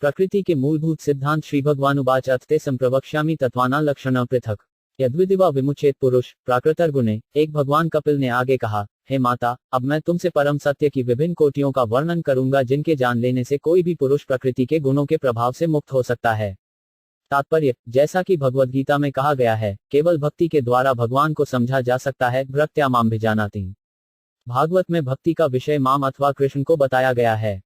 प्रकृति के मूलभूत सिद्धांत श्री भगवानुवाच अथ संप्रवक्ष्यामि तत्त्वानां लक्षणं पृथक् यद्विदिवा विमुचेत पुरुष प्राकृतर्गुणे। एक भगवान कपिल ने आगे कहा, हे माता, अब मैं तुमसे परम सत्य की विभिन्न कोटियों का वर्णन करूंगा जिनके जान लेने से कोई भी पुरुष प्रकृति के गुणों के प्रभाव से मुक्त हो सकता है। तात्पर्य, जैसा कि भगवद गीता में कहा गया है, केवल भक्ति के द्वारा भगवान को समझा जा सकता है। भक्त्या माम भिजानाति। भागवत में भक्ति का विषय माम अथवा कृष्ण को बताया गया है।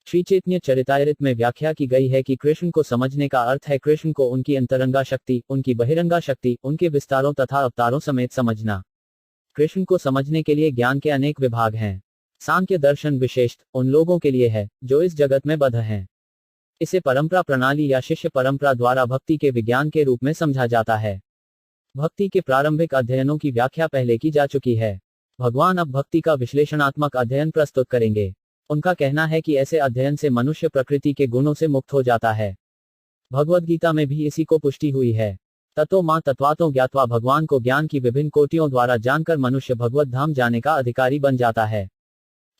श्री चैतन्य चरितामृत में व्याख्या की गई है कि कृष्ण को समझने का अर्थ है कृष्ण को उनकी अंतरंगा शक्ति, उनकी बहिरंगा शक्ति, उनके विस्तारों तथा अवतारों समेत समझना। कृष्ण को समझने के लिए ज्ञान के अनेक विभाग हैं। सांख्य दर्शन विशेषत उन लोगों के लिए है जो इस जगत में बद्ध हैं। इसे परंपरा प्रणाली या शिष्य परंपरा द्वारा भक्ति के विज्ञान के रूप में समझा जाता है। भक्ति के प्रारंभिक अध्ययनों की व्याख्या पहले की जा चुकी है। भगवान अब भक्ति का विश्लेषणात्मक अध्ययन प्रस्तुत करेंगे। उनका कहना है कि ऐसे अध्ययन से मनुष्य प्रकृति के गुणों से मुक्त हो जाता है। भगवद गीता में भी इसी को पुष्टि हुई है। ततो मां तत्वातो ज्ञात्वा, भगवान को ज्ञान की विभिन्न कोटियों द्वारा जानकर मनुष्य भगवत धाम जाने का अधिकारी बन जाता है।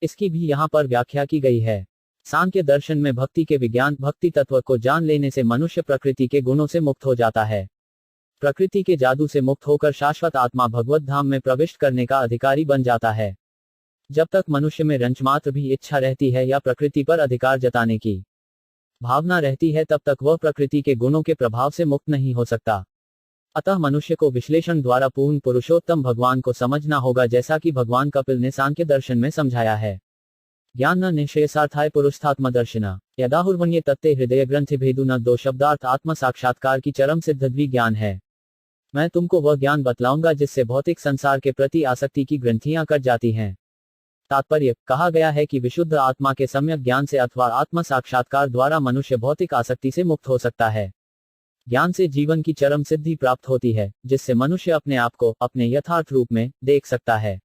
इसकी भी यहाँ पर व्याख्या की गई है। सांख्य दर्शन में भक्ति के विज्ञान, भक्ति तत्व को जान लेने से मनुष्य प्रकृति के गुणों से मुक्त हो जाता है। प्रकृति के जादू से मुक्त होकर शाश्वत आत्मा भगवत धाम में प्रविष्ट करने का अधिकारी बन जाता है। जब तक मनुष्य में रंचमात्र भी इच्छा रहती है या प्रकृति पर अधिकार जताने की भावना रहती है, तब तक वह प्रकृति के गुणों के प्रभाव से मुक्त नहीं हो सकता। अतः मनुष्य को विश्लेषण द्वारा पूर्ण पुरुषोत्तम भगवान को समझना होगा, जैसा कि भगवान कपिल ने सांख्य दर्शन में समझाया है। ज्ञान न निश्चयसार्थाय पुरुषात्मदर्शिना यदाहुर्वण्ये तत्ते हृदय ग्रंथि भेदु न दो शब्दार्थ आत्म साक्षात्कार की चरम सिद्धद्वी ज्ञान है। मैं तुमको वह ज्ञान बतलाऊंगा जिससे भौतिक संसार के प्रति आसक्ति की ग्रंथियां कट जाती हैं। तात्पर्य, कहा गया है कि विशुद्ध आत्मा के सम्यक ज्ञान से अथवा आत्म साक्षात्कार द्वारा मनुष्य भौतिक आसक्ति से मुक्त हो सकता है। ज्ञान से जीवन की चरम सिद्धि प्राप्त होती है, जिससे मनुष्य अपने आप को अपने यथार्थ रूप में देख सकता है।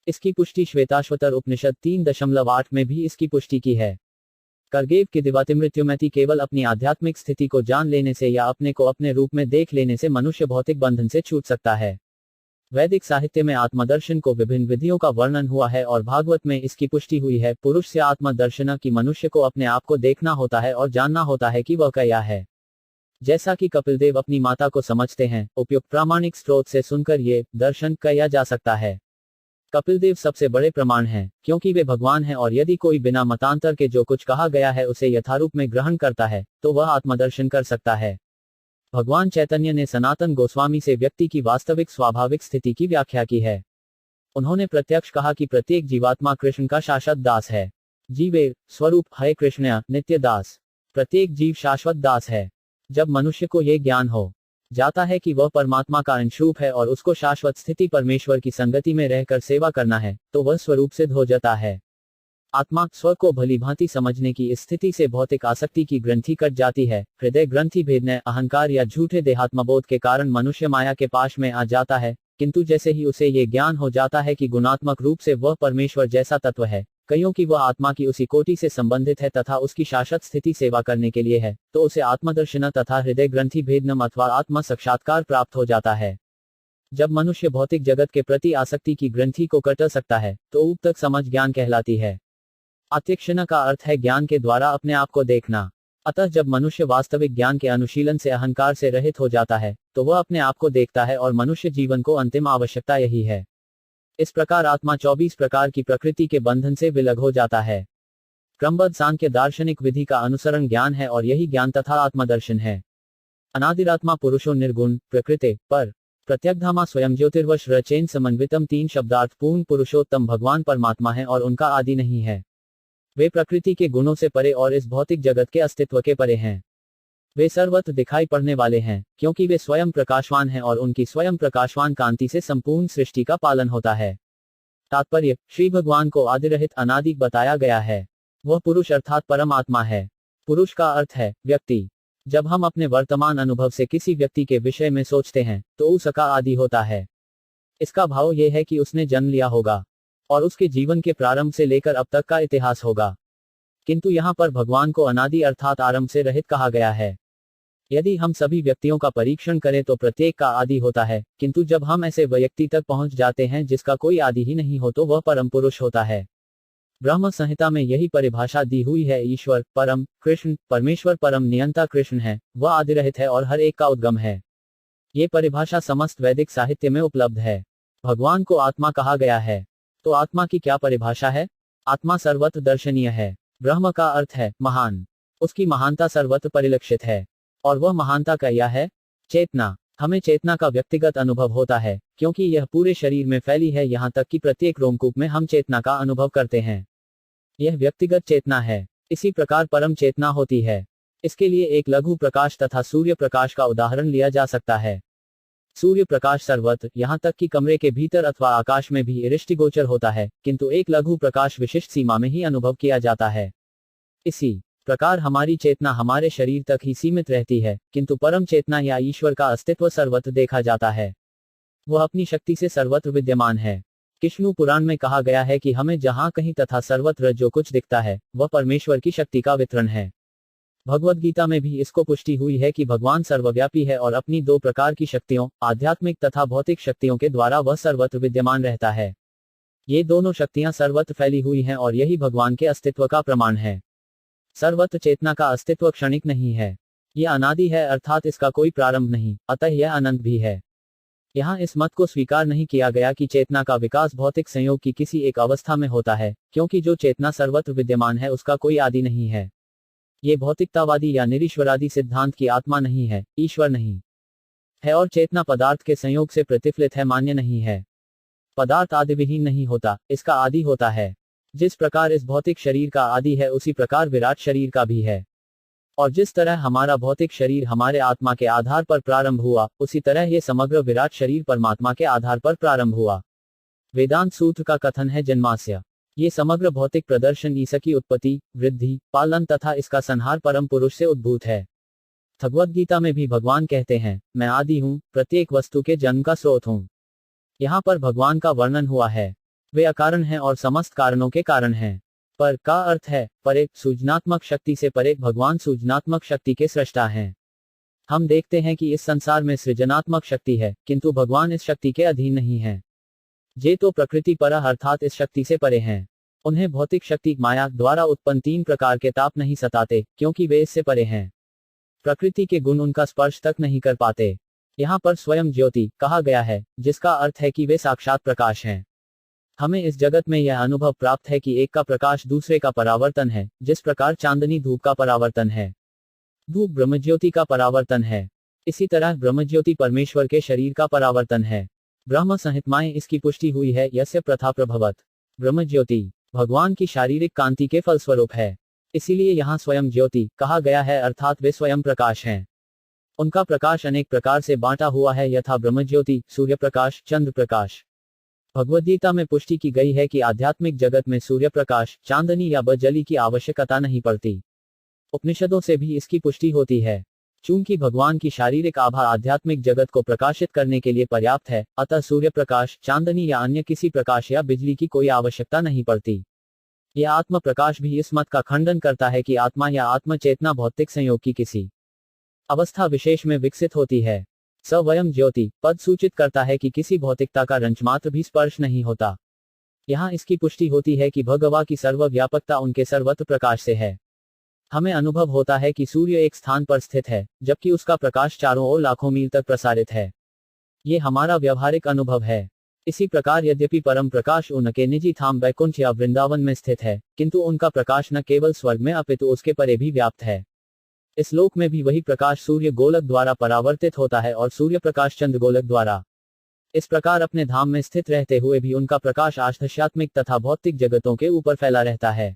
इसकी पुष्टि श्वेताश्वतर उपनिषद 3.8 में भी इसकी पुष्टि की है। कर्गेव की दिवातिमृत्युमैति, केवल अपनी आध्यात्मिक स्थिति को जान लेने से या अपने को अपने रूप में देख लेने से मनुष्य भौतिक बंधन से छूट सकता है। वैदिक साहित्य में आत्मदर्शन को विभिन्न विधियों का वर्णन हुआ है और भागवत में इसकी पुष्टि हुई है। पुरुष से आत्मदर्शन की मनुष्य को अपने आप को देखना होता है और जानना होता है कि वह क्या है। जैसा कि कपिलदेव अपनी माता को समझते हैं, उपयुक्त प्रामाणिक स्रोत से सुनकर ये दर्शन किया जा सकता है। कपिलदेव सबसे बड़े प्रमाण हैं, क्योंकि वे भगवान हैं और यदि कोई बिना मतांतर के जो कुछ कहा गया है उसे यथारूप में ग्रहण करता है, तो वह आत्मदर्शन कर सकता है। भगवान चैतन्य ने सनातन गोस्वामी से व्यक्ति की वास्तविक स्वाभाविक स्थिति की व्याख्या की है। उन्होंने प्रत्यक्ष कहा कि प्रत्येक जीवात्मा कृष्ण का शाश्वत दास है। जीवे स्वरूप हरे कृष्ण नित्य दास। प्रत्येक जीव शाश्वत दास है। जब मनुष्य को यह ज्ञान हो जाता है कि वह परमात्मा का अंशरूप है और उसको शाश्वत स्थिति परमेश्वर की संगति में रहकर सेवा करना है, तो वह स्वरूप सिद्ध हो जाता है। आत्मा स्व को भलीभांति समझने की स्थिति से भौतिक आसक्ति की ग्रंथि कट जाती है। हृदय ग्रंथि भेदने अहंकार या झूठे देहात्मबोध के कारण मनुष्य माया के पाश में आ जाता है, किंतु जैसे ही उसे ये ज्ञान हो जाता है कि गुणात्मक रूप से वह परमेश्वर जैसा तत्व है, कईयों की वह आत्मा की उसी कोटि से संबंधित है तथा उसकी शाश्वत स्थिति सेवा करने के लिए है, तो उसे आत्मदर्शन तथा हृदय ग्रंथि भेदनम अथवा आत्म साक्षात्कार प्राप्त हो जाता है। जब मनुष्य भौतिक जगत के प्रति आसक्ति की ग्रंथि को कट सकता है, तो उक्त समझ ज्ञान कहलाती है। अत्यक्षण का अर्थ है ज्ञान के द्वारा अपने आप को देखना। अतः जब मनुष्य वास्तविक ज्ञान के अनुशीलन से अहंकार से रहित हो जाता है, तो वह अपने आप को देखता है और मनुष्य जीवन को अंतिम आवश्यकता यही है। इस प्रकार आत्मा 24 प्रकार की प्रकृति के बंधन से विलग हो जाता है। क्रमबद्ध सांख्य दार्शनिक विधि का अनुसरण ज्ञान है और यही ज्ञान तथा आत्मदर्शन है। अनादिरात्मा पुरुषो निर्गुण प्रकृति पर प्रत्यग्धामा स्वयं ज्योतिर्वश रचेन समन्वितम 3 शब्दार्थ पूर्ण पुरुषोत्तम भगवान परमात्मा है और उनका आदि नहीं है। वे प्रकृति के गुणों से परे और इस भौतिक जगत के अस्तित्व के परे हैं। वे सर्वत्र दिखाई पड़ने वाले हैं, क्योंकि वे स्वयं प्रकाशवान हैं और उनकी स्वयं प्रकाशवान कांति से संपूर्ण सृष्टि का पालन होता है। तात्पर्य, श्री भगवान को आदिरहित अनादि बताया गया है। वह पुरुष अर्थात परमात्मा है। पुरुष का अर्थ है व्यक्ति। जब हम अपने वर्तमान अनुभव से किसी व्यक्ति के विषय में सोचते हैं, तो उसका आदि होता है। इसका भाव यह है कि उसने जन्म लिया होगा और उसके जीवन के प्रारंभ से लेकर अब तक का इतिहास होगा। किंतु यहाँ पर भगवान को अनादि अर्थात आरंभ से रहित कहा गया है। यदि हम सभी व्यक्तियों का परीक्षण करें तो प्रत्येक का आदि होता है, किंतु जब हम ऐसे व्यक्ति तक पहुंच जाते हैं जिसका कोई आदि ही नहीं हो, तो वह परम पुरुष होता है। ब्रह्म संहिता में यही परिभाषा दी हुई है, ईश्वर परम कृष्ण परमेश्वर परम नियंता कृष्ण है, वह आदिरहित है और हर एक का उद्गम है। ये परिभाषा समस्त वैदिक साहित्य में उपलब्ध है। भगवान को आत्मा कहा गया है। तो आत्मा की क्या परिभाषा है? आत्मा सर्वत्र दर्शनीय है। ब्रह्म का अर्थ है महान। उसकी महानता सर्वत्र परिलक्षित है। और वह महानता क्या है? चेतना। हमें चेतना का व्यक्तिगत अनुभव होता है, क्योंकि यह पूरे शरीर में फैली है, यहाँ तक कि प्रत्येक रोमकूप में हम चेतना का अनुभव करते हैं। यह व्यक्तिगत चेतना है। इसी प्रकार परम चेतना होती है। इसके लिए एक लघु प्रकाश तथा सूर्य प्रकाश का उदाहरण लिया जा सकता है। सूर्य प्रकाश सर्वत्र, यहाँ तक कि कमरे के भीतर अथवा आकाश में भी दृष्टिगोचर होता है, किंतु एक लघु प्रकाश विशिष्ट सीमा में ही अनुभव किया जाता है। इसी प्रकार हमारी चेतना हमारे शरीर तक ही सीमित रहती है, किंतु परम चेतना या ईश्वर का अस्तित्व सर्वत्र देखा जाता है। वह अपनी शक्ति से सर्वत्र विद्यमान है। विष्णु पुराण में कहा गया है कि हमें जहां कहीं तथा सर्वत्र जो कुछ दिखता है, वह परमेश्वर की शक्ति का वितरण है। भगवद गीता में भी इसको पुष्टि हुई है कि भगवान सर्वव्यापी है और अपनी दो प्रकार की शक्तियों, आध्यात्मिक तथा भौतिक शक्तियों के द्वारा वह सर्वत्र विद्यमान रहता है। ये दोनों शक्तियां सर्वत्र फैली हुई हैं और यही भगवान के अस्तित्व का प्रमाण है। सर्वत्र चेतना का अस्तित्व क्षणिक नहीं है। यह अनादि है, अर्थात इसका कोई प्रारंभ नहीं, अतः यह अनंत भी है। यहाँ इस मत को स्वीकार नहीं किया गया कि चेतना का विकास भौतिक संयोग की किसी एक अवस्था में होता है, क्योंकि जो चेतना सर्वत्र विद्यमान है उसका कोई आदि नहीं है। ये भौतिकतावादी या निरीश्वरादि सिद्धांत की आत्मा नहीं है, ईश्वर नहीं है, और चेतना पदार्थ के संयोग से प्रतिफलित है, मान्य नहीं है। पदार्थ आदिविहीन नहीं होता, इसका आदि होता है। जिस प्रकार इस भौतिक शरीर का आदि है, उसी प्रकार विराट शरीर का भी है। और जिस तरह हमारा भौतिक शरीर हमारे आत्मा के आधार पर प्रारंभ हुआ, उसी तरह ये समग्र विराट शरीर परमात्मा के आधार पर प्रारंभ हुआ। वेदांत सूत्र का कथन है जन्मास्य। ये समग्र भौतिक प्रदर्शन ईसा की उत्पत्ति, वृद्धि, पालन तथा इसका संहार परम पुरुष से उद्भूत है। भगवद गीता में भी भगवान कहते हैं, मैं आदि हूँ, प्रत्येक वस्तु के जन्म का स्रोत हूँ। यहाँ पर भगवान का वर्णन हुआ है। वे अकारण हैं और समस्त कारणों के कारण हैं। पर का अर्थ है परे, सृजनात्मक शक्ति से परे। भगवान सृजनात्मक शक्ति के सृष्टा हैं। हम देखते हैं कि इस संसार में सृजनात्मक शक्ति है, किंतु भगवान इस शक्ति के अधीन नहीं है। जे तो प्रकृति पर अर्थात इस शक्ति से परे हैं। उन्हें भौतिक शक्ति माया द्वारा उत्पन्न तीन प्रकार के ताप नहीं सताते, क्योंकि वे इससे परे हैं। प्रकृति के गुण उनका स्पर्श तक नहीं कर पाते। यहाँ पर स्वयं ज्योति कहा गया है, जिसका अर्थ है कि वे साक्षात प्रकाश हैं। हमें इस जगत में यह अनुभव प्राप्त है कि एक का प्रकाश दूसरे का परावर्तन है, जिस प्रकार चांदनी धूप का परावर्तन है, धूप ब्रह्मज्योति का परावर्तन है, इसी तरह ब्रह्मज्योति परमेश्वर के शरीर का परावर्तन है। ब्रह्म संहिताएं इसकी पुष्टि हुई है, यस्य प्रथा प्रभवत। ब्रह्मज्योति भगवान की शारीरिक कांति के फलस्वरूप है, इसीलिए यहाँ स्वयं ज्योति कहा गया है, अर्थात वे स्वयं प्रकाश हैं। उनका प्रकाश अनेक प्रकार से बांटा हुआ है, यथा ब्रह्मज्योति, सूर्य प्रकाश, चंद्र प्रकाश। भगवद्गीता में पुष्टि की गई है कि आध्यात्मिक जगत में सूर्य प्रकाश, चांदनी या बजली की आवश्यकता नहीं पड़ती। उपनिषदों से भी इसकी पुष्टि होती है। चूंकि भगवान की शारीरिक आभा आध्यात्मिक जगत को प्रकाशित करने के लिए पर्याप्त है, अतः सूर्य प्रकाश, चांदनी या अन्य किसी प्रकाश या बिजली की कोई आवश्यकता नहीं पड़ती। यह आत्म प्रकाश भी इस मत का खंडन करता है कि आत्मा या आत्म चेतना भौतिक संयोग की किसी अवस्था विशेष में विकसित होती है। स्वयं ज्योति पद सूचित करता है कि किसी भौतिकता का रंचमात्र भी स्पर्श नहीं होता। यहाँ इसकी पुष्टि होती है कि भगवा की सर्वव्यापकता उनके सर्वत्र प्रकाश से है। हमें अनुभव होता है कि सूर्य एक स्थान पर स्थित है, जबकि उसका प्रकाश चारों ओर लाखों मील तक प्रसारित है। ये हमारा व्यावहारिक अनुभव है। इसी प्रकार यद्यपि परम प्रकाश उनके निजी धाम वैकुंठ या वृंदावन में स्थित है, किंतु उनका प्रकाश न केवल स्वर्ग में अपितु उसके परे भी व्याप्त है। इस लोक में भी वही प्रकाश सूर्य गोलक द्वारा परावर्तित होता है और सूर्य प्रकाश चंद्र गोलक द्वारा। इस प्रकार अपने धाम में स्थित रहते हुए भी उनका प्रकाश आध्यात्मिक तथा भौतिक जगतों के ऊपर फैला रहता है।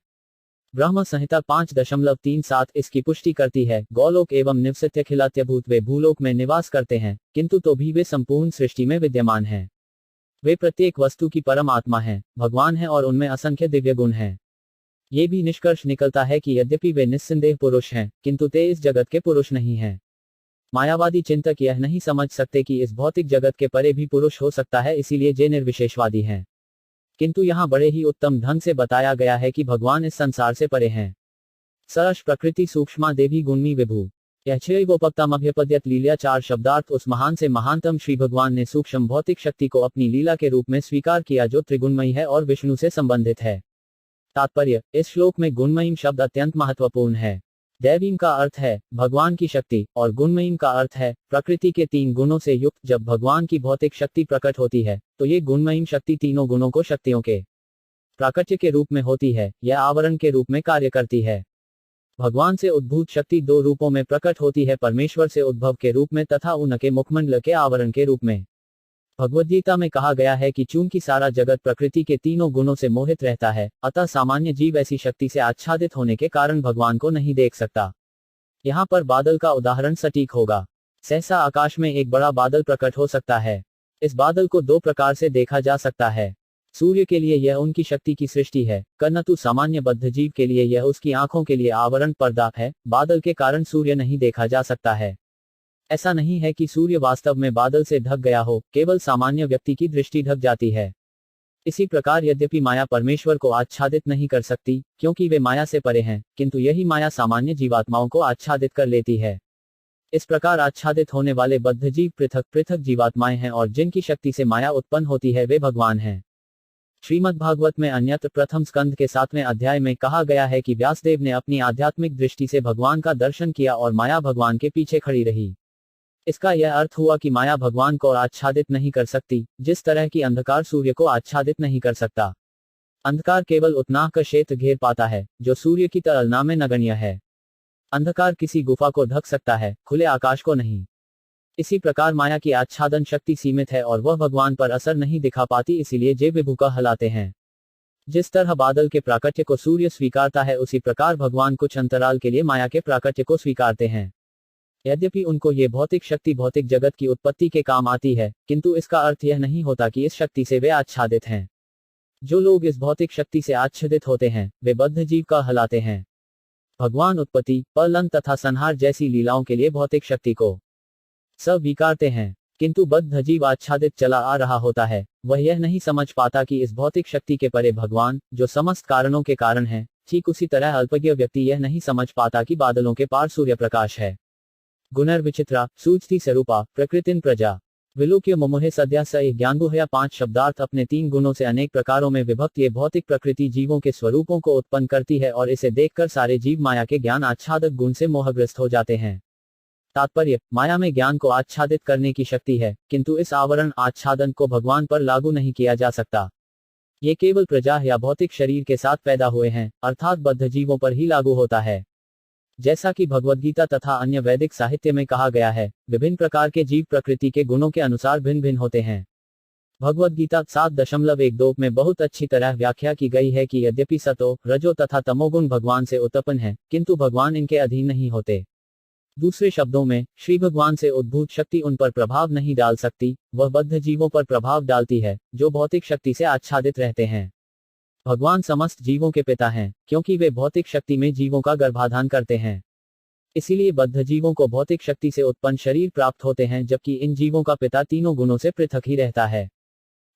ब्रह्म संहिता 5.37 इसकी पुष्टि करती है, गौलोक एवं निवसत्यखिलात्यभूत। वे भूलोक में निवास करते हैं, किंतु तो भी वे संपूर्ण सृष्टि में विद्यमान हैं। वे प्रत्येक वस्तु की परम आत्मा हैं, भगवान हैं और उनमें असंख्य दिव्य गुण हैं। ये भी निष्कर्ष निकलता है कि यद्यपि वे निस्संदेह पुरुष हैं, किंतु ते इस जगत के पुरुष नहीं हैं। मायावादी चिंतक यह नहीं समझ सकते कि इस भौतिक जगत के परे भी पुरुष हो सकता है, इसीलिए जे निर्विशेषवादी हैं। किंतु यहाँ बड़े ही उत्तम ढंग से बताया गया है कि भगवान इस संसार से परे हैं। सरस प्रकृति सूक्ष्मा देवी गुणमी विभु यह छयोपक्तमभ्यपद्यत लीला। 4 शब्दार्थ। उस महान से महानतम श्री भगवान ने सूक्ष्म भौतिक शक्ति को अपनी लीला के रूप में स्वीकार किया, जो त्रिगुणमयी है और विष्णु से संबंधित है। तात्पर्य, इस श्लोक में गुणमयीम शब्द अत्यंत महत्वपूर्ण है। दैवीम का अर्थ है भगवान की शक्ति और गुणमयीम का अर्थ है प्रकृति के 3 गुणों से युक्त। जब भगवान की भौतिक शक्ति प्रकट होती है तो ये गुणमयीम शक्ति तीनों गुणों को शक्तियों के प्राकट्य के रूप में होती है, यह आवरण के रूप में कार्य करती है। भगवान से उद्भूत शक्ति 2 रूपों में प्रकट होती है, परमेश्वर से उद्भव के रूप में तथा उनके मुखमंडल के आवरण के रूप में। भगवद्गीता में कहा गया है कि चूंकि सारा जगत प्रकृति के तीनों गुणों से मोहित रहता है, अतः सामान्य जीव ऐसी शक्ति से आच्छादित होने के कारण भगवान को नहीं देख सकता। यहाँ पर बादल का उदाहरण सटीक होगा। सहसा आकाश में एक बड़ा बादल प्रकट हो सकता है। इस बादल को 2 प्रकार से देखा जा सकता है। सूर्य के लिए यह उनकी शक्ति की सृष्टि है, परंतु सामान्य बद्ध जीव के लिए यह उसकी आंखों के लिए आवरण पर्दा है। बादल के कारण सूर्य नहीं देखा जा सकता है। ऐसा नहीं है कि सूर्य वास्तव में बादल से ढक गया हो, केवल सामान्य व्यक्ति की दृष्टि ढक जाती है। इसी प्रकार यद्यपि माया परमेश्वर को आच्छादित नहीं कर सकती, क्योंकि वे माया से परे हैं, किंतु यही माया सामान्य जीवात्माओं को आच्छादित कर लेती है। इस प्रकार आच्छादित होने वाले बद्ध जीव पृथक पृथक जीवात्माएं हैं और जिनकी शक्ति से माया उत्पन्न होती है वे भगवान हैं। श्रीमद् भागवत में अन्यत्र प्रथम स्कंद के 7वें अध्याय में कहा गया है कि व्यासदेव ने अपनी आध्यात्मिक दृष्टि से भगवान का दर्शन किया और माया भगवान के पीछे खड़ी रही। इसका यह अर्थ हुआ कि माया भगवान को आच्छादित नहीं कर सकती, जिस तरह की अंधकार सूर्य को आच्छादित नहीं कर सकता। अंधकार केवल उतना का क्षेत्र घेर पाता है जो सूर्य की तुलना में नगण्य है। अंधकार किसी गुफा को ढक सकता है, खुले आकाश को नहीं। इसी प्रकार माया की आच्छादन शक्ति सीमित है और वह भगवान पर असर नहीं दिखा पाती, इसीलिए जे विभु का हलाते हैं। जिस तरह बादल के प्राकट्य को सूर्य स्वीकारता है, उसी प्रकार भगवान कुछ अंतराल के लिए माया के प्राकट्य को स्वीकारते हैं। यद्यपि उनको ये भौतिक शक्ति भौतिक जगत की उत्पत्ति के काम आती है, किंतु इसका अर्थ यह नहीं होता कि इस शक्ति से वे आच्छादित हैं। जो लोग इस भौतिक शक्ति से आच्छादित होते हैं वे बद्ध जीव का हलाते हैं। भगवान उत्पत्ति, प्रलय तथा संहार जैसी लीलाओं के लिए भौतिक शक्ति को स्वीकारते हैं, किंतु बद्ध जीव आच्छादित चला आ रहा होता है। वह यह नहीं समझ पाता कि इस भौतिक शक्ति के परे भगवान, जो समस्त कारणों के कारण है। ठीक उसी तरह अल्पज्ञ व्यक्ति यह नहीं समझ पाता कि बादलों के पार सूर्य प्रकाश है। गुणर्विचित्रा सूचती स्वरूपा प्रकृतिन प्रजा विलोक्य मुमुहे सद्या स ज्ञानगुहया 5 शब्दार्थ अपने 3 गुणों से अनेक प्रकारों में विभक्त ये भौतिक प्रकृति जीवों के स्वरूपों को उत्पन्न करती है और इसे देखकर सारे जीव माया के ज्ञान आच्छादक गुण से मोहग्रस्त हो जाते हैं। तात्पर्य, माया में ज्ञान को आच्छादित करने की शक्ति है, किंतु इस आवरण आच्छादन को भगवान पर लागू नहीं किया जा सकता। ये केवल प्रजा या भौतिक शरीर के साथ पैदा हुए हैं, अर्थात बद्ध जीवों पर ही लागू होता है। जैसा कि भगवद्गीता तथा अन्य वैदिक साहित्य में कहा गया है, विभिन्न प्रकार के जीव प्रकृति के गुणों के अनुसार भिन्न भिन्न होते हैं। भगवद्गीता 7.12 में बहुत अच्छी तरह व्याख्या की गई है कि यद्यपि सतो, रजो तथा तमोगुण भगवान से उत्पन्न है, किंतु भगवान इनके अधीन नहीं होते। दूसरे शब्दों में, श्री भगवान से उद्भूत शक्ति उन पर प्रभाव नहीं डाल सकती, वह बद्ध जीवों पर प्रभाव डालती है, जो भौतिक शक्ति से आच्छादित रहते हैं। भगवान समस्त जीवों के पिता हैं, क्योंकि वे भौतिक शक्ति में जीवों का गर्भाधान करते हैं। इसीलिए बद्ध जीवों को भौतिक शक्ति से उत्पन्न शरीर प्राप्त होते हैं, जबकि इन जीवों का पिता तीनों गुणों से पृथक ही रहता है।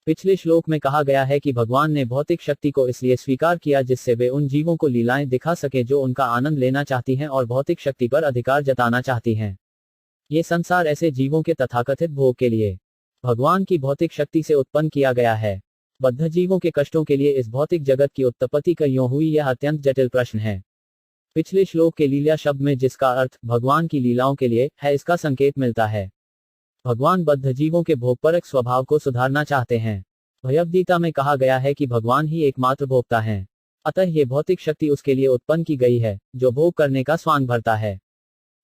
पिछले श्लोक में कहा गया है कि भगवान ने भौतिक शक्ति को इसलिए स्वीकार किया जिससे वे उन जीवों को लीलाएं दिखा सके जो उनका आनंद लेना चाहती हैं और भौतिक शक्ति पर अधिकार जताना चाहती हैं। ये संसार ऐसे जीवों के तथाकथित भोग के लिए भगवान की भौतिक शक्ति से उत्पन्न किया गया है। बद्ध जीवों के कष्टों के लिए इस भौतिक जगत की उत्पत्ति क्यों हुई, यह अत्यंत जटिल प्रश्न है। पिछले श्लोक के लीला शब्द में जिसका अर्थ भगवान की लीलाओं के लिए है, इसका संकेत मिलता है। भगवान बद्ध जीवों के भोगपरक स्वभाव को सुधारना चाहते हैं। भगवद्गीता में कहा गया है कि भगवान ही एकमात्र भोक्ता हैं, अतः ये भौतिक शक्ति उसके लिए उत्पन्न की गई है, जो भोग करने का स्वांग भरता है।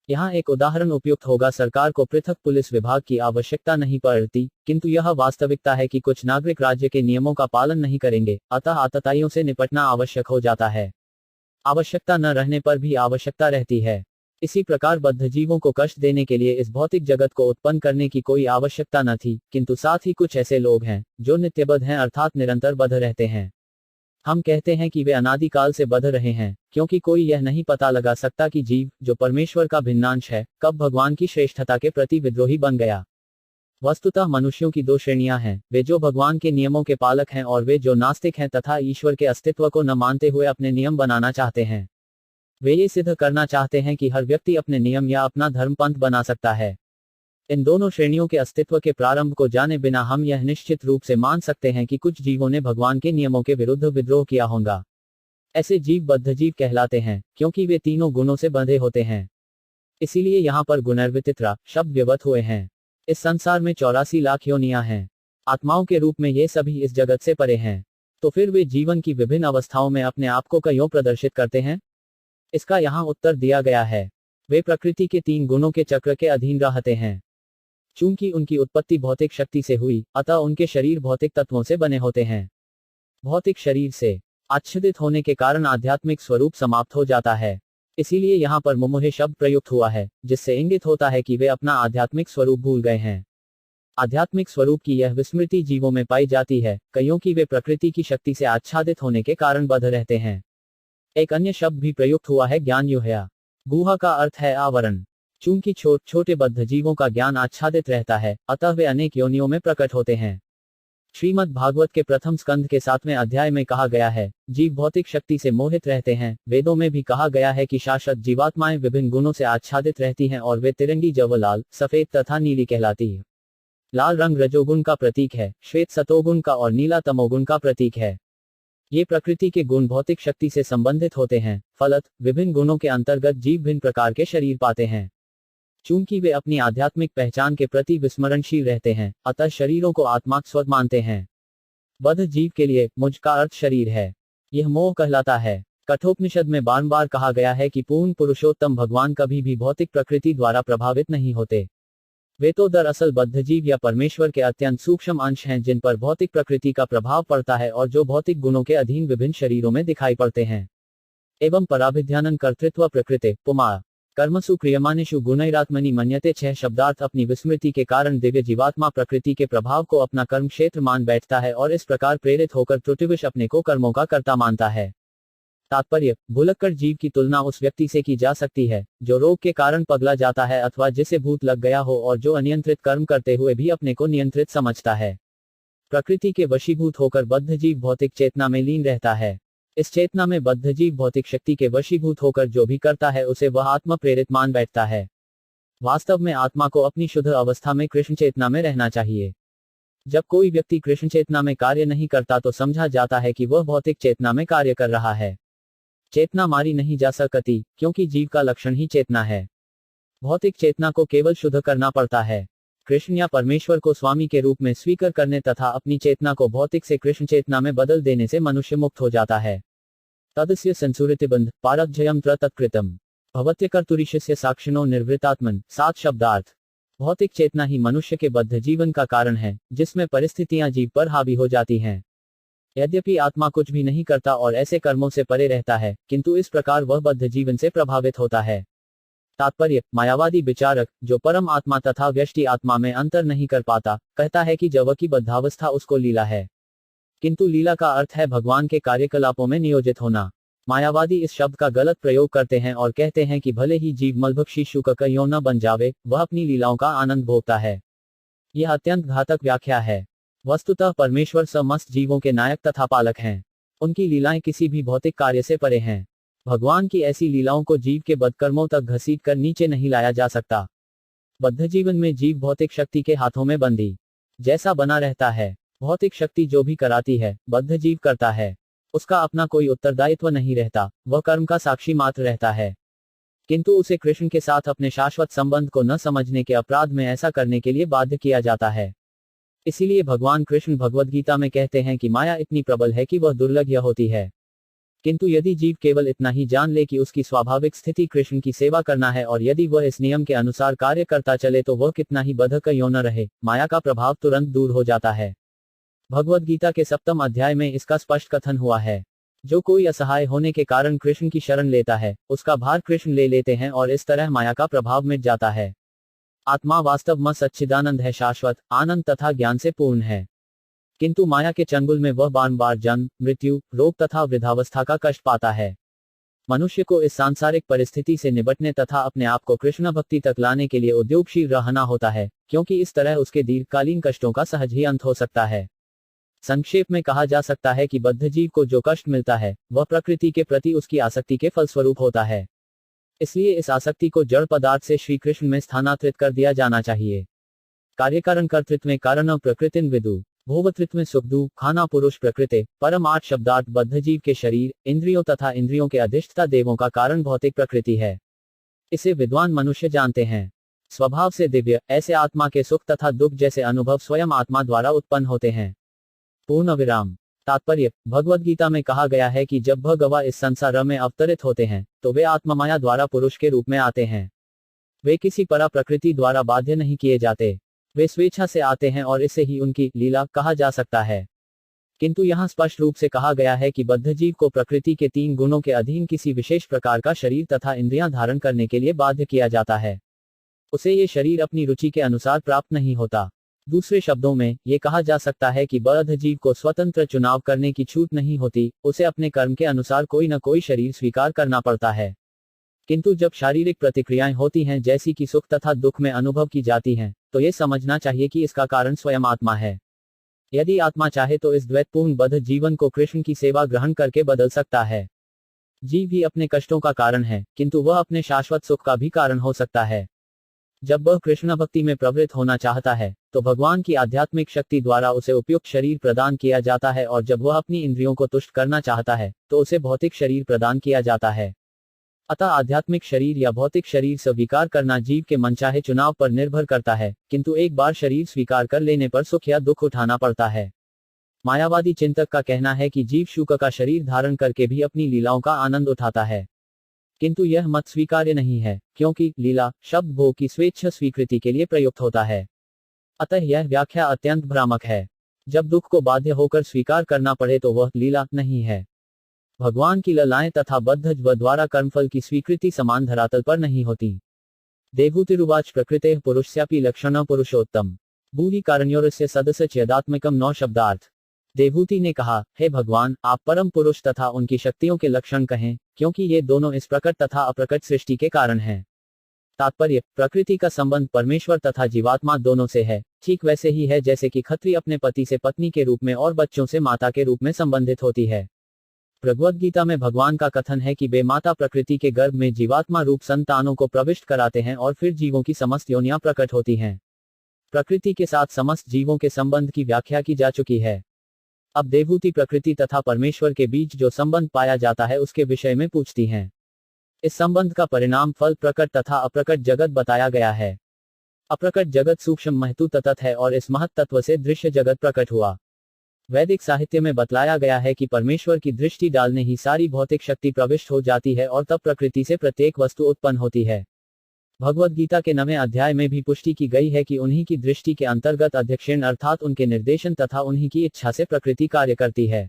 यहाँ एक उदाहरण उपयुक्त होगा। सरकार को पृथक पुलिस विभाग की आवश्यकता नहीं पड़ती, किंतु यह वास्तविकता है कि कुछ नागरिक राज्य के नियमों का पालन नहीं करेंगे, अतः आतताइयों से निपटना आवश्यक हो जाता है। आवश्यकता न रहने पर भी आवश्यकता रहती है। इसी प्रकार बद्ध जीवों को कष्ट देने के लिए इस भौतिक जगत को उत्पन्न करने की कोई आवश्यकता न थी, किंतु साथ ही कुछ ऐसे लोग हैं जो नित्यबद्ध हैं, अर्थात निरंतर बद्ध रहते हैं। हम कहते हैं कि वे अनादिकाल से बद्ध रहे हैं, क्योंकि कोई यह नहीं पता लगा सकता कि जीव, जो परमेश्वर का भिन्नांश है, कब भगवान की श्रेष्ठता के प्रति विद्रोही बन गया। वस्तुतः मनुष्यों की 2 श्रेणियां हैं, वे जो भगवान के नियमों के पालक हैं और वे जो नास्तिक हैं तथा ईश्वर के अस्तित्व को न मानते हुए अपने नियम बनाना चाहते हैं। वे ये सिद्ध करना चाहते हैं कि हर व्यक्ति अपने नियम या अपना धर्मपंथ बना सकता है। इन दोनों श्रेणियों के अस्तित्व के प्रारंभ को जाने बिना हम यह निश्चित रूप से मान सकते हैं कि कुछ जीवों ने भगवान के नियमों के विरुद्ध विद्रोह किया होगा। ऐसे जीव बद्धजीव कहलाते हैं क्योंकि वे तीनों गुणों से बंधे होते हैं। इसीलिए यहाँ पर गुणर्वितित्रा शब्द व्यवत हुए हैं। इस संसार में 84 लाख योनियां हैं। आत्माओं के रूप में ये सभी इस जगत से परे हैं। तो फिर वे जीवन की विभिन्न अवस्थाओं में अपने आप को क्यों प्रदर्शित करते हैं? इसका यहाँ उत्तर दिया गया है। वे प्रकृति के 3 गुणों के चक्र के अधीन रहते हैं। चूंकि उनकी उत्पत्ति भौतिक शक्ति से हुई, अतः उनके शरीर भौतिक तत्वों से बने होते हैं। भौतिक शरीर से आच्छादित होने के कारण आध्यात्मिक स्वरूप समाप्त हो जाता है। इसीलिए यहाँ पर मुमुहे शब्द प्रयुक्त हुआ है, जिससे इंगित होता है कि वे अपना आध्यात्मिक स्वरूप भूल गए हैं। आध्यात्मिक स्वरूप की यह विस्मृति जीवों में पाई जाती है, क्योंकि वे प्रकृति की शक्ति से आच्छादित होने के कारण बद्ध रहते हैं। एक अन्य शब्द भी प्रयुक्त हुआ है, ज्ञान युहया। गुहा का अर्थ है आवरण। चूंकि छोटे बद्ध जीवों का ज्ञान आच्छादित रहता है, अतः वे अनेक योनियों में प्रकट होते हैं। श्रीमद् भागवत के प्रथम स्कंध के 7वें अध्याय में कहा गया है, जीव भौतिक शक्ति से मोहित रहते हैं। वेदों में भी कहा गया है कि शाश्वत जीवात्माएं विभिन्न गुणों से आच्छादित रहती हैं और वे तिरंगी जव लाल, सफेद तथा नीली कहलाती है। लाल रंग रजोगुण का प्रतीक है, श्वेत सतोगुण का और नीला तमोगुण का प्रतीक है। ये प्रकृति के गुण भौतिक शक्ति से संबंधित होते हैं। फलत विभिन्न गुणों के अंतर्गत जीव भिन्न प्रकार के शरीर पाते हैं। चूंकि वे अपनी आध्यात्मिक पहचान के प्रति विस्मरणशील रहते हैं, अतः शरीरों को आत्मास्पद मानते हैं। बद्ध जीव के लिए मुझ का अर्थ शरीर है। यह मोह कहलाता है। कठोपनिषद में बार बार कहा गया है कि पूर्ण पुरुषोत्तम भगवान कभी भी भौतिक प्रकृति द्वारा प्रभावित नहीं होते। वे तो दरअसल बद्ध जीव या परमेश्वर के अत्यंत सूक्ष्म अंश हैं, जिन पर भौतिक प्रकृति का प्रभाव पड़ता है और जो भौतिक गुणों के अधीन विभिन्न शरीरों में दिखाई पड़ते हैं। एवं पराभिध्यानन कर्तृत्व प्रकृति पुमा कर्मसु क्रियमानेषु गुणैरात्मनि मन्यते 6 शब्दार्थ अपनी विस्मृति के कारण दिव्य जीवात्मा प्रकृति के प्रभाव को अपना कर्म क्षेत्र मान बैठता है और इस प्रकार प्रेरित होकर त्रुटिवश अपने को कर्मों का कर्ता मानता है। तात्पर्य, भुलक्कड़ जीव की तुलना उस व्यक्ति से की जा सकती है जो रोग के कारण पगला जाता है अथवा जिसे भूत लग गया हो और जो अनियंत्रित कर्म करते हुए भी अपने को नियंत्रित समझता है। प्रकृति के वशीभूत होकर बद्ध जीव भौतिक चेतना में लीन रहता है। इस चेतना में बद्ध जीव भौतिक शक्ति के वशीभूत होकर जो भी करता है उसे वह आत्मा प्रेरित मान बैठता है। वास्तव में आत्मा को अपनी शुद्ध अवस्था में कृष्ण चेतना में रहना चाहिए। जब कोई व्यक्ति कृष्ण चेतना में कार्य नहीं करता तो समझा जाता है कि वह भौतिक चेतना में कार्य कर रहा है। चेतना मारी नहीं जा सकती, क्योंकि जीव का लक्षण ही चेतना है। भौतिक चेतना को केवल शुद्ध करना पड़ता है। कृष्ण या परमेश्वर को स्वामी के रूप में स्वीकार करने तथा अपनी चेतना को भौतिक से कृष्ण चेतना में बदल देने से मनुष्य मुक्त हो जाता है। तदस्य संसुरितिबंध पारक्षयम तत्कृतम भवत्यकर्तुरीशस्य साक्षिणो निर्वृतात्मन। 7 शब्दार्थ। भौतिक चेतना ही मनुष्य के बद्ध जीवन का कारण है, जिसमें परिस्थितियां जीव पर हावी हो जाती हैं। यद्यपि आत्मा कुछ भी नहीं करता और ऐसे कर्मों से परे रहता है, किंतु इस प्रकार वह बद्ध जीवन से प्रभावित होता है। तात्पर्य, मायावादी विचारक, जो परम आत्मा तथा व्यष्टि आत्मा में अंतर नहीं कर पाता, कहता है कि जव की बद्धावस्था उसको लीला है। किंतु लीला का अर्थ है भगवान के कार्यकलापों में नियोजित होना। मायावादी इस शब्द का गलत प्रयोग करते हैं और कहते हैं कि भले ही जीव मलभक्षी शुक क्यों न बन जावे, वह अपनी लीलाओं का आनंद भोगता है। यह अत्यंत घातक व्याख्या है। वस्तुतः परमेश्वर समस्त जीवों के नायक तथा पालक हैं। उनकी लीलाएं किसी भी भौतिक कार्य से परे हैं। भगवान की ऐसी लीलाओं को जीव के बदकर्मों तक घसीट कर नीचे नहीं लाया जा सकता। बद्ध जीवन में जीव भौतिक शक्ति के हाथों में बंदी जैसा बना रहता है। भौतिक शक्ति जो भी कराती है, बद्ध जीव करता है। उसका अपना कोई उत्तरदायित्व नहीं रहता, वह कर्म का साक्षी मात्र रहता है। किंतु उसे कृष्ण के साथ अपने शाश्वत संबंध को न समझने के अपराध में ऐसा करने के लिए बाध्य किया जाता है। इसीलिए भगवान कृष्ण भगवद गीता में कहते हैं कि माया इतनी प्रबल है कि वह दुर्लभ्य होती है। किंतु यदि जीव केवल इतना ही जान ले कि उसकी स्वाभाविक स्थिति कृष्ण की सेवा करना है और यदि वह इस नियम के अनुसार कार्य करता चले तो वह कितना ही बद्ध क्यों न रहे, माया का प्रभाव तुरंत दूर हो जाता है। भगवद गीता के 7वें अध्याय में इसका स्पष्ट कथन हुआ है। जो कोई असहाय होने के कारण कृष्ण की शरण लेता है, उसका भार कृष्ण ले लेते हैं और इस तरह माया का प्रभाव मिट जाता है। आत्मा वास्तव में सच्चिदानंद है, शाश्वत आनंद तथा ज्ञान से पूर्ण है। किंतु माया के चंगुल में वह बार बार जन्म, मृत्यु, रोग तथा वृद्धावस्था का कष्ट पाता है। मनुष्य को इस सांसारिक परिस्थिति से निपटने तथा अपने आप को कृष्ण भक्ति तक लाने के लिए उद्योगशील रहना होता है, क्योंकि इस तरह उसके दीर्घकालीन कष्टों का सहज ही अंत हो सकता है। संक्षेप में कहा जा सकता है कि बद्ध जीव को जो कष्ट मिलता है, वह प्रकृति के प्रति उसकी आसक्ति के फलस्वरूप होता है। इसलिए इस आसक्ति को जड़ पदार्थ से श्री कृष्ण में स्थानांतरित कर दिया जाना चाहिए। कार्यकारण कर्तृत्व में कारण प्रकृतिन विदु। भोवतृत्व में सुख दुख खाना पुरुष प्रकृति परम आठ शब्दार्थ बद्ध जीव के शरीर इंद्रियों तथा इंद्रियों के अधिष्ठता देवों का कारण भौतिक प्रकृति है। इसे विद्वान मनुष्य जानते हैं। स्वभाव से दिव्य ऐसे आत्मा के सुख तथा दुख जैसे अनुभव स्वयं आत्मा द्वारा उत्पन्न होते हैं। पूर्ण विराम। तात्पर्य, भगवद गीता में कहा गया है कि जब भगवान इस संसार में अवतरित होते हैं तो वे आत्ममाया द्वारा पुरुष के रूप में आते हैं। वे किसी परा प्रकृति द्वारा बाध्य नहीं किए जाते, वे स्वेच्छा से आते हैं और इसे ही उनकी लीला कहा जा सकता है। किंतु यहाँ स्पष्ट रूप से कहा गया है कि बद्ध जीव को प्रकृति के 3 गुणों के अधीन किसी विशेष प्रकार का शरीर तथा इंद्रियां धारण करने के लिए बाध्य किया जाता है। उसे ये शरीर अपनी रुचि के अनुसार प्राप्त नहीं होता। दूसरे शब्दों में ये कहा जा सकता है कि बद्ध जीव को स्वतंत्र चुनाव करने की छूट नहीं होती, उसे अपने कर्म के अनुसार कोई न कोई शरीर स्वीकार करना पड़ता है। किंतु जब शारीरिक प्रतिक्रियाएं होती हैं जैसी कि सुख तथा दुख में अनुभव की जाती हैं, तो ये समझना चाहिए कि इसका कारण स्वयं आत्मा है। यदि आत्मा चाहे तो इस द्वैतपूर्ण बद्ध जीवन को कृष्ण की सेवा ग्रहण करके बदल सकता है। जीव भी अपने कष्टों का कारण है, किंतु वह अपने शाश्वत सुख का भी कारण हो सकता है। जब वह कृष्ण भक्ति में प्रवृत्त होना चाहता है तो भगवान की आध्यात्मिक शक्ति द्वारा उसे उपयुक्त शरीर प्रदान किया जाता है, और जब वह अपनी इंद्रियों को तुष्ट करना चाहता है तो उसे भौतिक शरीर प्रदान किया जाता है। अतः आध्यात्मिक शरीर या भौतिक शरीर स्वीकार करना जीव के मनचाहे चुनाव पर निर्भर करता है, किंतु एक बार शरीर स्वीकार कर लेने पर सुख या दुख उठाना पड़ता है। मायावादी चिंतक का कहना है कि जीव शुक का शरीर धारण करके भी अपनी लीलाओं का आनंद उठाता है, किंतु यह मत स्वीकार्य नहीं है, क्योंकि लीला शब्द भोग की स्वेच्छ स्वीकृति के लिए प्रयुक्त होता है। अतः यह व्याख्या अत्यंत भ्रामक है। जब दुख को बाध्य होकर स्वीकार करना पड़े तो वह लीला नहीं है। भगवान की ललाएं तथा बद्ध जीव द्वारा कर्मफल की स्वीकृति समान धरातल पर नहीं होती। देवहूतिरुवाच प्रकृतेः पुरुषस्यापि लक्षणः पुरुषोत्तम भूरि कारणयोरस्य सदस्य चेदात्मकम 9 शब्दार्थ। देवहूति ने कहा, हे भगवान, आप परम पुरुष तथा उनकी शक्तियों के लक्षण कहें, क्योंकि ये दोनों इस प्रकट तथा अप्रकट सृष्टि के कारण हैं। तात्पर्य, प्रकृति का संबंध परमेश्वर तथा जीवात्मा दोनों से है, ठीक वैसे ही है जैसे कि खत्री अपने पति से पत्नी के रूप में और बच्चों से माता के रूप में संबंधित होती है। भगवद गीता में भगवान का कथन है कि वे माता प्रकृति के गर्भ में जीवात्मा रूप संतानों को प्रविष्ट कराते हैं और फिर जीवों की समस्त योनियां प्रकट होती हैं। प्रकृति के साथ समस्त जीवों के संबंध की व्याख्या की जा चुकी है। अब देवहूति प्रकृति तथा परमेश्वर के बीच जो संबंध पाया जाता है उसके विषय में पूछती हैं। इस संबंध का परिणाम फल प्रकट तथा अप्रकट जगत बताया गया है। अप्रकट जगत सूक्ष्म महतु तत्त है और इस महत तत्व से दृश्य जगत प्रकट हुआ। वैदिक साहित्य में बतलाया गया है कि परमेश्वर की दृष्टि डालने ही सारी भौतिक शक्ति प्रविष्ट हो जाती है और तब प्रकृति से प्रत्येक वस्तु उत्पन्न होती है। भगवद गीता के 9वें अध्याय में भी पुष्टि की गई है कि उन्हीं की दृष्टि के अंतर्गत अध्यक्षेण अर्थात उनके निर्देशन तथा उन्हीं की इच्छा से प्रकृति कार्य करती है।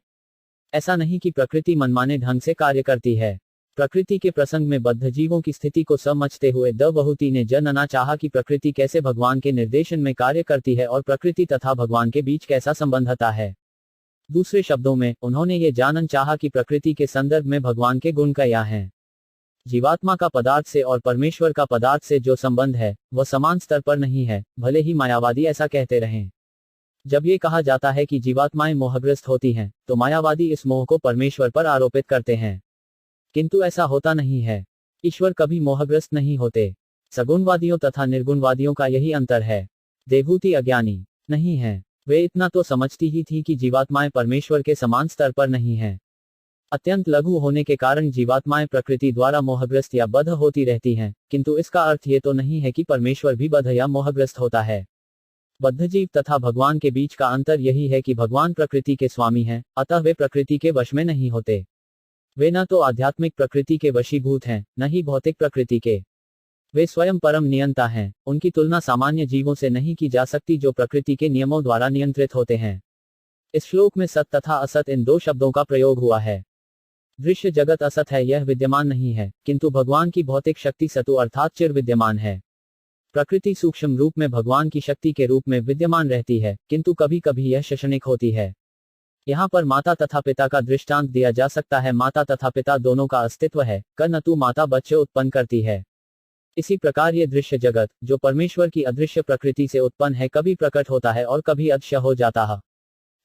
ऐसा नहीं कि प्रकृति मनमाने ढंग से कार्य करती है। प्रकृति के प्रसंग में बद्ध जीवों की स्थिति को समझते हुए देवहूति ने जानना चाहा कि प्रकृति कैसे भगवान के निर्देशन में कार्य करती है और प्रकृति तथा भगवान के बीच कैसा संबंधता है। दूसरे शब्दों में उन्होंने ये जानना चाहा कि प्रकृति के संदर्भ में भगवान के गुण क्या हैं। जीवात्मा का पदार्थ से और परमेश्वर का पदार्थ से जो संबंध है वह समान स्तर पर नहीं है, भले ही मायावादी ऐसा कहते रहें। जब ये कहा जाता है कि जीवात्माएं मोहग्रस्त होती हैं तो मायावादी इस मोह को परमेश्वर पर आरोपित करते हैं, किंतु ऐसा होता नहीं है। ईश्वर कभी मोहग्रस्त नहीं होते। सगुणवादियों तथा निर्गुणवादियों का यही अंतर है। देवहूति अज्ञानी नहीं है, वे इतना तो समझती ही थी कि जीवात्माएं परमेश्वर के समान स्तर पर नहीं हैं। अत्यंत लघु होने के कारण जीवात्माएं प्रकृति द्वारा मोहग्रस्त या बद्ध होती रहती हैं, किंतु इसका अर्थ ये तो नहीं है कि परमेश्वर भी बद्ध या मोहग्रस्त होता है। बद्ध जीव तथा भगवान के बीच का अंतर यही है कि भगवान प्रकृति के स्वामी हैं, अतः वे प्रकृति के वश में नहीं होते। वे न तो आध्यात्मिक प्रकृति के वशीभूत हैं, न ही भौतिक प्रकृति के। वे स्वयं परम नियंता हैं। उनकी तुलना सामान्य जीवों से नहीं की जा सकती जो प्रकृति के नियमों द्वारा नियंत्रित होते हैं। इस श्लोक में सत तथा असत इन 2 शब्दों का प्रयोग हुआ है। दृश्य जगत असत है, यह विद्यमान नहीं है, किंतु भगवान की भौतिक शक्ति सतु अर्थात चिर विद्यमान है। प्रकृति सूक्ष्म रूप में भगवान की शक्ति के रूप में विद्यमान रहती है, किंतु कभी कभी यह क्षणिक होती है। यहाँ पर माता तथा पिता का दृष्टांत दिया जा सकता है। माता तथा पिता दोनों का अस्तित्व है, कर्नतु माता बच्चे उत्पन्न करती है। इसी प्रकार ये दृश्य जगत जो परमेश्वर की अदृश्य प्रकृति से उत्पन्न है कभी प्रकट होता है और कभी अदृश्य हो जाता है,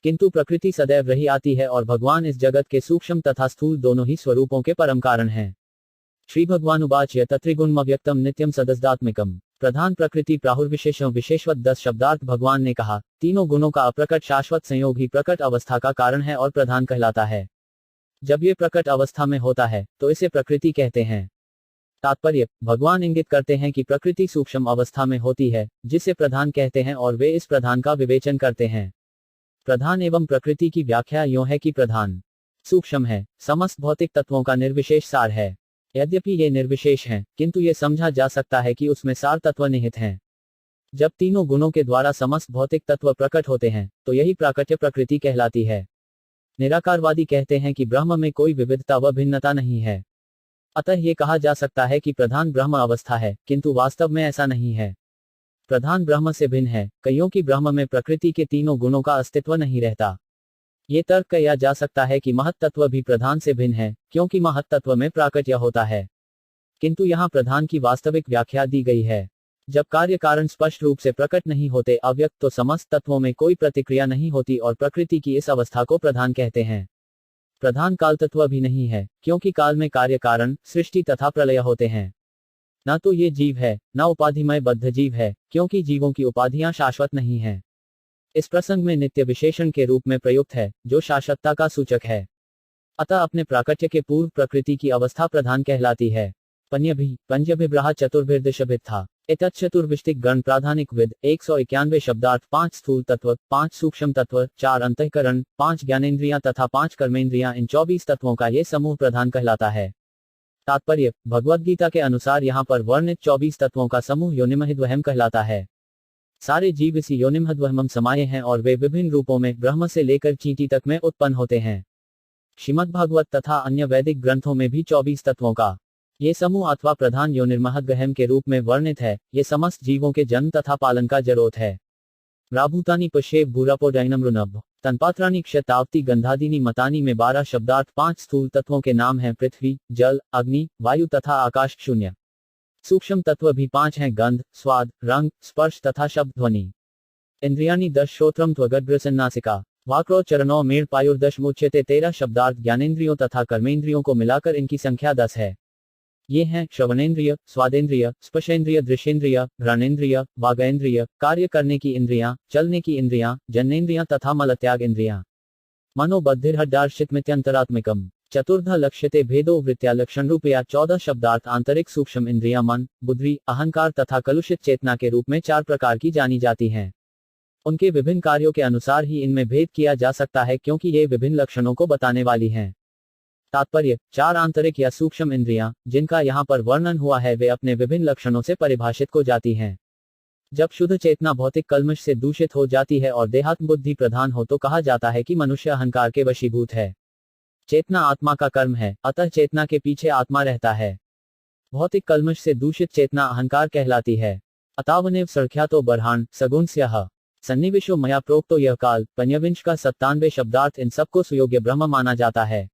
किंतु प्रकृति सदैव रही आती है और भगवान इस जगत के सूक्ष्म तथा स्थूल दोनों ही स्वरूपों के परम कारण हैं। श्री भगवानुवाच तत्रिगुणमव्यक्तम नित्यम सदसदात्मिकम प्रधान प्रकृति प्राहुर्विशेषों विशेषवत 10 शब्दार्थ भगवान ने कहा, तीनों गुणों का अप्रकट शाश्वत संयोग ही प्रकट अवस्था का कारण है और प्रधान कहलाता है। जब ये प्रकट अवस्था में होता है तो इसे प्रकृति कहते हैं। तात्पर्य, भगवान इंगित करते हैं कि प्रकृति सूक्ष्म अवस्था में होती है, जिसे प्रधान कहते हैं और वे इस प्रधान का विवेचन करते हैं। प्रधान एवं प्रकृति की व्याख्या यूं है कि प्रधान सूक्ष्म है, समस्त भौतिक तत्वों का निर्विशेष सार है। यद्यपि ये निर्विशेष हैं, किंतु ये समझा जा सकता है कि उसमें सार तत्व निहित हैं। जब तीनों गुणों के द्वारा समस्त भौतिक तत्व प्रकट होते हैं तो यही प्राकट्य प्रकृति कहलाती है। निराकारवादी कहते हैं कि ब्रह्म में कोई विविधता व भिन्नता नहीं है। अतः ये कहा जा सकता है कि प्रधान ब्रह्म अवस्था है, किंतु वास्तव में ऐसा नहीं है। प्रधान ब्रह्म से भिन्न है, कईयों की ब्रह्म में प्रकृति के तीनों गुणों का अस्तित्व नहीं रहता। ये तर्क किया जा सकता है कि महत् तत्व भी प्रधान से भिन्न है, क्योंकि महत् तत्व में प्राकट्य होता है। किंतु यहाँ प्रधान की वास्तविक व्याख्या दी गई है। जब कार्य कारण स्पष्ट रूप से प्रकट नहीं होते अव्यक्त, तो समस्त तत्वों में कोई प्रतिक्रिया नहीं होती और प्रकृति की इस अवस्था को प्रधान कहते हैं। प्रधान काल तत्व भी नहीं है, क्योंकि काल में कार्य कारण, सृष्टि तथा प्रलय होते हैं। न तो ये जीव है, न उपाधिमय बद्ध जीव है, क्योंकि जीवों की उपाधियां शाश्वत नहीं है। इस प्रसंग में नित्य विशेषण के रूप में प्रयुक्त है, जो शाश्वतता का सूचक है। अतः अपने प्राकट्य के पूर्व प्रकृति की अवस्था प्रधान कहलाती है। पंजभिब्राह चतुर्भिर्दिशभित था। एतच्चतुर्विष्टिक गण प्राधानिक विद 191 शब्दार्थ, 5 स्थूल तत्व, 5 सूक्ष्म तत्व, 4 अंतःकरण, 5 ज्ञानेंद्रियां तथा 5 कर्मेंद्रियां, इन 24 तत्वों का ये समूह प्रधान कहलाता है। तात्पर्य, भगवद गीता के अनुसार यहाँ पर वर्णित 24 तत्वों का समूह योनिमहिद्वहम कहलाता है। सारे जीव इसी योनिमहिद्वहम समाये हैं और वे विभिन्न रूपों में ब्रह्म से लेकर चींटी तक में उत्पन्न होते हैं। श्रीमद्भागवत तथा अन्य वैदिक ग्रंथों में भी 24 तत्वों का ये समूह अथवा प्रधान योनिर्महद्गहम के रूप में वर्णित है। ये समस्त जीवों के जन्म तथा पालन का जरोत है। राभूतानी पशे भूरापोडैनमृनभ तन्पात्राणी क्षतावती गंधादिनी मतानी में 12 शब्दार्थ, 5 स्थूल तत्वों के नाम हैं पृथ्वी, जल, अग्नि, वायु तथा आकाश। शून्य सूक्ष्म तत्व भी 5 हैं, गंध, स्वाद, रंग, स्पर्श तथा शब्द ध्वनि। इंद्रियाणि 10 श्रोत्रम त्वगड्रसन्नासिका वाक्रो चरणों मेड़ पायुर्दश मुच्यते 13 शब्दार्थ। ज्ञानेंद्रियों तथा कर्मेंद्रियों को मिलाकर इनकी संख्या 10 है। ये हैं श्रवणेंद्रिय, स्वादेंद्रिय, स्पर्शेंद्रिय, दृश्येंद्रिय, घ्राणेंद्रिय, वागेंद्रिय, कार्य करने की इंद्रियां, चलने की इंद्रियां, जन्नेंद्रियां तथा मलत्याग इंद्रियां। मनोबद्धिर्हड्डार्शितमित्यंतरात्मिकम चतुर्धा लक्ष्यते भेदो वृत्त्या लक्षण रूपया 14 शब्दार्थ। आंतरिक सूक्ष्म इंद्रियां मन, बुद्धि, अहंकार तथा कलुषित चेतना के रूप में 4 प्रकार की जानी जाती हैं। उनके विभिन्न कार्यों के अनुसार ही इनमें भेद किया जा सकता है, क्योंकि ये विभिन्न लक्षणों को बताने वाली हैं। तात्पर्य, 4 आंतरिक या सूक्ष्म इंद्रियां, जिनका यहाँ पर वर्णन हुआ है, वे अपने विभिन्न लक्षणों से परिभाषित को जाती हैं। जब शुद्ध चेतना भौतिक कल्मश से दूषित हो जाती है और देहात्म बुद्धि प्रधान हो तो कहा जाता है कि मनुष्य अहंकार के वशीभूत है। चेतना आत्मा का कर्म है, अतः चेतना के पीछे आत्मा रहता है। भौतिक कल्मश से दूषित चेतना अहंकार कहलाती है। अतावनेव सख्यातो बर्हान सगुण स्यः सन्निविशो मया प्रोक्तो यह काल पंयविंश का 97 शब्दार्थ। इन सबको सुयोग्य ब्रह्म माना जाता है।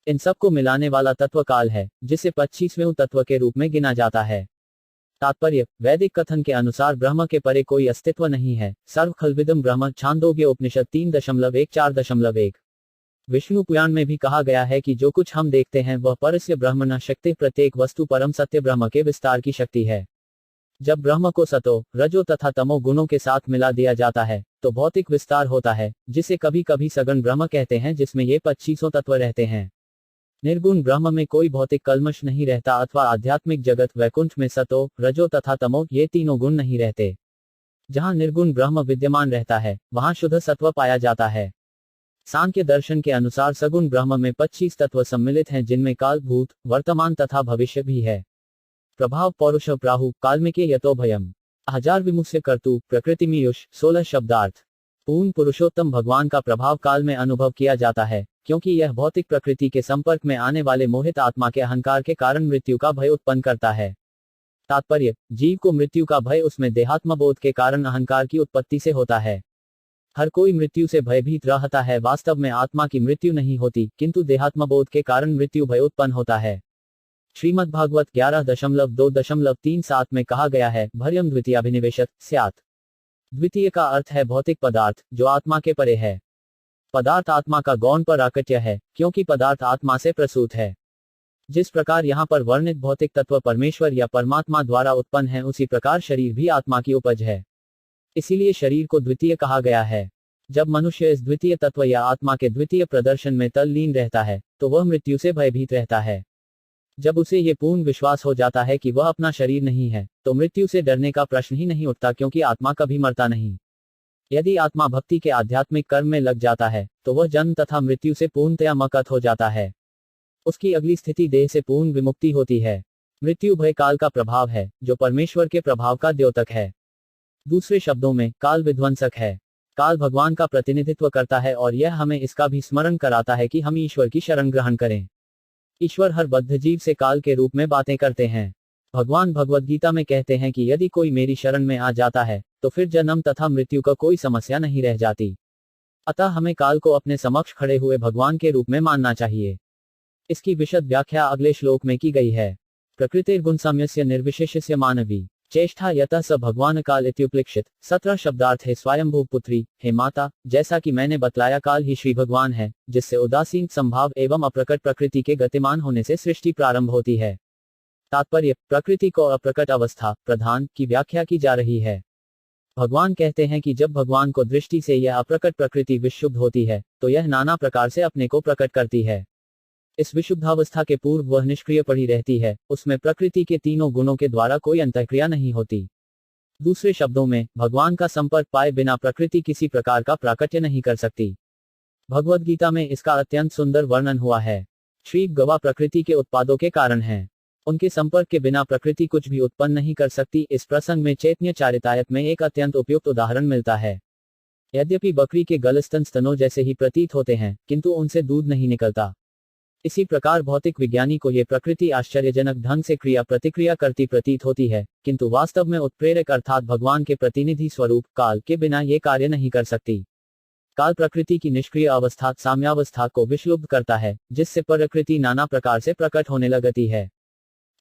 इन सबको मिलाने वाला तत्व काल है, जिसे 25वें तत्व के रूप में गिना जाता है। तात्पर्य, वैदिक कथन के अनुसार ब्रह्म के परे कोई अस्तित्व नहीं है। सर्व खल्विदम ब्रह्म, छांदोग्य उपनिषद 3.1-4.1। विष्णु पुराण में भी कहा गया है कि जो कुछ हम देखते हैं वह परस्य ब्रह्म न शक्ति, प्रत्येक वस्तु परम सत्य ब्रह्म के विस्तार की शक्ति है। जब ब्रह्म को सतो, रजो तथा तमो गुणों के साथ मिला दिया जाता है तो भौतिक विस्तार होता है, जिसे कभी कभी सगुण ब्रह्म कहते हैं, जिसमें ये 25 तत्व रहते हैं। निर्गुण ब्रह्म में कोई भौतिक कल्मश नहीं रहता, अथवा आध्यात्मिक जगत वैकुंठ में सतो, रजो तथा तमो ये तीनों गुण नहीं रहते। जहां निर्गुण ब्रह्म विद्यमान रहता है वहां शुद्ध सत्व पाया जाता है। सांख्य दर्शन के अनुसार सगुण ब्रह्म में 25 तत्व सम्मिलित हैं, जिनमें काल, भूत, वर्तमान तथा भविष्य भी है। प्रभाव पौरुष प्राहु काल्मिके यतो भयम 1000 विमुस्य कर्तु प्रकृति मीयुष 16 शब्दार्थ। पूर्ण पुरुषोत्तम भगवान का प्रभाव काल में अनुभव किया जाता है, क्योंकि यह भौतिक प्रकृति के संपर्क में आने वाले मोहित आत्मा के अहंकार के कारण मृत्यु का भय उत्पन्न करता है। तात्पर्य, जीव को मृत्यु का भय उसमें देहात्मबोध के कारण अहंकार की उत्पत्ति से होता है। हर कोई मृत्यु से भयभीत रहता है। वास्तव में आत्मा की मृत्यु नहीं होती, किंतु देहात्मबोध के कारण मृत्यु भय उत्पन्न होता है। श्रीमद्भागवत 11.2.37 में कहा गया है, भर्यम द्वितीयाभिनिवेशत स्यात्। द्वितीय का अर्थ है भौतिक पदार्थ, जो आत्मा के परे है। पदार्थ आत्मा का गौण पर आकट्य है, क्योंकि पदार्थ आत्मा से प्रसूत है। जिस प्रकार यहाँ पर वर्णित भौतिक तत्व परमेश्वर या परमात्मा द्वारा उत्पन्न है, उसी प्रकार शरीर भी आत्मा की उपज है। इसीलिए शरीर को द्वितीय कहा गया है। जब मनुष्य इस द्वितीय तत्व या आत्मा के द्वितीय प्रदर्शन में तल्लीन रहता है, तो वह मृत्यु से भयभीत रहता है। जब उसे ये पूर्ण विश्वास हो जाता है कि वह अपना शरीर नहीं है, तो मृत्यु से डरने का प्रश्न ही नहीं उठता, क्योंकि आत्मा कभी मरता नहीं। यदि आत्मा भक्ति के आध्यात्मिक कर्म में लग जाता है, तो वह जन्म तथा मृत्यु से पूर्णतया मुक्त हो जाता है। उसकी अगली स्थिति देह से पूर्ण विमुक्ति होती है। मृत्यु भय काल का प्रभाव है, जो परमेश्वर के प्रभाव का द्योतक है। दूसरे शब्दों में, काल विध्वंसक है। काल भगवान का प्रतिनिधित्व करता है, और यह हमें इसका भी स्मरण कराता है कि हम ईश्वर की शरण ग्रहण करें। ईश्वर हर बद्ध जीव से काल के रूप में बातें करते हैं। भगवान भगवद गीता में कहते हैं कि यदि कोई मेरी शरण में आ जाता है, तो फिर जन्म तथा मृत्यु का कोई समस्या नहीं रह जाती। अतः हमें काल को अपने समक्ष खड़े हुए भगवान के रूप में मानना चाहिए। इसकी विशद व्याख्या अगले श्लोक में की गई है। प्रकृतिर्गुण साम्यस्य निर्विशेषस्य मानवी चेष्टा यतः स भगवान काल इत्युपलिक्षित। 17 शब्दार्थ है स्वयंभू पुत्री, हे माता, जैसा कि मैंने बतलाया, काल ही श्री भगवान है, जिससे उदासीन संभाव एवं अप्रकट प्रकृति के गतिमान होने से सृष्टि प्रारंभ होती है। तात्पर्य, प्रकृति को अप्रकट अवस्था प्रधान की व्याख्या की जा रही है। भगवान कहते हैं कि जब भगवान को दृष्टि से यह अप्रकट प्रकृति विशुद्ध होती है, तो यह नाना प्रकार से अपने को प्रकट करती है। इस विशुद्धावस्था के पूर्व वह निष्क्रिय पड़ी रहती है, उसमें प्रकृति के तीनों गुणों के द्वारा कोई अंतःक्रिया नहीं होती। दूसरे शब्दों में, भगवान का संपर्क पाए बिना प्रकृति किसी प्रकार का प्राकट्य नहीं कर सकती। भगवद गीता में इसका अत्यंत सुंदर वर्णन हुआ है। श्री गवा प्रकृति के उत्पादों के कारण हैं। उनके संपर्क के बिना प्रकृति कुछ भी उत्पन्न नहीं कर सकती। इस प्रसंग में चैतन्य चारितायत में एक अत्यंत उपयुक्त उदाहरण मिलता है। यद्यपि बकरी के गलस्तन स्तनों जैसे ही प्रतीत होते हैं, किंतु उनसे दूध नहीं निकलता। इसी प्रकार भौतिक विज्ञानी को ये प्रकृति आश्चर्यजनक ढंग से क्रिया प्रतिक्रिया करती प्रतीत होती है, किंतु वास्तव में उत्प्रेरक अर्थात भगवान के प्रतिनिधि स्वरूप काल के बिना ये कार्य नहीं कर सकती। काल प्रकृति की निष्क्रिय अवस्था साम्यावस्था को विश्लुप्त करता है, जिससे प्रकृति नाना प्रकार से प्रकट होने लगती है।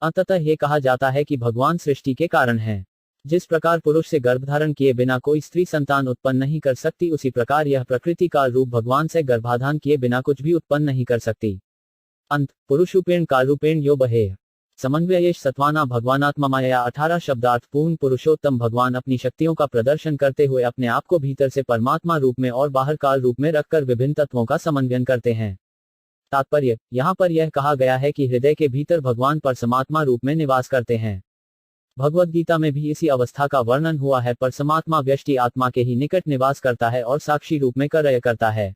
अंततः ये कहा जाता है कि भगवान सृष्टि के कारण हैं। जिस प्रकार पुरुष से गर्भधारण किए बिना कोई स्त्री संतान उत्पन्न नहीं कर सकती, उसी प्रकार यह प्रकृति काल रूप भगवान से गर्भाधान किए बिना कुछ भी उत्पन्न नहीं कर सकती। अंत, पुरुषरूपेण कालरूपेण यो बहे समन्वयेश सत्वाना भगवानात्ममाया। 18 शब्दार्थ पूर्ण पुरुषोत्तम भगवान अपनी शक्तियों का प्रदर्शन करते हुए अपने आप को भीतर से परमात्मा रूप में और बाहर काल रूप में रखकर विभिन्न तत्वों का समन्वयन करते हैं। तात्पर्य, यहाँ पर यह कहा गया है कि हृदय के भीतर भगवान परमात्मा रूप में निवास करते हैं। भगवद गीता में भी इसी अवस्था का वर्णन हुआ है। परमात्मा व्यष्टि आत्मा के ही निकट निवास करता है और साक्षी रूप में कार्य करता है।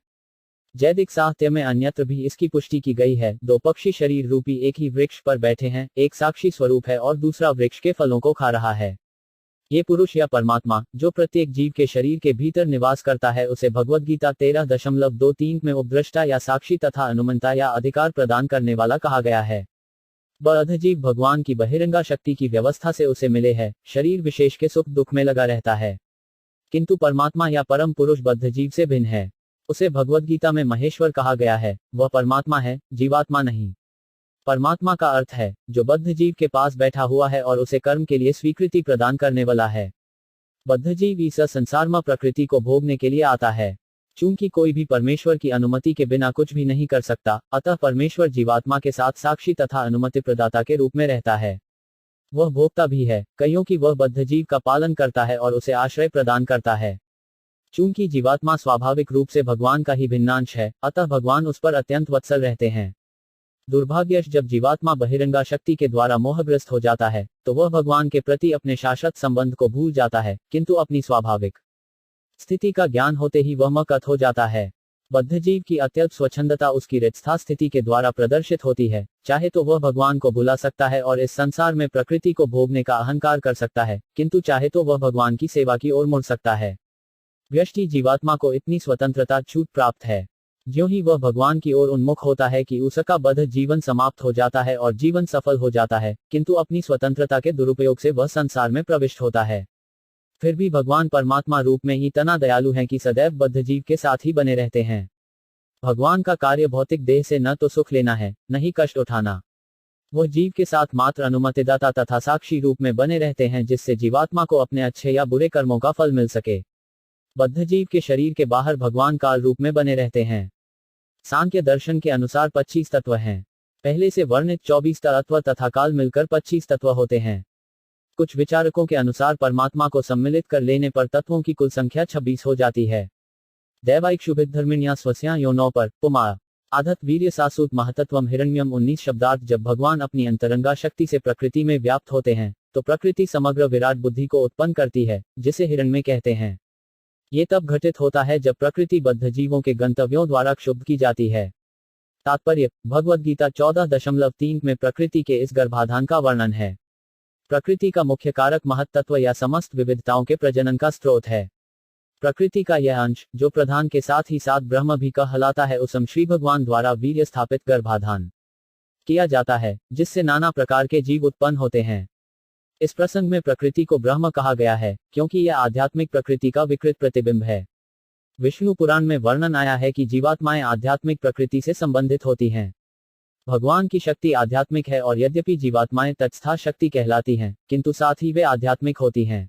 जैदिक साहित्य में अन्यत्र भी इसकी पुष्टि की गई है। दो पक्षी शरीर रूपी एक ही वृक्ष पर बैठे हैं, एक साक्षी स्वरूप है और दूसरा वृक्ष के फलों को खा रहा है। ये पुरुष या परमात्मा जो प्रत्येक जीव के शरीर के भीतर निवास करता है, उसे भगवद गीता 13.23 में उपद्रष्टा या साक्षी तथा अनुमंता या अधिकार प्रदान करने वाला कहा गया है। बद्ध जीव भगवान की बहिरंगा शक्ति की व्यवस्था से उसे मिले है, शरीर विशेष के सुख दुख में लगा रहता है। किंतु परमात्मा या परम पुरुष बद्ध जीव से भिन्न है। उसे भगवद गीता में महेश्वर कहा गया है। वह परमात्मा है, जीवात्मा नहीं। परमात्मा का अर्थ है जो बद्ध जीव के पास बैठा हुआ है और उसे कर्म के लिए स्वीकृति प्रदान करने वाला है। बद्ध जीव इस संसार में प्रकृति को भोगने के लिए आता है। चूंकि कोई भी परमेश्वर की अनुमति के बिना कुछ भी नहीं कर सकता, अतः परमेश्वर जीवात्मा के साथ साक्षी तथा अनुमति प्रदाता के रूप में रहता है। वह भोक्ता भी है, कईयों की वह बद्ध जीव का पालन करता है और उसे आश्रय प्रदान करता है। चूंकि जीवात्मा स्वाभाविक रूप से भगवान का ही भिन्नांश है, अतः भगवान उस पर अत्यंत वत्सल रहते हैं। दुर्भाग्यवश जब जीवात्मा बहिरंगा शक्ति के द्वारा मोहग्रस्त हो जाता है, तो वह भगवान के प्रति अपने शाश्वत संबंध को भूल जाता है, किंतु अपनी स्वाभाविक स्थिति का ज्ञान होते ही वह मकत हो जाता है। बद्ध जीव की अत्यल्प स्वच्छंदता उसकी हृदयस्था स्थिति के द्वारा प्रदर्शित होती है। चाहे तो वह भगवान को भुला सकता है और इस संसार में प्रकृति को भोगने का अहंकार कर सकता है, किंतु चाहे तो वह भगवान की सेवा की ओर मुड़ सकता है। व्यष्टि जीवात्मा को इतनी स्वतंत्रता छूट प्राप्त है। ज्यों ही वह भगवान की ओर उन्मुख होता है कि उसका बद्ध जीवन समाप्त हो जाता है और जीवन सफल हो जाता है, किंतु अपनी स्वतंत्रता के दुरुपयोग से वह संसार में प्रविष्ट होता है। फिर भी भगवान परमात्मा रूप में इतना दयालु हैं कि सदैव बद्ध जीव के साथ ही बने रहते हैं। भगवान का कार्य भौतिक देह से न तो सुख लेना है, न ही कष्ट उठाना। वह जीव के साथ मात्र अनुमतिदाता तथा साक्षी रूप में बने रहते हैं, जिससे जीवात्मा को अपने अच्छे या बुरे कर्मों का फल मिल सके। बद्ध जीव के शरीर के बाहर भगवान काल रूप में बने रहते हैं। सांख्य दर्शन के अनुसार 25 तत्व हैं। पहले से वर्णित 24 तत्व तथा काल मिलकर 25 तत्व होते हैं। कुछ विचारकों के अनुसार परमात्मा को सम्मिलित कर लेने पर तत्वों की कुल संख्या 26 हो जाती है। दैवाइक शुभित धर्मिण्या स्वस्या योनौ पर पुमा आधत वीर्य सासूत महतत्वम हिरण्यम 19 शब्दार्थ। जब भगवान अपनी अंतरंगा शक्ति से प्रकृति में व्याप्त होते हैं तो प्रकृति समग्र विराट बुद्धि को उत्पन्न करती है, जिसे हिरण्य कहते हैं। ये तब घटित होता है जब प्रकृति बद्ध जीवों के गंतव्यों द्वारा क्षुब्ध की जाती है। तात्पर्य, भगवद गीता 14.3 में प्रकृति के इस गर्भाधान का वर्णन है। प्रकृति का मुख्य कारक महत्तत्व या समस्त विविधताओं के प्रजनन का स्रोत है। प्रकृति का यह अंश, जो प्रधान के साथ ही साथ ब्रह्म भी कहलाता है, उसम श्री भगवान द्वारा वीर्य स्थापित गर्भाधान किया जाता है, जिससे नाना प्रकार के जीव उत्पन्न होते हैं। इस प्रसंग में प्रकृति को ब्रह्म कहा गया है, क्योंकि यह आध्यात्मिक प्रकृति का विकृत प्रतिबिंब है। विष्णु पुराण में वर्णन आया है कि जीवात्माएं आध्यात्मिक प्रकृति से संबंधित होती हैं। भगवान की शक्ति आध्यात्मिक है और यद्यपि जीवात्माएं तत्स्था शक्ति कहलाती हैं, किंतु साथ ही वे आध्यात्मिक होती हैं।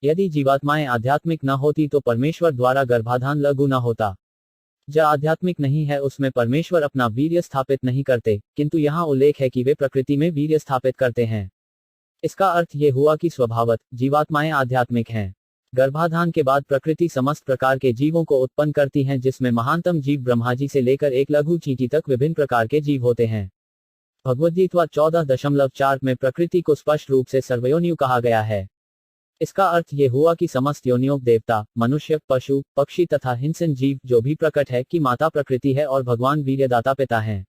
यदि जीवात्माएं आध्यात्मिक न होती तो परमेश्वर द्वारा गर्भाधान लागू न होता। जो आध्यात्मिक नहीं है उसमें परमेश्वर अपना वीर्य स्थापित नहीं करते, किंतु यहाँ उल्लेख है कि वे प्रकृति में वीर्य स्थापित करते हैं। इसका अर्थ ये हुआ कि स्वभावत जीवात्माएं आध्यात्मिक हैं। गर्भाधान के बाद प्रकृति समस्त प्रकार के जीवों को उत्पन्न करती हैं, जिसमें महानतम जीव ब्रह्माजी से लेकर एक लघु चींटी तक विभिन्न प्रकार के जीव होते हैं। भगवद्गीता 14.4 में प्रकृति को स्पष्ट रूप से सर्वयोनियु कहा गया है। इसका अर्थ ये हुआ कि समस्त योनियों देवता, मनुष्य, पशु, पक्षी तथा हिंसन जीव जो भी प्रकट है कि माता प्रकृति है और भगवान वीर्यदाता पिता हैं।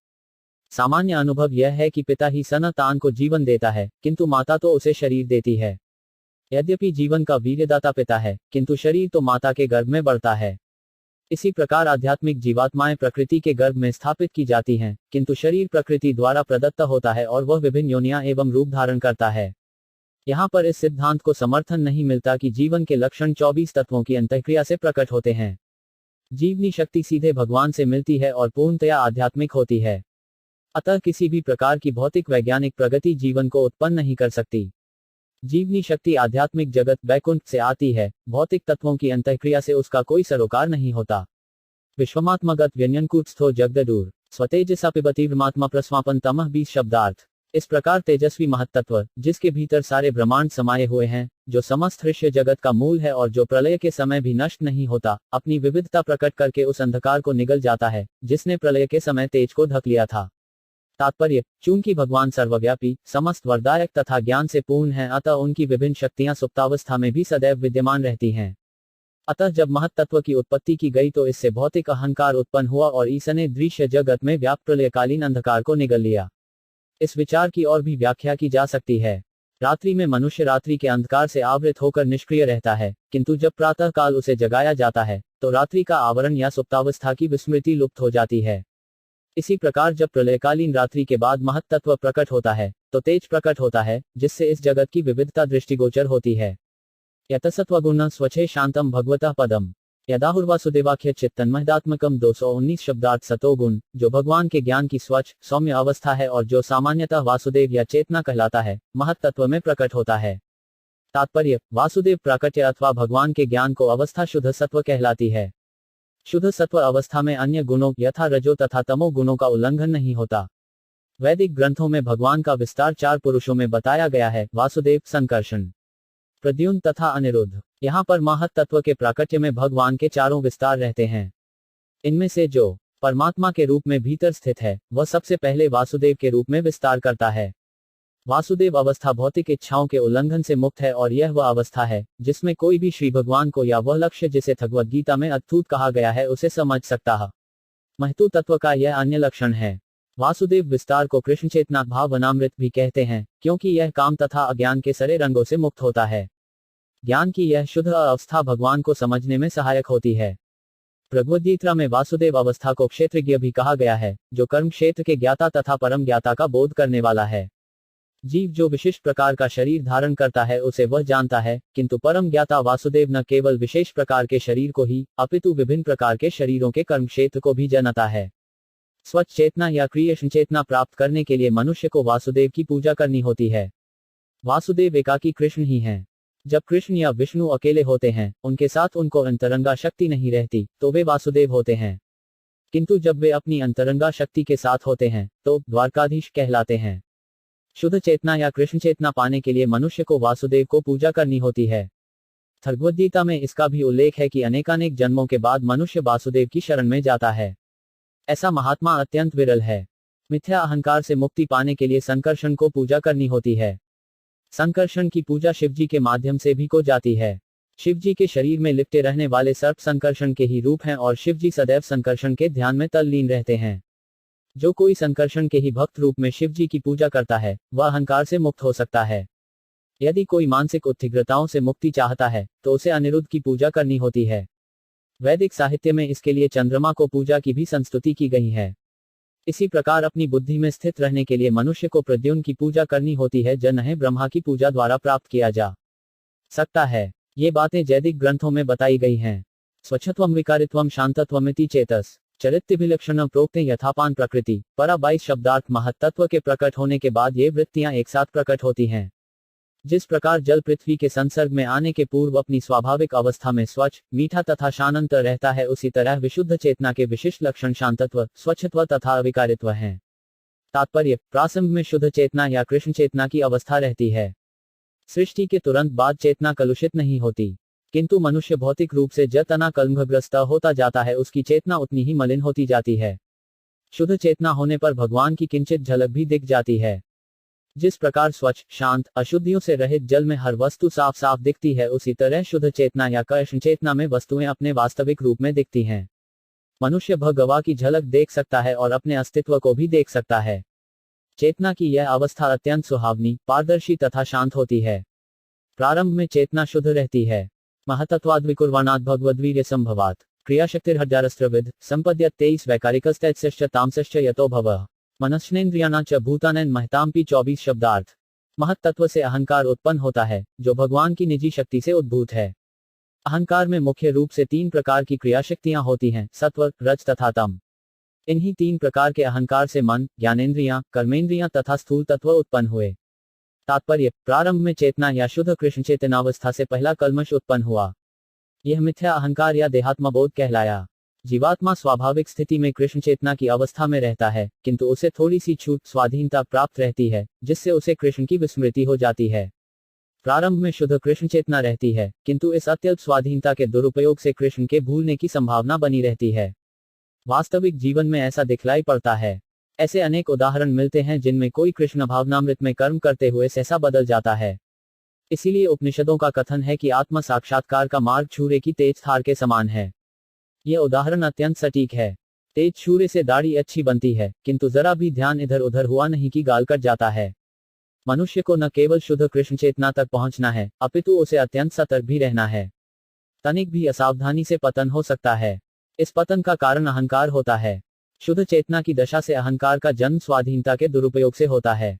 सामान्य अनुभव यह है कि पिता ही संतान को जीवन देता है, किंतु माता तो उसे शरीर देती है। यद्यपि जीवन का वीर्यदाता पिता है, किंतु शरीर तो माता के गर्भ में बढ़ता है। इसी प्रकार आध्यात्मिक जीवात्माएं प्रकृति के गर्भ में स्थापित की जाती हैं, किंतु शरीर प्रकृति द्वारा प्रदत्त होता है और वह विभिन्न योनियां एवं रूप धारण करता है। यहाँ पर इस सिद्धांत को समर्थन नहीं मिलता कि जीवन के लक्षण 24 तत्वों की अंतःक्रिया से प्रकट होते हैं। जीवनी शक्ति सीधे भगवान से मिलती है और पूर्णतया आध्यात्मिक होती है। अतः किसी भी प्रकार की भौतिक वैज्ञानिक प्रगति जीवन को उत्पन्न नहीं कर सकती। जीवनी शक्ति आध्यात्मिक जगत वैकुंठ से आती है, भौतिक तत्वों की अंतःक्रिया से उसका कोई सरोकार नहीं होता। विश्वमात्मगत व्यंजनकूटस्थो जगदूर स्वतेजसा पिबति ब्रह्मात्मा प्रस्वापन तमः 20 शब्दार्थ। इस प्रकार तेजस्वी महत्तत्व, जिसके भीतर सारे ब्रह्मांड समाये हुए हैं, जो समस्त दृश्य जगत का मूल है और जो प्रलय के समय भी नष्ट नहीं होता, अपनी विविधता प्रकट करके उस अंधकार को निगल जाता है, जिसने प्रलय के समय तेज को ढक लिया था। तात्पर्य, चूंकि भगवान सर्वव्यापी, समस्त वरदायक तथा ज्ञान से पूर्ण है, अतः उनकी विभिन्न शक्तियां सुप्तावस्था में भी सदैव विद्यमान रहती हैं। अतः जब महत्तत्व की उत्पत्ति की गई तो इससे भौतिक अहंकार उत्पन्न हुआ और ईसने दृश्य जगत में व्याप्त प्रलयकालीन अंधकार को निगल लिया। इस विचार की और भी व्याख्या की जा सकती है। रात्रि में मनुष्य रात्रि के अंधकार से आवृत होकर निष्क्रिय रहता है, किंतु जब प्रातः काल उसे जगाया जाता है तो रात्रि का आवरण या सुप्तावस्था की विस्मृति लुप्त हो जाती है। इसी प्रकार जब प्रलयकालीन रात्रि के बाद महत्तत्व प्रकट होता है तो तेज प्रकट होता है, जिससे इस जगत की विविधता दृष्टिगोचर होती है। यतसत्वगुण स्वच्छे शांतम भगवतः पदम यदाहुर्वासुदेवाख्य चित्तन्महदात्मकम 219 शब्दार्थ सतोगुण, जो भगवान के ज्ञान की स्वच्छ सौम्य अवस्था है और जो सामान्यतः वासुदेव या चेतना कहलाता है, महत्तत्व में प्रकट होता है। तात्पर्य, वासुदेव प्राकट्य अथवा भगवान के ज्ञान को अवस्था शुद्ध सत्व कहलाती है। शुद्ध सत्व अवस्था में अन्य गुणों यथा रजो तथा तमो गुणों का उल्लंघन नहीं होता। वैदिक ग्रंथों में भगवान का विस्तार 4 पुरुषों में बताया गया है: वासुदेव, संकर्षण, प्रद्युम्न तथा अनिरुद्ध। यहाँ पर महत्तत्व के प्राकट्य में भगवान के चारों विस्तार रहते हैं। इनमें से जो परमात्मा के रूप में भीतर स्थित है, वह सबसे पहले वासुदेव के रूप में विस्तार करता है। वासुदेव अवस्था भौतिक इच्छाओं के उल्लंघन से मुक्त है और यह वह अवस्था है जिसमें कोई भी श्री भगवान को या वह लक्ष्य जिसे भगवद गीता में अद्भुत कहा गया है उसे समझ सकता है। महतु तत्व का यह अन्य लक्षण है। वासुदेव विस्तार को कृष्ण चेतना भावनामृत भी कहते हैं, क्योंकि यह काम तथा अज्ञान के सारे रंगों से मुक्त होता है। ज्ञान की यह शुद्ध अवस्था भगवान को समझने में सहायक होती है। भगवद्गीता में वासुदेव अवस्था को क्षेत्रज्ञ भी कहा गया है, जो कर्म क्षेत्र के ज्ञाता तथा परम ज्ञाता का बोध करने वाला है। जीव जो विशिष्ट प्रकार का शरीर धारण करता है उसे वह जानता है, किंतु परम ज्ञाता वासुदेव न केवल विशेष प्रकार के शरीर को ही, अपितु विभिन्न प्रकार के शरीरों के कर्म क्षेत्र को भी जानता है। स्वच्छ चेतना या क्रिएशन चेतना प्राप्त करने के लिए मनुष्य को वासुदेव की पूजा करनी होती है। वासुदेव एकाकी कृष्ण ही हैं। जब कृष्ण या विष्णु अकेले होते हैं, उनके साथ उनको अंतरंगा शक्ति नहीं रहती, तो वे वासुदेव होते हैं। किंतु जब वे अपनी अंतरंगा शक्ति के साथ होते हैं तो द्वारकाधीश कहलाते हैं। शुद्ध चेतना या कृष्ण चेतना पाने के लिए मनुष्य को वासुदेव को पूजा करनी होती है। भगवद्गीता में इसका भी उल्लेख है कि अनेकानेक जन्मों के बाद मनुष्य वासुदेव की शरण में जाता है। ऐसा महात्मा अत्यंत विरल है। मिथ्या अहंकार से मुक्ति पाने के लिए संकर्षण को पूजा करनी होती है। संकर्षण की पूजा शिवजी के माध्यम से भी को जाती है। शिवजी के शरीर में लिपटे रहने वाले सर्प संकर्षण के ही रूप हैं और शिवजी सदैव संकर्षण के ध्यान में तल्लीन रहते हैं। जो कोई संकर्षण के ही भक्त रूप में शिवजी की पूजा करता है वह अहंकार से मुक्त हो सकता है। यदि कोई मानसिक उत्थिग्रताओं से मुक्ति चाहता है तो उसे अनिरुद्ध की पूजा करनी होती है। वैदिक साहित्य में इसके लिए चंद्रमा को पूजा की भी संस्तुति की गई है। इसी प्रकार अपनी बुद्धि में स्थित रहने के लिए मनुष्य को प्रद्युम्न की पूजा करनी होती है, जिन्हें ब्रह्मा की पूजा द्वारा प्राप्त किया जा सकता है। ये बातें वैदिक ग्रंथों में बताई गई हैं। स्वच्छत्वम विकारित्वम शांतत्वमिति चेतस चरित्रभिलक्षणम प्रोक्ते यथापान प्रकृति परा 22 शब्दार्थ महत्त्व के प्रकट होने के बाद ये वृत्तियां एक साथ प्रकट होती हैं। जिस प्रकार जल पृथ्वी के संसर्ग में आने के पूर्व अपनी स्वाभाविक अवस्था में स्वच्छ, मीठा तथा शांत रहता है, उसी तरह विशुद्ध चेतना के विशिष्ट लक्षण शांतत्व, स्वच्छत्व तथा अविकारित्व हैं। तात्पर्य: प्रारंभ में शुद्ध चेतना या कृष्ण चेतना की अवस्था रहती है। सृष्टि के तुरंत बाद चेतना कलुषित नहीं होती, किंतु मनुष्य भौतिक रूप से जितना कलंकग्रस्त होता जाता है उसकी चेतना उतनी ही मलिन होती जाती है। शुद्ध चेतना होने पर भगवान की किंचित झलक भी दिख जाती है। जिस प्रकार स्वच्छ, शांत, अशुद्धियों से रहित जल में हर वस्तु साफ साफ दिखती है, उसी तरह शुद्ध चेतना या कृष्ण चेतना में वस्तुएं अपने वास्तविक रूप में दिखती हैं। मनुष्य भगवान की झलक देख सकता है और अपने अस्तित्व को भी देख सकता है। चेतना की यह अवस्था अत्यंत सुहावनी, पारदर्शी तथा शांत होती है। प्रारंभ में चेतना शुद्ध रहती है। महतत्वाद विकुर्वाणाद भगवद्वीर्य संभवात क्रियाशक्तिर्हजारस्त्रविद संपद्यत 23 वैकारिकस्तैत्स्यश्च तामसश्च यतो भवः मनश्नेन्द्रियाणा च भूतानैन महताम्पि 24 शब्दार्थ। महत तत्व से अहंकार उत्पन्न होता है जो भगवान की निजी शक्ति से उद्भूत है। अहंकार में मुख्य रूप से 3 प्रकार की क्रियाशक्तियां होती हैं: सत्व, रज तथा तम। इन्हीं 3 प्रकार के अहंकार से मन, ज्ञानेन्द्रियां, कर्मेंद्रियां तथा स्थूल तत्व उत्पन्न हुए। तात्पर्य: प्रारंभ में चेतना या शुद्ध कृष्ण चेतनावस्था से पहला कल्मश उत्पन्न हुआ। यह मिथ्या अहंकार या देहात्मबोध कहलाया। जीवात्मा स्वाभाविक स्थिति में कृष्ण चेतना की अवस्था में रहता है, किंतु उसे थोड़ी सी छूट, स्वाधीनता प्राप्त रहती है, जिससे उसे कृष्ण की विस्मृति हो जाती है। प्रारंभ में शुद्ध कृष्ण चेतना रहती है, किंतु इस अत्यल्प स्वाधीनता के दुरुपयोग से कृष्ण के भूलने की संभावना बनी रहती है। वास्तविक जीवन में ऐसा दिखलाई पड़ता है। ऐसे अनेक उदाहरण मिलते हैं जिनमें कोई कृष्ण भावनामृत में कर्म करते हुए सहसा बदल जाता है। इसीलिए उपनिषदों का कथन है कि आत्म साक्षात्कार का मार्ग छुरे की तेज धार के समान है। यह उदाहरण अत्यंत सटीक है। तेज छुरे से दाढ़ी अच्छी बनती है, किंतु जरा भी ध्यान इधर उधर हुआ नहीं कि गाल कट जाता है। मनुष्य को न केवल शुद्ध कृष्ण चेतना तक पहुंचना है, अपितु उसे अत्यंत सतर्क भी रहना है। तनिक भी असावधानी से पतन हो सकता है। इस पतन का कारण अहंकार होता है। शुद्ध चेतना की दशा से अहंकार का जन्म स्वाधीनता के दुरुपयोग से होता है।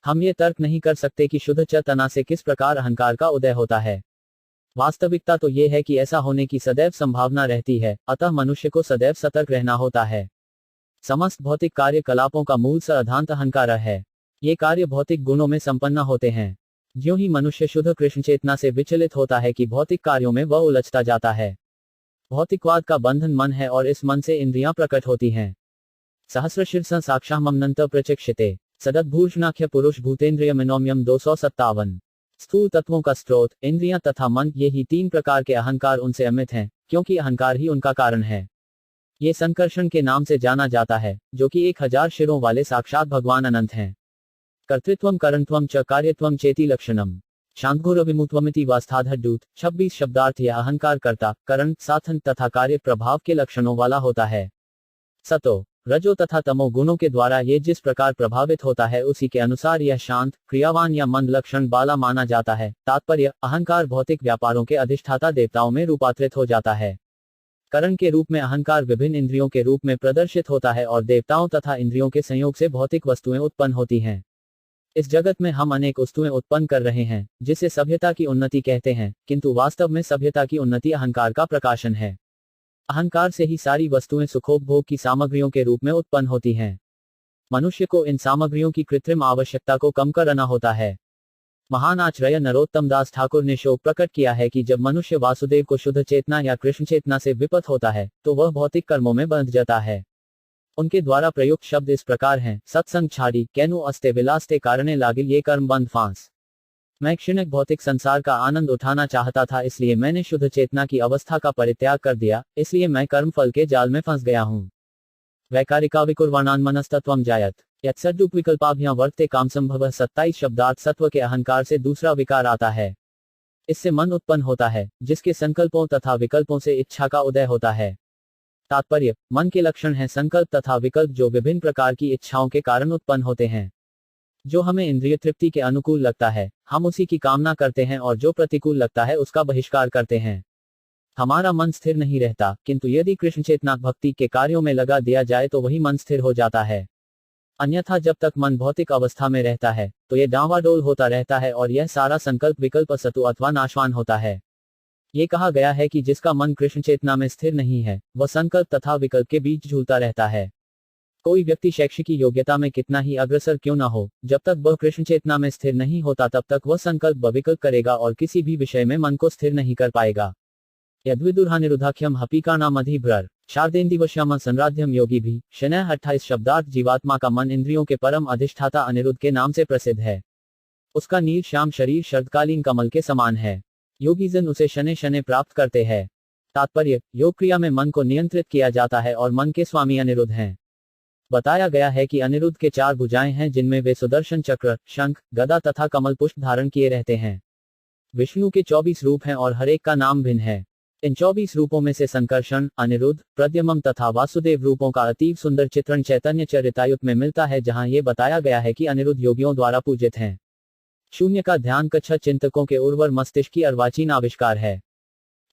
हम ये तर्क नहीं कर सकते कि शुद्ध चेतना से किस प्रकार अहंकार का उदय होता है। वास्तविकता तो ये है कि ऐसा होने की सदैव संभावना रहती है, अतः मनुष्य को सदैव सतर्क रहना होता है। समस्त भौतिक कार्यकलापों का मूल सिद्धांत अहंकार है। ये कार्य भौतिक गुणों में संपन्न होते हैं। ज्यों ही मनुष्य शुद्ध कृष्ण चेतना से विचलित होता है कि भौतिक कार्यों में वह उलझता जाता है। भौतिकवाद का बंधन मन है और इस मन से इंद्रियां प्रकट होती हैं। सहस्रशीर्ष साक्षामनंत प्रचक्षिते सदद्भूषणाख्य पुरुष भूतेन्द्रिय मनोम्यम 257। स्थूल तत्वों का स्रोत, इंद्रियां तथा मन, ये ही 3 प्रकार के अहंकार उनसे अमित हैं, क्योंकि अहंकार ही उनका कारण है। ये संकर्षण के नाम से जाना जाता है, जो कि 1000 शिरों वाले साक्षात भगवान अनंत हैं। कर्तृत्वम करणत्वम च कार्यत्वम चेति लक्षणम शांतघोर विमुत्वमिति वास्थाधूत 26 शब्दार्थ। यह अहंकार कर्ता, करण, साधन तथा कार्य प्रभाव के लक्षणों वाला होता है। सतो, रजो तथा तमो गुणों के द्वारा ये जिस प्रकार प्रभावित होता है उसी के अनुसार यह शांत, क्रियावान या मंद लक्षण वाला माना जाता है। तात्पर्य: अहंकार भौतिक व्यापारों के अधिष्ठाता देवताओं में रूपांतरित हो जाता है। करण के रूप में अहंकार विभिन्न इंद्रियों के रूप में प्रदर्शित होता है और देवताओं तथा इंद्रियों के संयोग से भौतिक वस्तुएं उत्पन्न होती हैं। इस जगत में हम अनेक वस्तुएं उत्पन्न कर रहे हैं, जिसे सभ्यता की उन्नति कहते हैं, किंतु वास्तव में सभ्यता की उन्नति अहंकार का प्रकाशन है। अहंकार से ही सारी वस्तुएं सुखोपभोग की सामग्रियों के रूप में उत्पन्न होती हैं। मनुष्य को इन सामग्रियों की कृत्रिम आवश्यकता को कम करना होता है। महान आचार्य नरोत्तम दास ठाकुर ने शोक प्रकट किया है कि जब मनुष्य वासुदेव को शुद्ध चेतना या कृष्ण चेतना से विपत होता है तो वह भौतिक कर्मों में बंध जाता है। उनके द्वारा प्रयुक्त शब्द इस प्रकार हैं: सत्संग छाड़ी कैनु अस्ते विलासते कारणे लागिल ये कर्म बंद फांस। मैं क्षणिक भौतिक संसार का आनंद उठाना चाहता था, इसलिए मैंने शुद्ध चेतना की अवस्था का परित्याग कर दिया, इसलिए मैं कर्म फल के जाल में फंस गया हूँ। वैकारिका विकुर्वाणान मनस्तत्वम जायत यत्सद्रूप विकल्पाभ्यां वर्तते काम संभव 27 शब्दार्थ सत्व के अहंकार से दूसरा विकार आता है। इससे मन उत्पन्न होता है जिसके संकल्पों तथा विकल्पों से इच्छा का उदय होता है। तात्पर्य: मन के लक्षण हैं संकल्प तथा विकल्प जो विभिन्न प्रकार की इच्छाओं के कारण उत्पन्न होते हैं। जो हमें इंद्रिय तृप्ति के अनुकूल लगता है हम उसी की कामना करते हैं और जो प्रतिकूल लगता है उसका बहिष्कार करते हैं। हमारा मन स्थिर नहीं रहता, किंतु यदि कृष्ण चेतना भक्ति के कार्यों में लगा दिया जाए तो वही मन स्थिर हो जाता है। अन्यथा जब तक मन भौतिक अवस्था में रहता है तो यह डांवाडोल होता रहता है और यह सारा संकल्प विकल्प असतु अथवा नाशवान होता है। ये कहा गया है कि जिसका मन कृष्ण चेतना में स्थिर नहीं है वह संकल्प तथा विकल्प के बीच झूलता रहता है। कोई व्यक्ति शैक्षिक योग्यता में कितना ही अग्रसर क्यों न हो, जब तक वह कृष्ण चेतना में स्थिर नहीं होता तब तक वह संकल्प विकल्प करेगा और किसी भी विषय में मन को स्थिर नहीं कर पाएगा। यद्विदुर्हानिरुद्धाख्यम हपीकानाम अधिभ्रर शारदेन्दीवश्याम संराध्यम योगी भी शनय 28 शब्दार्थ जीवात्मा का मन इंद्रियों के परम अधिष्ठाता अनिरुद्ध के नाम से प्रसिद्ध है। उसका नील श्याम शरीर शरदकालीन कमल के समान है। योगीजन उसे शने शने प्राप्त करते हैं। तात्पर्य: योग क्रिया में मन को नियंत्रित किया जाता है और मन के स्वामी अनिरुद्ध हैं। बताया गया है कि अनिरुद्ध के 4 भुजाएं हैं जिनमें वे सुदर्शन चक्र, शंख, गदा तथा कमल पुष्प धारण किए रहते हैं। विष्णु के 24 रूप हैं और हर एक का नाम भिन्न है। इन 24 रूपों में से संकर्षण, अनिरुद्ध, प्रद्युम्न तथा वासुदेव रूपों का अतीव सुंदर चित्रण चैतन्य चरितायुत में मिलता है, जहां ये बताया गया है कि अनिरुद्ध योगियों द्वारा पूजित हैं। शून्य का ध्यान कच्छा चिंतकों के उर्वर मस्तिष्क की अर्वाचीन आविष्कार है।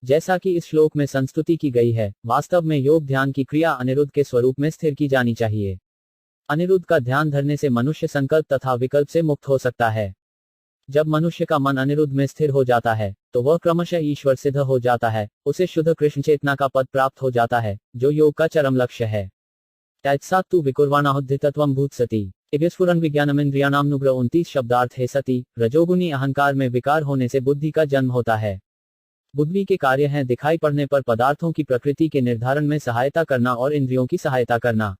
जैसा कि इस श्लोक में संस्तुति की गई है, वास्तव में योग ध्यान की क्रिया अनिरुद्ध के स्वरूप में स्थिर की जानी चाहिए। अनिरुद्ध का ध्यान धरने से मनुष्य संकल्प तथा विकल्प से मुक्त हो सकता है। जब मनुष्य का मन अनिरुद्ध में स्थिर हो जाता है तो वह क्रमशः ईश्वर सिद्ध हो जाता है, उसे शुद्ध कृष्ण चेतना का पद प्राप्त हो जाता है जो योग का चरम लक्ष्य है। तत्सात्तु विकुर्वाणाहुद्धतत्वं भूत सती इव्यस्फुरन् विज्ञानमिन्द्रियाणामनुग्रह 29 शब्दार्थ है सती। रजोगुनी अहंकार में विकार होने से बुद्धि का जन्म होता है। बुद्धि के कार्य हैं दिखाई पड़ने पर पदार्थों की प्रकृति के निर्धारण में सहायता करना और इंद्रियों की सहायता करना।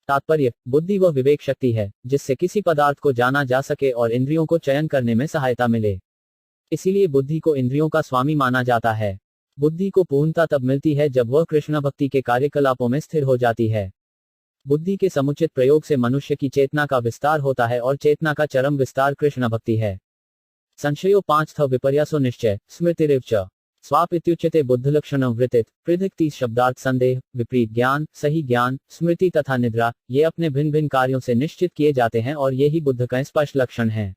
तात्पर्य: बुद्धि वह विवेक शक्ति है जिससे किसी पदार्थ को जाना जा सके और इंद्रियों को चयन करने में सहायता मिले। इसीलिए बुद्धि को इंद्रियों का स्वामी माना जाता है। बुद्धि को पूर्णता तब मिलती है जब वह कृष्ण भक्ति के कार्यकलापों में स्थिर हो जाती है। बुद्धि के समुचित प्रयोग से मनुष्य की चेतना का विस्तार होता है और चेतना का चरम विस्तार कृष्ण भक्ति है। संशयो 5 थ विपर्यासो निश्चय स्मृतिरिव च स्वाप इत्युच्यते बुद्धलक्षण वृत्तित पृथक 30 शब्दार्थ संदेह, विपरीत ज्ञान, सही ज्ञान, स्मृति तथा निद्रा ये अपने भिन्न भिन्न कार्यों से निश्चित किए जाते हैं और यही बुद्ध का स्पष्ट लक्षण है।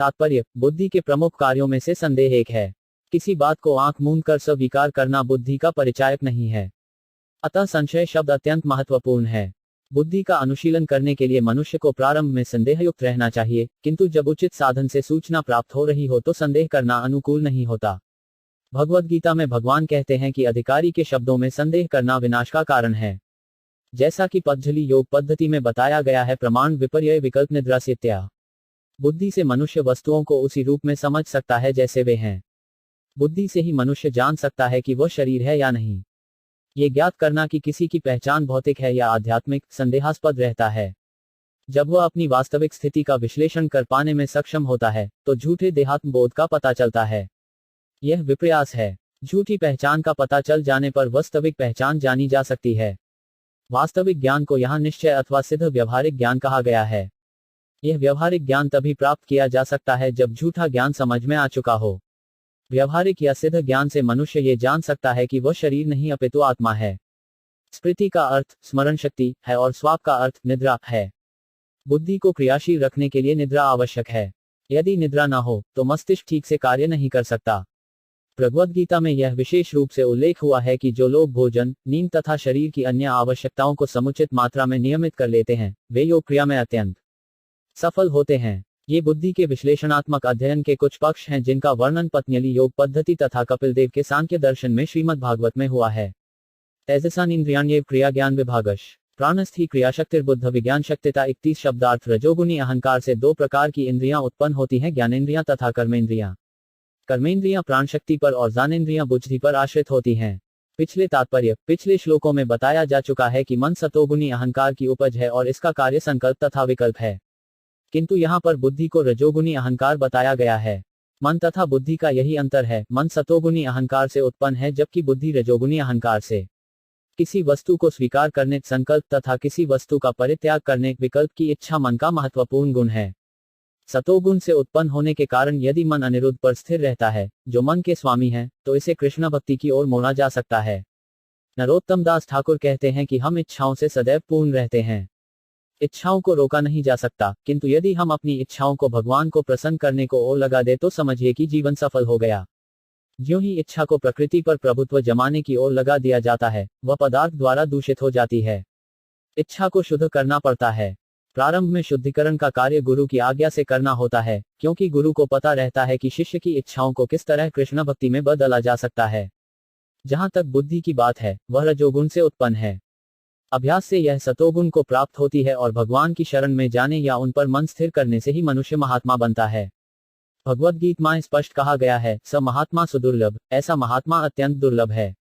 तात्पर्य: बुद्धि के प्रमुख कार्यों में से संदेह एक है। किसी बात को आंख मूंद कर स्वीकार करना बुद्धि का परिचायक नहीं है। अतः संशय शब्द अत्यंत महत्वपूर्ण है। बुद्धि का अनुशीलन करने के लिए मनुष्य को प्रारंभ में संदेहयुक्त रहना चाहिए, किंतु जब उचित साधन से सूचना प्राप्त हो रही हो तो संदेह करना अनुकूल नहीं होता। भगवद गीता में भगवान कहते हैं कि अधिकारी के शब्दों में संदेह करना विनाश का कारण है। जैसा कि पतंजलि योग पद्धति में बताया गया है, प्रमाण विपर्यय विकल्प निद्रा सित्या। बुद्धि से मनुष्य वस्तुओं को उसी रूप में समझ सकता है जैसे वे हैं। बुद्धि से ही मनुष्य जान सकता है कि वह शरीर है या नहीं। ये ज्ञात करना कि किसी की पहचान भौतिक है या आध्यात्मिक संदेहास्पद रहता है। जब वह अपनी वास्तविक स्थिति का विश्लेषण कर पाने में सक्षम होता है तो झूठे देहात्म बोध का पता चलता है। यह विप्रयास है। झूठी पहचान का पता चल जाने पर वास्तविक पहचान जानी जा सकती है। वास्तविक ज्ञान को यहाँ निश्चय अथवा सिद्ध व्यवहारिक ज्ञान कहा गया है। यह व्यवहारिक ज्ञान तभी प्राप्त किया जा सकता है जब झूठा ज्ञान समझ में आ चुका हो। व्यवहारिक या सिद्ध ज्ञान से मनुष्य ये जान सकता है कि वह शरीर नहीं अपितु आत्मा है। स्मृति का अर्थ स्मरण शक्ति है और स्वाप का अर्थ निद्रा है। बुद्धि को क्रियाशील रखने के लिए निद्रा आवश्यक है। यदि निद्रा न हो तो मस्तिष्क ठीक से कार्य नहीं कर सकता। भगवद गीता में यह विशेष रूप से उल्लेख हुआ है कि जो लोग भोजन, नींद तथा शरीर की अन्य आवश्यकताओं को समुचित मात्रा में नियमित कर लेते हैं वे योग क्रिया में अत्यंत सफल होते हैं। ये बुद्धि के विश्लेषणात्मक अध्ययन के कुछ पक्ष हैं जिनका वर्णन पतंजलि योग पद्धति तथा कपिल देव के सांख्य दर्शन में श्रीमद् भागवत में हुआ है। तेजसानीन्द्रियाण्येव क्रिया ज्ञान विभागश प्राणस्थी क्रियाशक्तिर्बुद्ध विज्ञान शक्तिता 31 शब्दार्थ रजोगुनी अहंकार से दो प्रकार की इंद्रियां उत्पन्न होती हैं, ज्ञानेंद्रियां तथा कर्मेंद्रियां। कर्मेंद्रियां प्राणशक्ति पर और ज्ञानेंद्रियां बुद्धि पर आश्रित होती हैं। पिछले श्लोकों में बताया जा चुका है कि मन सतोगुनी अहंकार की उपज है और इसका कार्य संकल्प तथा विकल्प है। किंतु यहाँ पर बुद्धि को रजोगुनी अहंकार बताया गया है। मन तथा बुद्धि का यही अंतर है, मन सतोगुनी अहंकार से उत्पन्न है जबकि बुद्धि रजोगुनी अहंकार से। किसी वस्तु को स्वीकार करने संकल्प तथा किसी वस्तु का परित्याग करने विकल्प की इच्छा मन का महत्वपूर्ण गुण है। सतोगुण से उत्पन्न होने के कारण यदि मन अनिरुद्ध पर स्थिर रहता है, जो मन के स्वामी है, तो इसे कृष्ण भक्ति की ओर मोड़ा जा सकता है। नरोत्तम दास ठाकुर कहते हैं कि हम इच्छाओं से सदैव पूर्ण रहते हैं। इच्छाओं को रोका नहीं जा सकता, किंतु यदि हम अपनी इच्छाओं को भगवान को प्रसन्न करने को ओर लगा दे तो समझिए कि जीवन सफल हो गया। ज्यों ही इच्छा को प्रकृति पर प्रभुत्व जमाने की ओर लगा दिया जाता है, वह पदार्थ द्वारा दूषित हो जाती है। इच्छा को शुद्ध करना पड़ता है। प्रारंभ में शुद्धिकरण का कार्य गुरु की आज्ञा से करना होता है, क्योंकि गुरु को पता रहता है कि शिष्य की इच्छाओं को किस तरह कृष्ण भक्ति में बदला जा सकता है। जहां तक बुद्धि की बात है, वह रजोगुण से उत्पन्न है। अभ्यास से यह सतोगुण को प्राप्त होती है और भगवान की शरण में जाने या उन पर मन स्थिर करने से ही मनुष्य महात्मा बनता है। भगवद गीता में स्पष्ट कहा गया है, स महात्मा सुदुर्लभ, ऐसा महात्मा अत्यंत दुर्लभ है।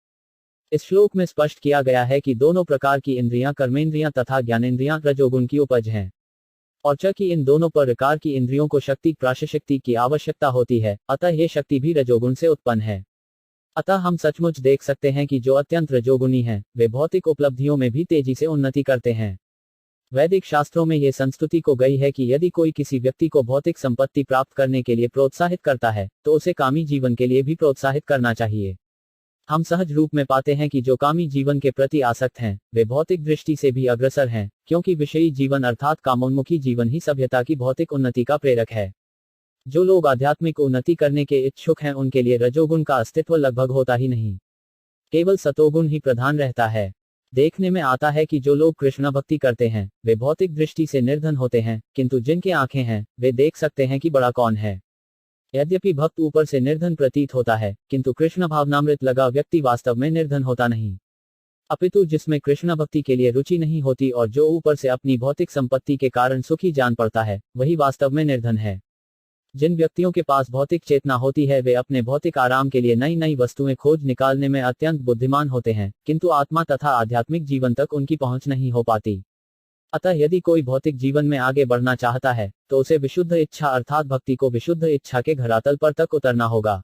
इस श्लोक में स्पष्ट किया गया है कि दोनों प्रकार की इंद्रियां कर्मेंद्रियां तथा ज्ञानेंद्रियां रजोगुण की उपज हैं, और कि इन दोनों प्रकार की इंद्रियों को शक्ति प्राशशक्ति की आवश्यकता होती है, अतः ये शक्ति भी रजोगुण से उत्पन्न है। अतः हम सचमुच देख सकते हैं कि जो अत्यंत रजोगुणी हैं, वे भौतिक उपलब्धियों में भी तेजी से उन्नति करते हैं। वैदिक शास्त्रों में ये संस्तुति को गई है कि यदि कोई किसी व्यक्ति को भौतिक संपत्ति प्राप्त करने के लिए प्रोत्साहित करता है, तो उसे कामी जीवन के लिए भी प्रोत्साहित करना चाहिए। हम सहज रूप में पाते हैं कि जो कामी जीवन के प्रति आसक्त हैं, वे भौतिक दृष्टि से भी अग्रसर हैं, क्योंकि विषयी जीवन अर्थात कामोन्मुखी जीवन ही सभ्यता की भौतिक उन्नति का प्रेरक है। जो लोग आध्यात्मिक उन्नति करने के इच्छुक हैं, उनके लिए रजोगुण का अस्तित्व लगभग होता ही नहीं, केवल सतोगुण ही प्रधान रहता है। देखने में आता है कि जो लोग कृष्ण भक्ति करते हैं, वे भौतिक दृष्टि से निर्धन होते हैं, किंतु जिनके आंखें हैं, वे देख सकते हैं कि बड़ा कौन है। यद्यपि भक्त ऊपर से निर्धन प्रतीत होता है, किंतु कृष्ण भावनामृत लगा व्यक्ति वास्तव में निर्धन होता नहीं, अपितु जिसमें कृष्ण भक्ति के लिए रुचि नहीं होती और जो ऊपर से अपनी भौतिक संपत्ति के कारण सुखी जान पड़ता है, वही वास्तव में निर्धन है। जिन व्यक्तियों के पास भौतिक चेतना होती है, वे अपने भौतिक आराम के लिए नई नई वस्तुएं खोज निकालने में अत्यंत बुद्धिमान होते हैं, किंतु आत्मा तथा आध्यात्मिक जीवन तक उनकी पहुंच नहीं हो पाती। अतः यदि कोई भौतिक जीवन में आगे बढ़ना चाहता है, तो उसे विशुद्ध इच्छा अर्थात भक्ति को विशुद्ध इच्छा के धरातल पर तक उतरना होगा।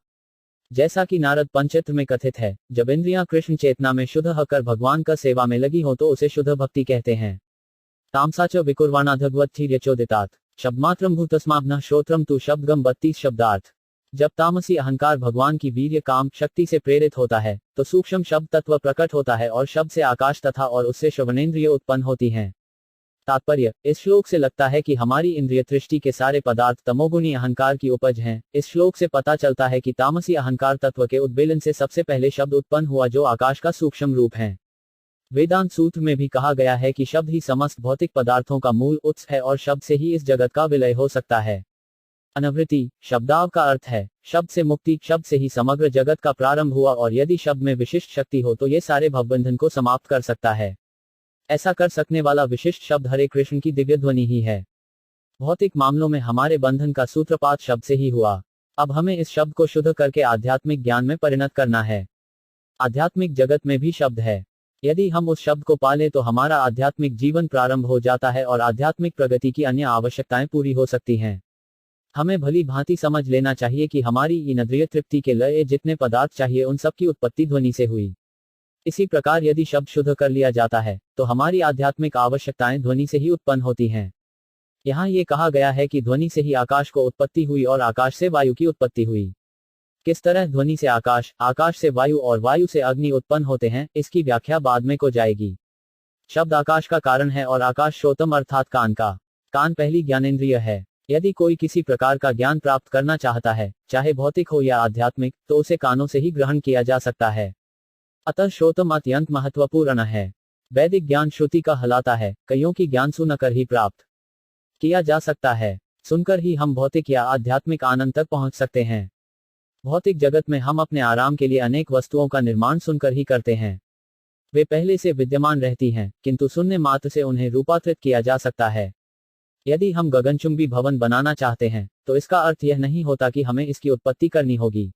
जैसा कि नारद पंचतंत्र में कथित है, जब इंद्रियां कृष्ण चेतना में शुद्ध होकर भगवान का सेवा में लगी हो तो उसे शुद्ध भक्ति कहते हैं। तामसाच विकुर्वाणाधग्वत्थिर्यचोदितात् शब्दमात्रम भूतस्माभ्नः श्रोत्रम तु शब्दगम 32 शब्दार्थ। जब तामसी अहंकार भगवान की वीर्य काम शक्ति से प्रेरित होता है, तो सूक्ष्म शब्द तत्व प्रकट होता है और शब्द से आकाश तथा और उससे श्रवणेंद्रिय उत्पन्न होती हैं। तात्पर्य, इस श्लोक से लगता है कि हमारी इंद्रिय दृष्टि के सारे पदार्थ तमोगुणी अहंकार की उपज हैं। इस श्लोक से पता चलता है कि तामसी अहंकार तत्व के उद्बेलन से सबसे पहले शब्द उत्पन्न हुआ, जो आकाश का सूक्ष्म रूप है। वेदांत सूत्र में भी कहा गया है कि शब्द ही समस्त भौतिक पदार्थों का मूल उत्स है और शब्द से ही इस जगत का विलय हो सकता है। अनवृत्ति शब्दाव का अर्थ है शब्द से मुक्ति, शब्द से ही समग्र जगत का प्रारंभ हुआ और यदि शब्द में विशिष्ट शक्ति हो तो ये सारे भवबंधन को समाप्त कर सकता है। ऐसा कर सकने वाला विशिष्ट शब्द हरे कृष्ण की दिव्य ध्वनि ही है। भौतिक मामलों में हमारे बंधन का सूत्रपात शब्द से ही हुआ। अब हमें इस शब्द को शुद्ध करके आध्यात्मिक ज्ञान में परिणत करना है। आध्यात्मिक जगत में भी शब्द है। यदि हम उस शब्द को पालें तो हमारा आध्यात्मिक जीवन प्रारंभ हो जाता है और आध्यात्मिक प्रगति की अन्य आवश्यकताएं पूरी हो सकती हैं। हमें भली भांति समझ लेना चाहिए कि हमारी इंद्रिय तृप्ति के लिए जितने पदार्थ चाहिए उन सब की उत्पत्ति ध्वनि से हुई। इसी प्रकार यदि शब्द शुद्ध कर लिया जाता है तो हमारी आध्यात्मिक आवश्यकताएं ध्वनि से ही उत्पन्न होती हैं। यहाँ ये कहा गया है कि ध्वनि से ही आकाश को उत्पत्ति हुई और आकाश से वायु की उत्पत्ति हुई। किस तरह ध्वनि से आकाश, आकाश से वायु और वायु से अग्नि उत्पन्न होते हैं, इसकी व्याख्या बाद में को जाएगी। शब्द आकाश का कारण है और आकाश श्रोतम अर्थात कान का। कान पहली ज्ञानेंद्रिय है। यदि कोई किसी प्रकार का ज्ञान प्राप्त करना चाहता है, चाहे भौतिक हो या आध्यात्मिक, तो उसे कानों से ही ग्रहण किया जा सकता है। अतः श्रोतम अत्यंत महत्वपूर्ण है। वैदिक ज्ञान श्रुति का हलाता है, कईयों की ज्ञान सुनकर ही प्राप्त किया जा सकता है। सुनकर ही हम भौतिक या आध्यात्मिक आनंद तक पहुंच सकते हैं। भौतिक जगत में हम अपने आराम के लिए अनेक वस्तुओं का निर्माण सुनकर ही करते हैं। वे पहले से विद्यमान रहती हैं, किंतु सुनने मात्र से उन्हें रूपांतरित किया जा सकता है। यदि हम गगनचुंबी भवन बनाना चाहते हैं, तो इसका अर्थ यह नहीं होता कि हमें इसकी उत्पत्ति करनी होगी।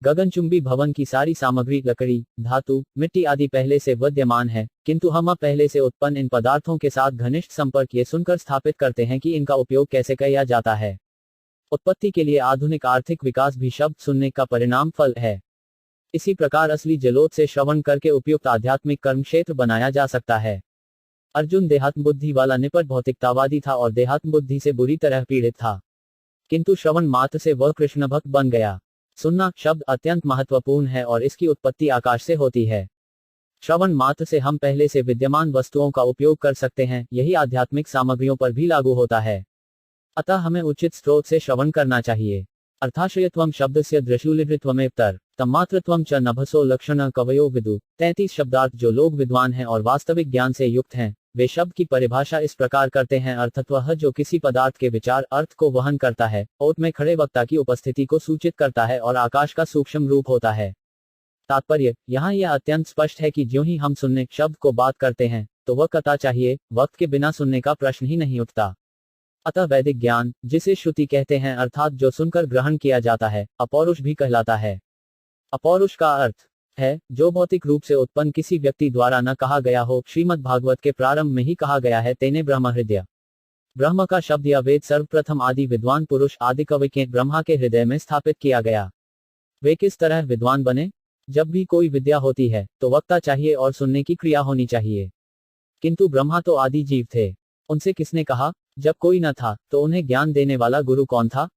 गगनचुंबी भवन की सारी सामग्री लकड़ी, धातु, मिट्टी आदि पहले से विद्यमान है, किंतु हम अब पहले से उत्पन्न इन पदार्थों के साथ घनिष्ठ संपर्क ये सुनकर स्थापित करते हैं कि इनका उपयोग कैसे किया जाता है। उत्पत्ति के लिए आधुनिक आर्थिक विकास भी शब्द सुनने का परिणाम फल है। इसी प्रकार असली जलोत से श्रवण करके उपयुक्त आध्यात्मिक कर्म क्षेत्र बनाया जा सकता है। अर्जुन देहात्म बुद्धि वाला निपट भौतिकतावादी था और देहात्म बुद्धि से बुरी तरह पीड़ित था, किंतु श्रवण मात्र से वह कृष्ण भक्त बन गया। सुनना शब्द अत्यंत महत्वपूर्ण है और इसकी उत्पत्ति आकाश से होती है। श्रवण मात्र से हम पहले से विद्यमान वस्तुओं का उपयोग कर सकते हैं, यही आध्यात्मिक सामग्रियों पर भी लागू होता है। अतः हमें उचित स्रोत से श्रवण करना चाहिए। अर्थाश्रयत्वम शब्दस्य दृशुलिवृत्वमेतर तन्मात्रत्वम च नभसो लक्षण कवयो विदु। 33 शब्दार्थ जो लोग विद्वान हैं और वास्तविक ज्ञान से युक्त हैं, वे शब्द की परिभाषा इस प्रकार करते हैं। अर्थत्व जो किसी पदार्थ के विचार अर्थ को वहन करता है, ओट में खड़े वक्ता की उपस्थिति को सूचित करता है और आकाश का सूक्ष्म रूप होता है। तात्पर्य यहाँ यह अत्यंत स्पष्ट है कि ज्यों ही हम सुनने शब्द को बात करते हैं, तो वह कथा चाहिए, वक्त के बिना सुनने का प्रश्न ही नहीं उठता। अतः वैदिक ज्ञान, जिसे श्रुति कहते हैं, अर्थात जो सुनकर ग्रहण किया जाता है, अपौरुष भी कहलाता है। अपौरुष का अर्थ है जो भौतिक रूप से उत्पन्न किसी व्यक्ति द्वारा न कहा गया हो। श्रीमद् भागवत के प्रारंभ में ही कहा गया है, तेने ब्रह्म हृदय। ब्रह्म का शब्द या वेद सर्वप्रथम आदि विद्वान पुरुष आदि कवि के ब्रह्मा के हृदय में स्थापित किया गया। वे किस तरह विद्वान बने? जब भी कोई विद्या होती है, तो वक्ता चाहिए और सुनने की क्रिया होनी चाहिए। किंतु ब्रह्मा तो आदि जीव थे, उनसे किसने कहा? जब कोई न था, तो उन्हें ज्ञान देने वाला गुरु कौन था?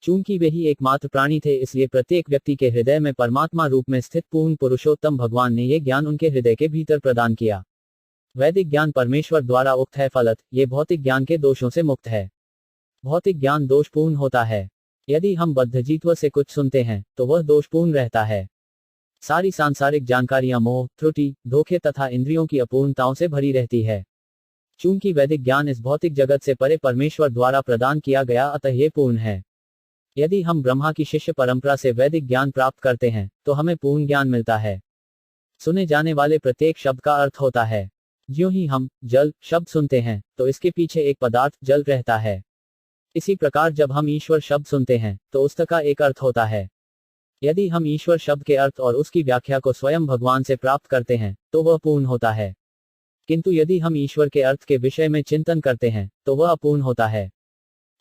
चूंकि वे ही एकमात्र प्राणी थे, इसलिए प्रत्येक व्यक्ति के हृदय में परमात्मा रूप में स्थित पूर्ण पुरुषोत्तम भगवान ने ये ज्ञान उनके हृदय के भीतर प्रदान किया। वैदिक ज्ञान परमेश्वर द्वारा उक्त है, फलत ये भौतिक ज्ञान के दोषों से मुक्त है। भौतिक ज्ञान दोषपूर्ण होता है। यदि हम बद्धजीत्व से कुछ सुनते हैं, तो वह दोषपूर्ण रहता है। सारी सांसारिक जानकारियां मोह, त्रुटि, धोखे तथा इंद्रियों की अपूर्णताओं से भरी रहती है। चूंकि वैदिक ज्ञान इस भौतिक जगत से परे परमेश्वर द्वारा प्रदान किया गया, अतः ये पूर्ण है। यदि हम ब्रह्मा की शिष्य परंपरा से वैदिक ज्ञान प्राप्त करते हैं, तो हमें पूर्ण ज्ञान मिलता है। सुने जाने वाले प्रत्येक शब्द का अर्थ होता है। ज्यों ही हम जल शब्द सुनते हैं, तो इसके पीछे एक पदार्थ जल रहता है। इसी प्रकार जब हम ईश्वर शब्द सुनते हैं, तो उसका एक अर्थ होता है। यदि हम ईश्वर शब्द के अर्थ और उसकी व्याख्या को स्वयं भगवान से प्राप्त करते हैं, तो वह पूर्ण होता है। किंतु यदि हम ईश्वर के अर्थ के विषय में चिंतन करते हैं, तो वह अपूर्ण होता है।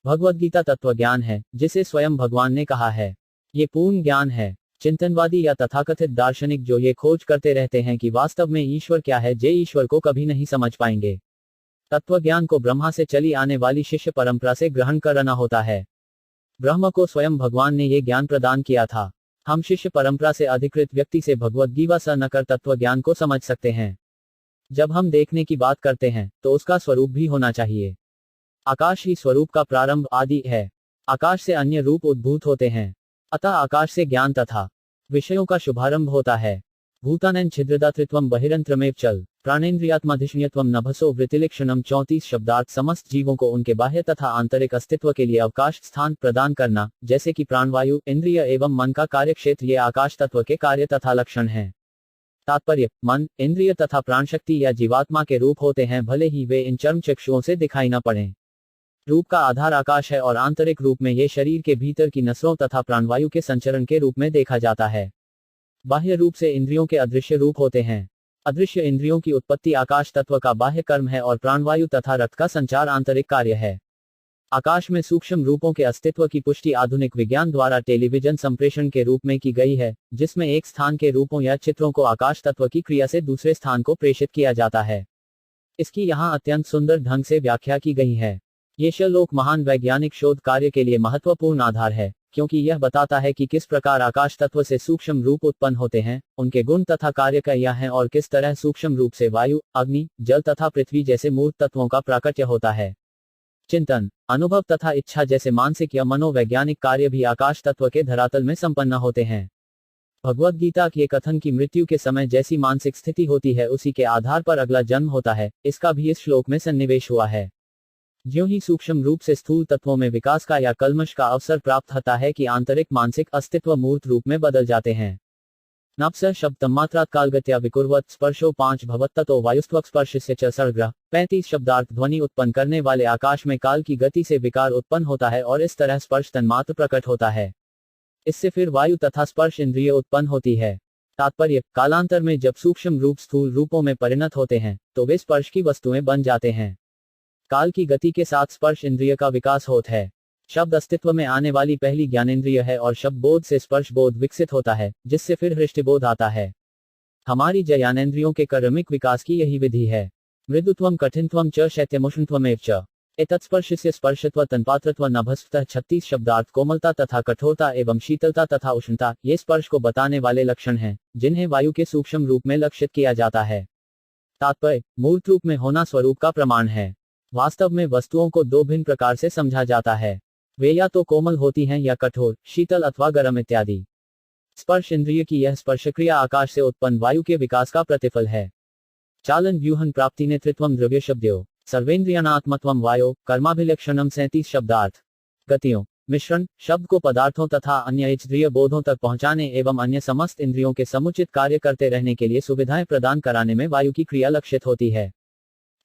भगवद गीता तत्व ज्ञान है, जिसे स्वयं भगवान ने कहा है। ये पूर्ण ज्ञान है। चिंतनवादी या तथाकथित दार्शनिक जो ये खोज करते रहते हैं कि वास्तव में ईश्वर क्या है, जे ईश्वर को कभी नहीं समझ पाएंगे। तत्व ज्ञान को ब्रह्मा से चली आने वाली शिष्य परंपरा से ग्रहण करना होता है। ब्रह्म को स्वयं भगवान ने ये ज्ञान प्रदान किया था। हम शिष्य परंपरा से अधिकृत व्यक्ति से भगवद गीता स नकर तत्व ज्ञान को समझ सकते हैं। जब हम देखने की बात करते हैं, तो उसका स्वरूप भी होना चाहिए। आकाश ही स्वरूप का प्रारंभ आदि है। आकाश से अन्य रूप उद्भूत होते हैं। अतः आकाश से ज्ञान तथा विषयों का शुभारंभ होता है। भूतानन छिद्रदातृत्वम बहिरंत्रमेव चल प्राणेन्द्रियात्माधिष्ण्यत्वम नभसो वृत्तिलक्षणम। 34 शब्दार्थ समस्त जीवों को उनके बाह्य तथा आंतरिक अस्तित्व के लिए अवकाश स्थान प्रदान करना, जैसे कि प्राणवायु, इंद्रिय एवं मन का कार्यक्षेत्र, ये आकाश तत्व के कार्य तथा लक्षण हैं। तात्पर्य, मन, इंद्रिय तथा प्राणशक्ति या जीवात्मा के रूप होते हैं, भले ही वे इन चर्म चक्षुओं से दिखाई न पड़ें। रूप का आधार आकाश है और आंतरिक रूप में ये शरीर के भीतर की नसों तथा प्राणवायु के संचरण के रूप में देखा जाता है। बाह्य रूप से इंद्रियों के अदृश्य रूप होते हैं। अदृश्य इंद्रियों की उत्पत्ति आकाश तत्व का बाह्य कर्म है और प्राणवायु तथा रक्त का संचार आंतरिक कार्य है। आकाश में सूक्ष्म रूपों के अस्तित्व की पुष्टि आधुनिक विज्ञान द्वारा टेलीविजन संप्रेषण के रूप में की गई है, जिसमें एक स्थान के रूपों या चित्रों को आकाश तत्व की क्रिया से दूसरे स्थान को प्रेषित किया जाता है। इसकी यहाँ अत्यंत सुंदर ढंग से व्याख्या की गई है। ये श्लोक महान वैज्ञानिक शोध कार्य के लिए महत्वपूर्ण आधार है, क्योंकि यह बताता है कि किस प्रकार आकाश तत्व से सूक्ष्म रूप उत्पन्न होते हैं, उनके गुण तथा कार्य क्या हैं और किस तरह सूक्ष्म रूप से वायु, अग्नि, जल तथा पृथ्वी जैसे मूर्त तत्वों का प्राकट्य होता है। चिंतन, अनुभव तथा इच्छा जैसे मानसिक या मनोवैज्ञानिक कार्य भी आकाश तत्व के धरातल में संपन्न होते हैं। भगवद गीता के कथन की मृत्यु के समय जैसी मानसिक स्थिति होती है, उसी के आधार पर अगला जन्म होता है, इसका भी इस श्लोक में सन्निवेश हुआ है। ज्यों ही सूक्ष्म रूप से स्थूल तत्वों में विकास का या कल्मश का अवसर प्राप्त होता है कि आंतरिक मानसिक अस्तित्व मूर्त रूप में बदल जाते हैं। नाप्सः शब्द तन्मात्रात् कालगत्या विकुर्वत् स्पर्शो 5 भवत्ततो वायुस्त्वक् स्पर्शस्य च सर्ग्रह 35 शब्दार्थ ध्वनि उत्पन्न करने वाले आकाश में काल की गति से विकार उत्पन्न होता है और इस तरह स्पर्श तन्मात्र प्रकट होता है। इससे फिर वायु तथा स्पर्श इंद्रिय उत्पन्न होती है। तात्पर्य, कालांतर में जब सूक्ष्म रूप स्थूल रूपों में परिणत होते हैं तो वे स्पर्श की वस्तुएं बन जाते हैं। काल की गति के साथ स्पर्श इंद्रिय का विकास होता है। शब्द अस्तित्व में आने वाली पहली ज्ञानेंद्रिय है और शब्द बोध से स्पर्श बोध विकसित होता है, जिससे फिर हृष्टिबोध आता है। हमारी ज्ञानेंद्रियों के क्रमिक विकास की यही विधि है। मृदुत्वम कठिनत्वम च शैत्यमुष्णत्वमेव च एतत्स्पर्शस्य स्पर्शत्व तन्पात्रत्व नभस्तः 36 शब्दार्थ कोमलता तथा कठोरता एवं शीतलता तथा उष्णता ये स्पर्श को बताने वाले लक्षण हैं, जिन्हें वायु के सूक्ष्म रूप में लक्षित किया जाता है। तात्पर्य, मूर्त रूप में होना स्वरूप का प्रमाण है। वास्तव में वस्तुओं को दो भिन्न प्रकार से समझा जाता है। वे या तो कोमल होती हैं या कठोर, शीतल अथवा गर्म इत्यादि। स्पर्श इंद्रिय की यह स्पर्शक्रिया आकाश से उत्पन्न वायु के विकास का प्रतिफल है। चालन व्यूहन प्राप्ति नेतृत्वम द्रव्य शब्दों सर्वेन्द्रियानात्मत्वम वायो कर्माभिलक्षणम 37 शब्दार्थ। गतियों मिश्रण शब्द को पदार्थों तथा अन्य इंद्रिय बोधों तक पहुंचाने एवं अन्य समस्त इंद्रियों के समुचित कार्य करते रहने के लिए सुविधाएं प्रदान कराने में वायु की क्रिया लक्षित होती है।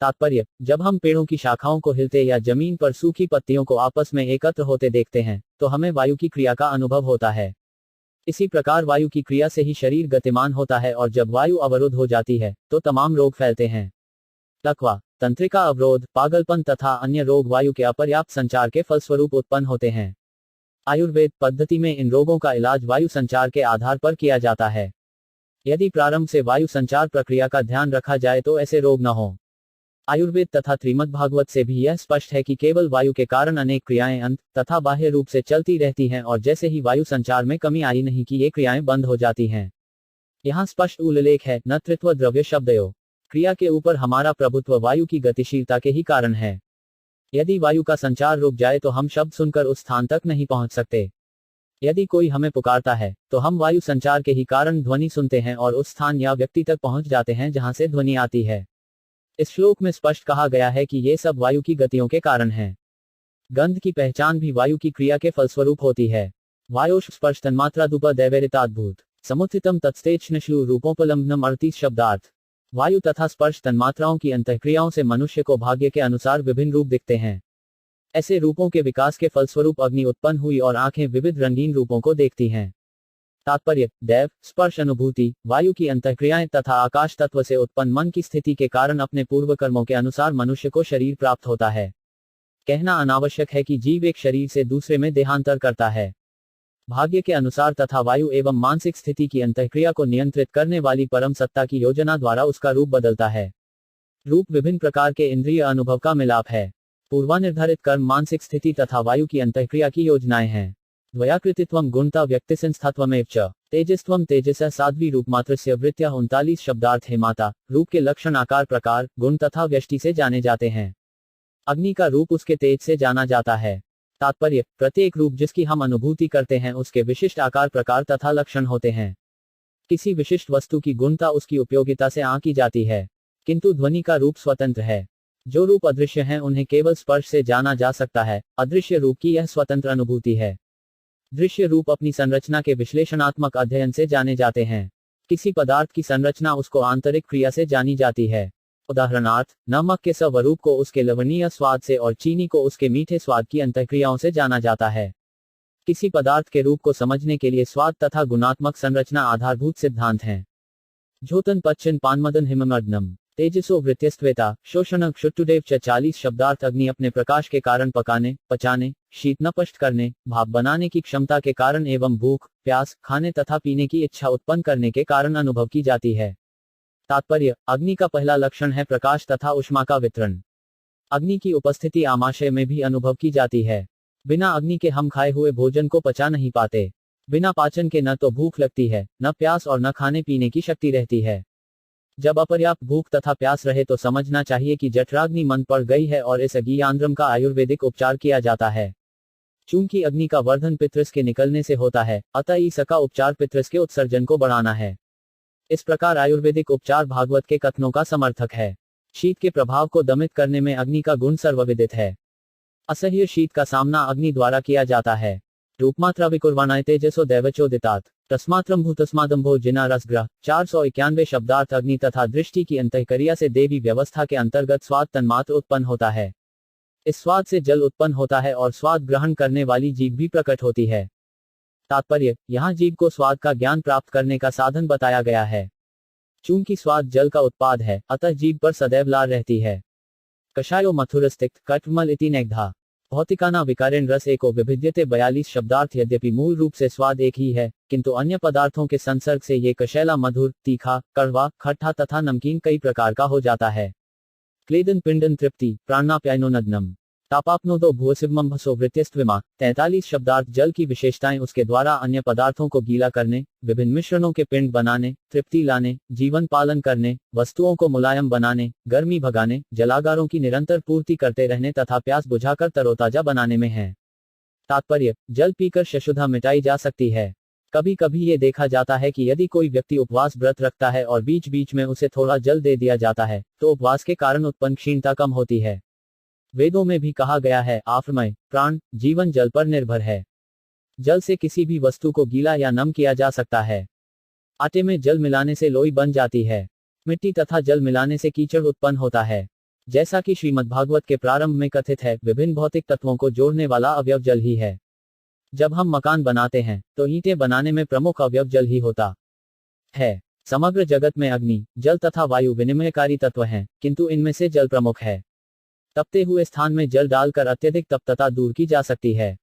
तात्पर्य, जब हम पेड़ों की शाखाओं को हिलते या जमीन पर सूखी पत्तियों को आपस में एकत्र होते देखते हैं तो हमें वायु की क्रिया का अनुभव होता है। इसी प्रकार वायु की क्रिया से ही शरीर गतिमान होता है और जब वायु अवरुद्ध हो जाती है तो तमाम रोग फैलते हैं। लकवा, तंत्रिका अवरोध, पागलपन तथा अन्य रोग वायु के अपर्याप्त संचार के फलस्वरूप उत्पन्न होते हैं। आयुर्वेद पद्धति में इन रोगों का इलाज वायु संचार के आधार पर किया जाता है। यदि प्रारंभ से वायु संचार प्रक्रिया का ध्यान रखा जाए तो ऐसे रोग न हो। आयुर्वेद तथा श्रीमद् भागवत से भी यह स्पष्ट है कि केवल वायु के कारण अनेक क्रियाएं अंत तथा बाह्य रूप से चलती रहती हैं और जैसे ही वायु संचार में कमी आई नहीं कि ये क्रियाएं बंद हो जाती हैं। यहाँ स्पष्ट उल्लेख है नतृत्व द्रव्य शब्दयोः। क्रिया के ऊपर हमारा प्रभुत्व वायु की गतिशीलता के ही कारण है। यदि वायु का संचार रुक जाए तो हम शब्द सुनकर उस स्थान तक नहीं पहुंच सकते। यदि कोई हमें पुकारता है तो हम वायु संचार के ही कारण ध्वनि सुनते हैं और उस स्थान या व्यक्ति तक पहुंच जाते हैं जहां से ध्वनि आती है। इस श्लोक में स्पष्ट कहा गया है कि ये सब वायु की गतियों के कारण हैं। गंध की पहचान भी वायु की क्रिया के फलस्वरूप होती है। वायोश स्पर्श तन्मात्रादुपदैवरिताद्भूत समुत्थितम तत्स्तेच्छ्नश्लू रूपोपलम्बनम 38 शब्दार्थ। वायु तथा स्पर्श तन्मात्राओं की अंतःक्रियाओं से मनुष्य को भाग्य के अनुसार विभिन्न रूप दिखते हैं। ऐसे रूपों के विकास के फलस्वरूप अग्नि उत्पन्न हुई और आंखें विविध रंगीन रूपों को देखती हैं। तात्पर्य, दैव स्पर्श अनुभूति वायु की अंतःक्रियाएं तथा आकाश तत्व से उत्पन्न मन की स्थिति के कारण अपने पूर्व कर्मों के अनुसार मनुष्य को शरीर प्राप्त होता है। कहना अनावश्यक है कि जीव एक शरीर से दूसरे में देहांतर करता है। भाग्य के अनुसार तथा वायु एवं मानसिक स्थिति की अंतःक्रिया को नियंत्रित करने वाली परम सत्ता की योजना द्वारा उसका रूप बदलता है। रूप विभिन्न प्रकार के इंद्रिय अनुभव का मिलाप है। पूर्वानिर्धारित कर्म मानसिक स्थिति तथा वायु की अंतःक्रिया की योजनाएं हैं। द्वयाकृतित्वम गुणता व्यक्तिसंस्थात्वमेव च तेजस्त्वम तेजसः साध्वी रूपमात्रस्य वृत्त्या 39 शब्दार्थ है। माता रूप के लक्षण आकार प्रकार गुण तथा व्यष्टि से जाने जाते हैं। अग्नि का रूप उसके तेज से जाना जाता है। तात्पर्य, प्रत्येक रूप जिसकी हम अनुभूति करते हैं उसके विशिष्ट आकार प्रकार तथा लक्षण होते हैं। किसी विशिष्ट वस्तु की गुणता उसकी उपयोगिता से आंकी जाती है, किंतु ध्वनि का रूप स्वतंत्र है। जो रूप अदृश्य हैं उन्हें केवल स्पर्श से जाना जा सकता है। अदृश्य रूप की यह स्वतंत्र अनुभूति है। दृश्य रूप अपनी संरचना के विश्लेषणात्मक अध्ययन से जाने जाते हैं। किसी पदार्थ की संरचना उसको आंतरिक क्रिया से जानी जाती है। उदाहरणार्थ, नमक के स्वरूप को उसके लवणीय स्वाद से और चीनी को उसके मीठे स्वाद की अंतःक्रियाओं से जाना जाता है। किसी पदार्थ के रूप को समझने के लिए स्वाद तथा गुणात्मक संरचना आधारभूत सिद्धांत हैं। झोतन पच्चन पानमदन हिममर्दनम तेजसो वृत्यस्त्वेता शोषण क्षुट्टुदेव च 40 शब्दार्थ। अग्नि अपने प्रकाश के कारण पकाने पचाने शीत नष्ट करने भाप बनाने की क्षमता के कारण एवं भूख प्यास खाने तथा पीने की इच्छा उत्पन्न करने के कारण अनुभव की जाती है। तात्पर्य, अग्नि का पहला लक्षण है प्रकाश तथा ऊष्मा का वितरण। अग्नि की उपस्थिति आमाशय में भी अनुभव की जाती है। बिना अग्नि के हम खाए हुए भोजन को पचा नहीं पाते। बिना पाचन के न तो भूख लगती है, न प्यास और न खाने पीने की शक्ति रहती है। जब अपर्याप्त भूख तथा प्यास रहे तो समझना चाहिए कि जठराग्नि मंद पड़ गई है और इस अग्नियांद्रम का आयुर्वेदिक उपचार किया जाता है। चूंकि अग्नि का वर्धन पितृस के निकलने से होता है, अतः इसका उपचार पितृस के उत्सर्जन को बढ़ाना है। इस प्रकार आयुर्वेदिक उपचार भागवत के कथनों का समर्थक है। शीत के प्रभाव को दमित करने में अग्नि का गुण सर्वविदित है। असह्य शीत का सामना अग्नि द्वारा किया जाता है। रूपमात्रा विकुर्वाणाय तेजसो दैवचोदितात् तस्मात्रम भूतस्मादंभो जिना रसग्रह। 491 शब्दार्थ अग्नि तथा दृष्टि की अंतःक्रिया से देवी व्यवस्था के अंतर्गत स्वाद तन्मात्र उत्पन्न होता है। इस स्वाद से जल उत्पन्न होता है और स्वाद ग्रहण करने वाली जीभ भी प्रकट होती है। तात्पर्य, यहाँ जीभ को स्वाद का ज्ञान प्राप्त करने का साधन बताया गया है। चूंकि स्वाद जल का उत्पाद है, अतः जीभ पर सदैव लार रहती है। कषायो मथुरस्तिक्त कटमल इति नेग्धा भौतिकाना विकारेण रस एको विभिद्यते। 42 शब्दार्थ। यद्यपि मूल रूप से स्वाद एक ही है, किंतु अन्य पदार्थों के संसर्ग से ये कषैला मधुर, तीखा, कड़वा, खट्टा तथा नमकीन कई प्रकार का हो जाता है। क्लेदन पिंडन तृप्ति प्राणाप्यायनोनग्नम तापापनोदो भुवसिब्मं भसो वृत्यस्त्विमा। 43 शब्दार्थ। जल की विशेषताएं उसके द्वारा अन्य पदार्थों को गीला करने, विभिन्न मिश्रणों के पिंड बनाने, तृप्ति लाने, जीवन पालन करने, वस्तुओं को मुलायम बनाने, गर्मी भगाने, जलागारों की निरंतर पूर्ति करते रहने तथा प्यास बुझाकर तरोताजा बनाने में है। तात्पर्य, जल पीकर शशुद्धा मिटाई जा सकती है। कभी कभी ये देखा जाता है कि यदि कोई व्यक्ति उपवास व्रत रखता है और बीच बीच में उसे थोड़ा जल दे दिया जाता है, तो उपवास के कारण उत्पन्न क्षीणता कम होती है। वेदों में भी कहा गया है, आफमय प्राण जीवन जल पर निर्भर है। जल से किसी भी वस्तु को गीला या नम किया जा सकता है। आटे में जल मिलाने से लोई बन जाती है। मिट्टी तथा जल मिलाने से कीचड़ उत्पन्न होता है। जैसा कि श्रीमद्भागवत के प्रारंभ में कथित है, विभिन्न भौतिक तत्वों को जोड़ने वाला अवयव जल ही है। जब हम मकान बनाते हैं तो ईंटें बनाने में प्रमुख अवयव जल ही होता है। समग्र जगत में अग्नि, जल तथा वायु विनिमयकारी तत्व हैं, किंतु इनमें से जल प्रमुख है। तपते हुए स्थान में जल डालकर अत्यधिक तप्तता दूर की जा सकती है।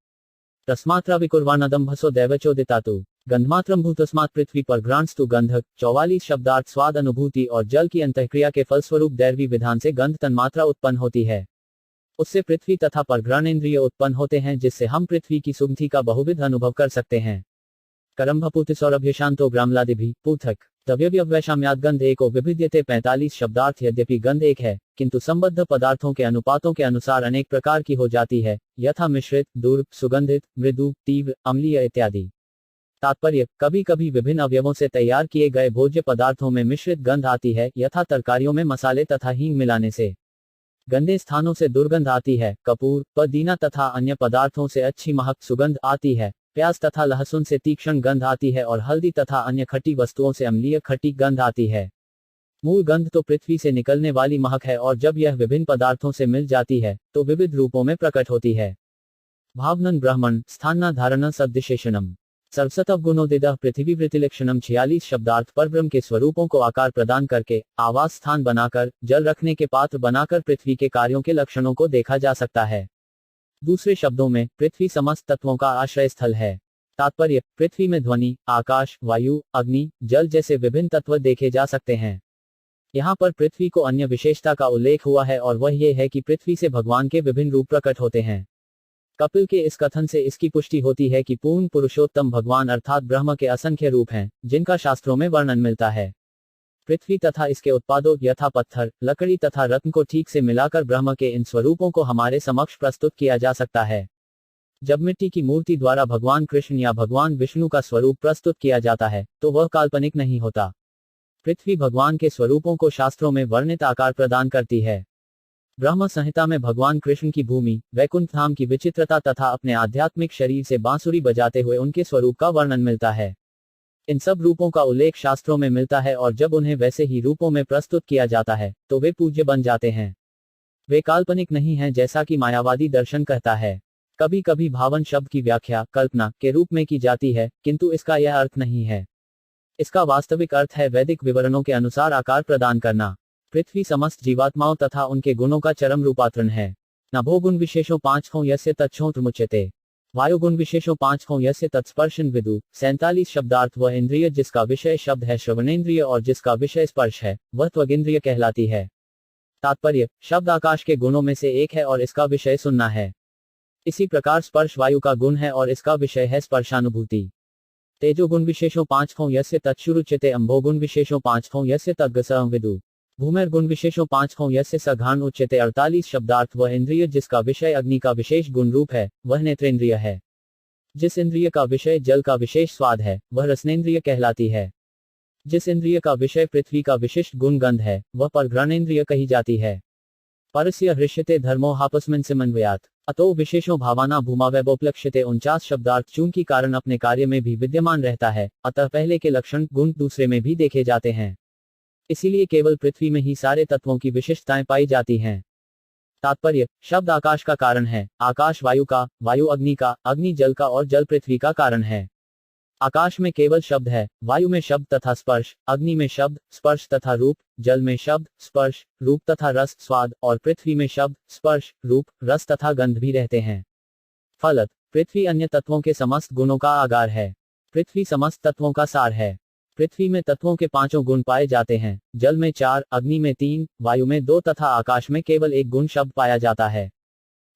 तस्मात्रा विकुर्वाणदम भसो दैवचोदितातु गंधमात्रम भूतस्मात् पृथ्वी पर घ्राणस्तु गंधक। 44 शब्दार्थ। स्वाद अनुभूति और जल की अंतःक्रिया के फलस्वरूप दैवी विधान से गंध तन्मात्रा उत्पन्न होती है। उससे पृथ्वी तथा परघ्राणेन्द्रिय उत्पन्न होते हैं, जिससे हम पृथ्वी की सुगंधि का बहुविध अनुभव कर सकते हैं। करम्भपूतिसौरभ्यशांतो ग्रामलादिभि पृथक द्रव्यव्यवैषम्याद्गंध एको विभिद्यते। 45 शब्दार्थ। यद्यपि गंध एक है, किंतु संबद्ध पदार्थों के अनुपातों के अनुसार अनेक प्रकार की हो जाती है, यथा मिश्रित, दूर, सुगंधित, मृदु, तीव्र, अम्लीय इत्यादि। तात्पर्य, कभी कभी विभिन्न अवयवों से तैयार किए गए भोज्य पदार्थों में मिश्रित गंध आती है, यथा तरकारियों में मसाले तथा हींग मिलाने से। गंदे स्थानों से दुर्गंध आती है। कपूर, पुदीना तथा अन्य पदार्थों से अच्छी महक सुगंध आती है। प्याज तथा लहसुन से तीक्ष्ण गंध आती है और हल्दी तथा अन्य खट्टी वस्तुओं से अम्लीय खट्टी गंध आती है। मूल गंध तो पृथ्वी से निकलने वाली महक है, और जब यह विभिन्न पदार्थों से मिल जाती है तो विविध रूपों में प्रकट होती है। भावनन ब्राह्मण स्थाना धारण सद्दिशेषणम सर्वसतव गुणोदिदः पृथ्वी वृत्तिलक्षणम। 46 शब्दार्थ। परब्रह्म के स्वरूपों को आकार प्रदान करके, आवास स्थान बनाकर, जल रखने के पात्र बनाकर पृथ्वी के कार्यों के लक्षणों को देखा जा सकता है। दूसरे शब्दों में, पृथ्वी समस्त तत्वों का आश्रय स्थल है। तात्पर्य, पृथ्वी में ध्वनि, आकाश, वायु, अग्नि, जल जैसे विभिन्न तत्व देखे जा सकते हैं। यहाँ पर पृथ्वी को अन्य विशेषता का उल्लेख हुआ है, और वह ये है कि पृथ्वी से भगवान के विभिन्न रूप प्रकट होते हैं। कपिल के इस कथन से इसकी पुष्टि होती है कि पूर्ण पुरुषोत्तम भगवान अर्थात ब्रह्म के असंख्य रूप हैं, जिनका शास्त्रों में वर्णन मिलता है। पृथ्वी तथा इसके उत्पादों यथा पत्थर, लकड़ी तथा रत्न को ठीक से मिलाकर ब्रह्म के इन स्वरूपों को हमारे समक्ष प्रस्तुत किया जा सकता है। जब मिट्टी की मूर्ति द्वारा भगवान कृष्ण या भगवान विष्णु का स्वरूप प्रस्तुत किया जाता है, तो वह काल्पनिक नहीं होता। पृथ्वी भगवान के स्वरूपों को शास्त्रों में वर्णित आकार प्रदान करती है। ब्रह्म संहिता में भगवान कृष्ण की भूमि, वैकुंठ धाम की विचित्रता तथा अपने आध्यात्मिक शरीर से बांसुरी बजाते हुए उनके स्वरूप का वर्णन मिलता है। इन सब रूपों का उल्लेख शास्त्रों में मिलता है, और जब उन्हें वैसे ही रूपों में प्रस्तुत किया जाता है तो वे पूज्य बन जाते हैं। वे काल्पनिक नहीं हैं, जैसा कि मायावादी दर्शन कहता है। कभी कभी भावन शब्द की व्याख्या कल्पना के रूप में की जाती है, किंतु इसका यह अर्थ नहीं है। इसका वास्तविक अर्थ है वैदिक विवरणों के अनुसार आकार प्रदान करना। पृथ्वी समस्त जीवात्माओं तथा उनके गुणों का चरम रूपांतरण है। नभो गुण विशेषों 5 हों यस्य तच्छोत्रमुच्यते वायु गुण विशेषों 5 हों यस्य तत्स्पर्शन विदु। 47 शब्दार्थ। वह इंद्रिय जिसका विषय शब्द है श्रवणेन्द्रिय और जिसका विषय स्पर्श है, वह त्वगिंद्रिय कहलाती है। तात्पर्य, शब्द आकाश के गुणों में से एक है और इसका विषय सुनना है। इसी प्रकार स्पर्श वायु का गुण है और इसका विषय है स्पर्शानुभूति। तेजो गुण विशेषों 5 हों यस्य तच्छुरुच्यते अम्भो गुण विशेषों 5 हों यस्य तद्गसं विदु। भूमेर गुण विशेषों 5 हों यस्य सघान उच्यते। 48 शब्दार्थ। वह इंद्रिय जिसका विषय अग्नि का विशेष गुण रूप है, वह नेत्रेंद्रिय है। जिस इंद्रिय का विषय जल का विशेष स्वाद है, वह रसनेन्द्रिय कहलाती है। जिस इंद्रिय का विषय पृथ्वी का विशिष्ट गुण गंध है, वह परघ्राणेन्द्रिय कही जाती है। परस्य हृष्यते धर्मो हापस्मिन् समन्वयात् अतो विशेषो भावाना भूमावैवोपलक्ष्यते 49 शब्दार्थ चूंकि कारण अपने कार्य में भी विद्यमान रहता है, अतः पहले के लक्षण गुण दूसरे में भी देखे जाते हैं। इसीलिए केवल पृथ्वी में ही सारे तत्वों की विशिष्टताएं पाई जाती हैं। तात्पर्य, शब्द आकाश का कारण है, आकाश वायु का, वायु अग्नि का, अग्नि जल का और जल पृथ्वी का कारण है। आकाश में केवल शब्द है, वायु में शब्द तथा स्पर्श, अग्नि में शब्द स्पर्श तथा रूप, जल में शब्द स्पर्श रूप तथा रस स्वाद और पृथ्वी में शब्द स्पर्श रूप रस तथा गंध भी रहते हैं। फलत, पृथ्वी अन्य तत्वों के समस्त गुणों का आगार है। पृथ्वी समस्त तत्वों का सार है। पृथ्वी में तत्वों के 5 गुण पाए जाते हैं, जल में 4, अग्नि में 3, वायु में 2 तथा आकाश में केवल 1 गुण शब्द पाया जाता है।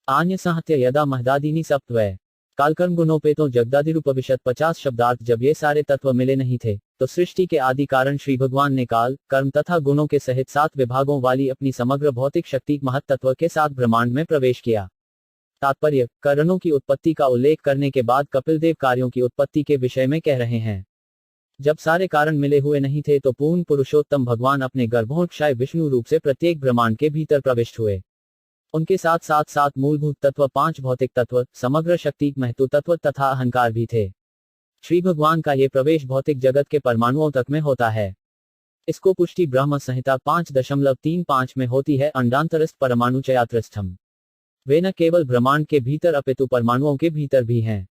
आन्य साहत्य यदा महदादीनी सप्तवय कालकर्म गुणों पे तो जगदादिरूपविशत 50 शब्दार्थ। जब ये सारे तत्व मिले नहीं थे तो सृष्टि के आदि कारण श्री भगवान ने काल कर्म तथा गुणों के सहित 7 विभागों वाली अपनी समग्र भौतिक शक्ति महत तत्व के साथ ब्रह्मांड में प्रवेश किया। तात्पर्य, कारणों की उत्पत्ति का उल्लेख करने के बाद कपिल देव कार्यों की उत्पत्ति के विषय में कह रहे हैं। जब सारे कारण मिले हुए नहीं थे तो पूर्ण पुरुषोत्तम भगवान अपने गर्भोत्क्षाय विष्णु रूप से प्रत्येक ब्रह्मांड के भीतर प्रविष्ट हुए। उनके साथ साथ 7 मूलभूत तत्व, 5 भौतिक तत्व, समग्र शक्ति महत्व तत्व तथा अहंकार भी थे। श्री भगवान का ये प्रवेश भौतिक जगत के परमाणुओं तक में होता है। इसको पुष्टि ब्रह्म संहिता 5.35 में होती है। अंडांतरस्थ परमाणु चयात्रस्थम। वे न केवल ब्रह्मांड के भीतर अपितु परमाणुओं के भीतर भी हैं।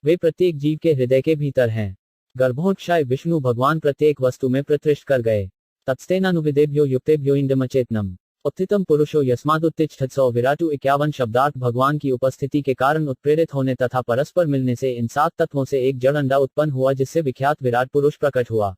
वे प्रत्येक जीव के हृदय के भीतर हैं। गर्भोत्क्षाय विष्णु भगवान प्रत्येक वस्तु में प्रतिष्ठ कर गए। तत्स्तेनानुविदेभ्यो युक्तेभ्यो इंद्रमचेतनम उत्थितम पुरुषो यस्मादुत्तिष्ठत्सो विराटु 51 शब्दार्थ भगवान की उपस्थिति के कारण उत्प्रेरित होने तथा परस्पर मिलने से इन 7 तत्वों से एक जड़ अंडा उत्पन्न हुआ जिससे विख्यात विराट पुरुष प्रकट हुआ।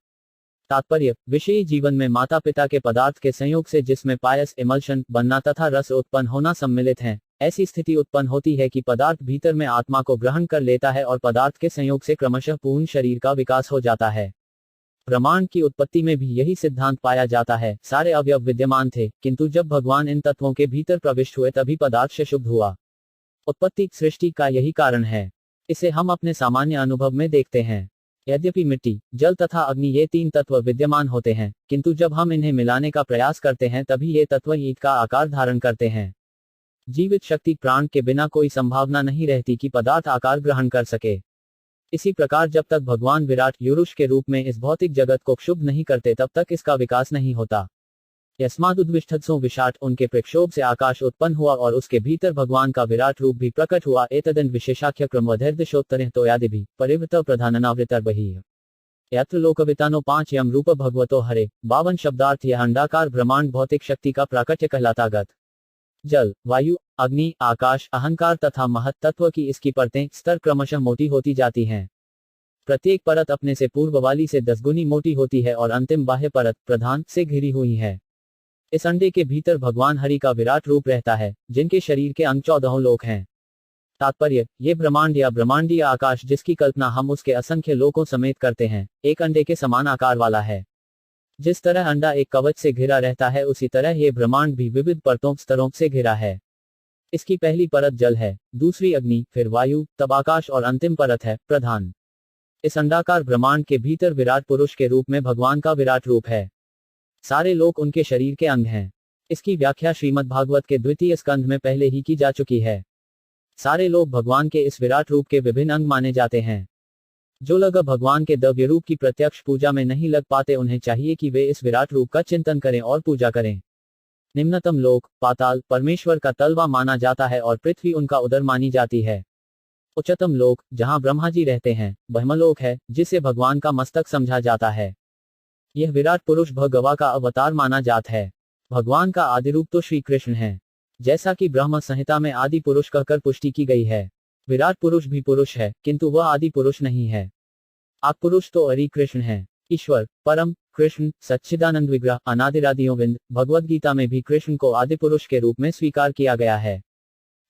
तात्पर्य, विषयी जीवन में माता पिता के पदार्थ के संयोग से जिसमें पायस इमल्शन बनना तथा रस उत्पन्न होना सम्मिलित हैं, ऐसी स्थिति उत्पन्न होती है कि पदार्थ भीतर में आत्मा को ग्रहण कर लेता है और पदार्थ के संयोग से क्रमशः पूर्ण शरीर का विकास हो जाता है। ब्रह्मांड की उत्पत्ति में भी यही सिद्धांत पाया जाता है। सारे अवयव विद्यमान थे, किंतु जब भगवान इन तत्वों के भीतर प्रविष्ट हुए तभी पदार्थ से शुद्ध हुआ। उत्पत्ति सृष्टि का यही कारण है। इसे हम अपने सामान्य अनुभव में देखते हैं। यद्यपि मिट्टी, जल तथा अग्नि ये 3 तत्व विद्यमान होते हैं, किंतु जब हम इन्हें मिलाने का प्रयास करते हैं तभी ये तत्व ईंट का आकार धारण करते हैं। जीवित शक्ति प्राण के बिना कोई संभावना नहीं रहती कि पदार्थ आकार ग्रहण कर सके। इसी प्रकार जब तक भगवान विराट युरुष के रूप में इस भौतिक जगत को क्षुब्ध नहीं करते तब तक इसका विकास नहीं होता। यस्मादुद्विष्ठत्सो विशाट, उनके प्रक्षोभ से आकाश उत्पन्न हुआ और उसके भीतर भगवान का विराट रूप भी प्रकट हुआ। एतदन विशेषाख्य क्रमवधैर्दशोत्तरः तोयादिभिः परिवृत प्रधाननावृतर्बहिः यत्र लोकवितानो 5 यम रूप भगवतो हरे 52 शब्दार्थ। यह अंडाकार ब्रह्मांड भौतिक शक्ति का प्राकट्य कहलाता। गत जल, वायु, अग्नि, आकाश, अहंकार तथा महत तत्व की इसकी परतें स्तर क्रमशः मोटी होती जाती हैं। प्रत्येक परत अपने से पूर्व वाली से 10 गुनी मोटी होती है और अंतिम बाह्य परत प्रधान से घिरी हुई है। इस अंडे के भीतर भगवान हरि का विराट रूप रहता है, जिनके शरीर के अंग 14 लोक हैं। तात्पर्य, ये ब्रह्मांड या ब्रह्मांडीय आकाश जिसकी कल्पना हम उसके असंख्य लोकों समेत करते हैं, एक अंडे के समान आकार वाला है। जिस तरह अंडा एक कवच से घिरा रहता है उसी तरह ये ब्रह्मांड भी विविध परतों स्तरों से घिरा है। इसकी पहली परत जल है, दूसरी अग्नि, फिर वायु, तब आकाश और अंतिम परत है प्रधान। इस अंडाकार ब्रह्मांड के भीतर विराट पुरुष के रूप में भगवान का विराट रूप है। सारे लोक उनके शरीर के अंग हैं। इसकी व्याख्या श्रीमद् भागवत के 2वें स्कंध में पहले ही की जा चुकी है। सारे लोग भगवान के इस विराट रूप के विभिन्न अंग माने जाते हैं। जो लोग भगवान के दिव्य रूप की प्रत्यक्ष पूजा में नहीं लग पाते उन्हें चाहिए कि वे इस विराट रूप का चिंतन करें और पूजा करें। निम्नतम लोक पाताल परमेश्वर का तलवा माना जाता है और पृथ्वी उनका उदर मानी जाती है। उच्चतम लोक, जहां ब्रह्मा जी रहते हैं, ब्रह्मलोक है, जिसे भगवान का मस्तक समझा जाता है। यह विराट पुरुष भगवा का अवतार माना जाता है। भगवान का आदि रूप तो श्री कृष्ण है, जैसा कि ब्रह्म संहिता में आदि पुरुष कहकर पुष्टि की गई है। विराट पुरुष भी पुरुष है, किंतु वह आदि पुरुष नहीं है। आप पुरुष तो हरि कृष्ण है। ईश्वर, परम कृष्ण, सच्चिदानंद विग्रह, अनादिरादियोविंद। भगवद गीता में भी कृष्ण को आदि पुरुष के रूप में स्वीकार किया गया है।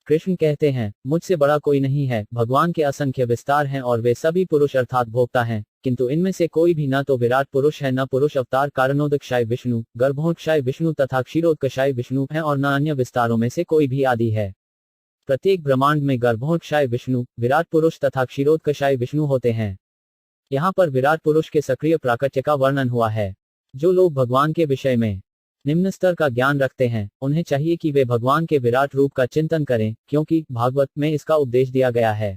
कृष्ण कहते हैं, मुझसे बड़ा कोई नहीं है। भगवान के असंख्य विस्तार हैं और वे सभी पुरुष अर्थात भोक्ता हैं, किंतु इनमें से कोई भी न तो विराट पुरुष है, न पुरुष अवतार कारणोदकशाय विष्णु, गर्भोत्क्षाय विष्णु तथा क्षीरोत्कर्षाय विष्णु है और न अन्य विस्तारों में से कोई भी आदि है। प्रत्येक ब्रह्मांड में गर्भोत्क्षाय विष्णु, विराट पुरुष तथा क्षीरोत्कर्षाय विष्णु होते हैं। यहाँ पर विराट पुरुष के सक्रिय प्राकट्य का वर्णन हुआ है। जो लोग भगवान के विषय में निम्न स्तर का ज्ञान रखते हैं, उन्हें चाहिए कि वे भगवान के विराट रूप का चिंतन करें, क्योंकि भागवत में इसका उपदेश दिया गया है।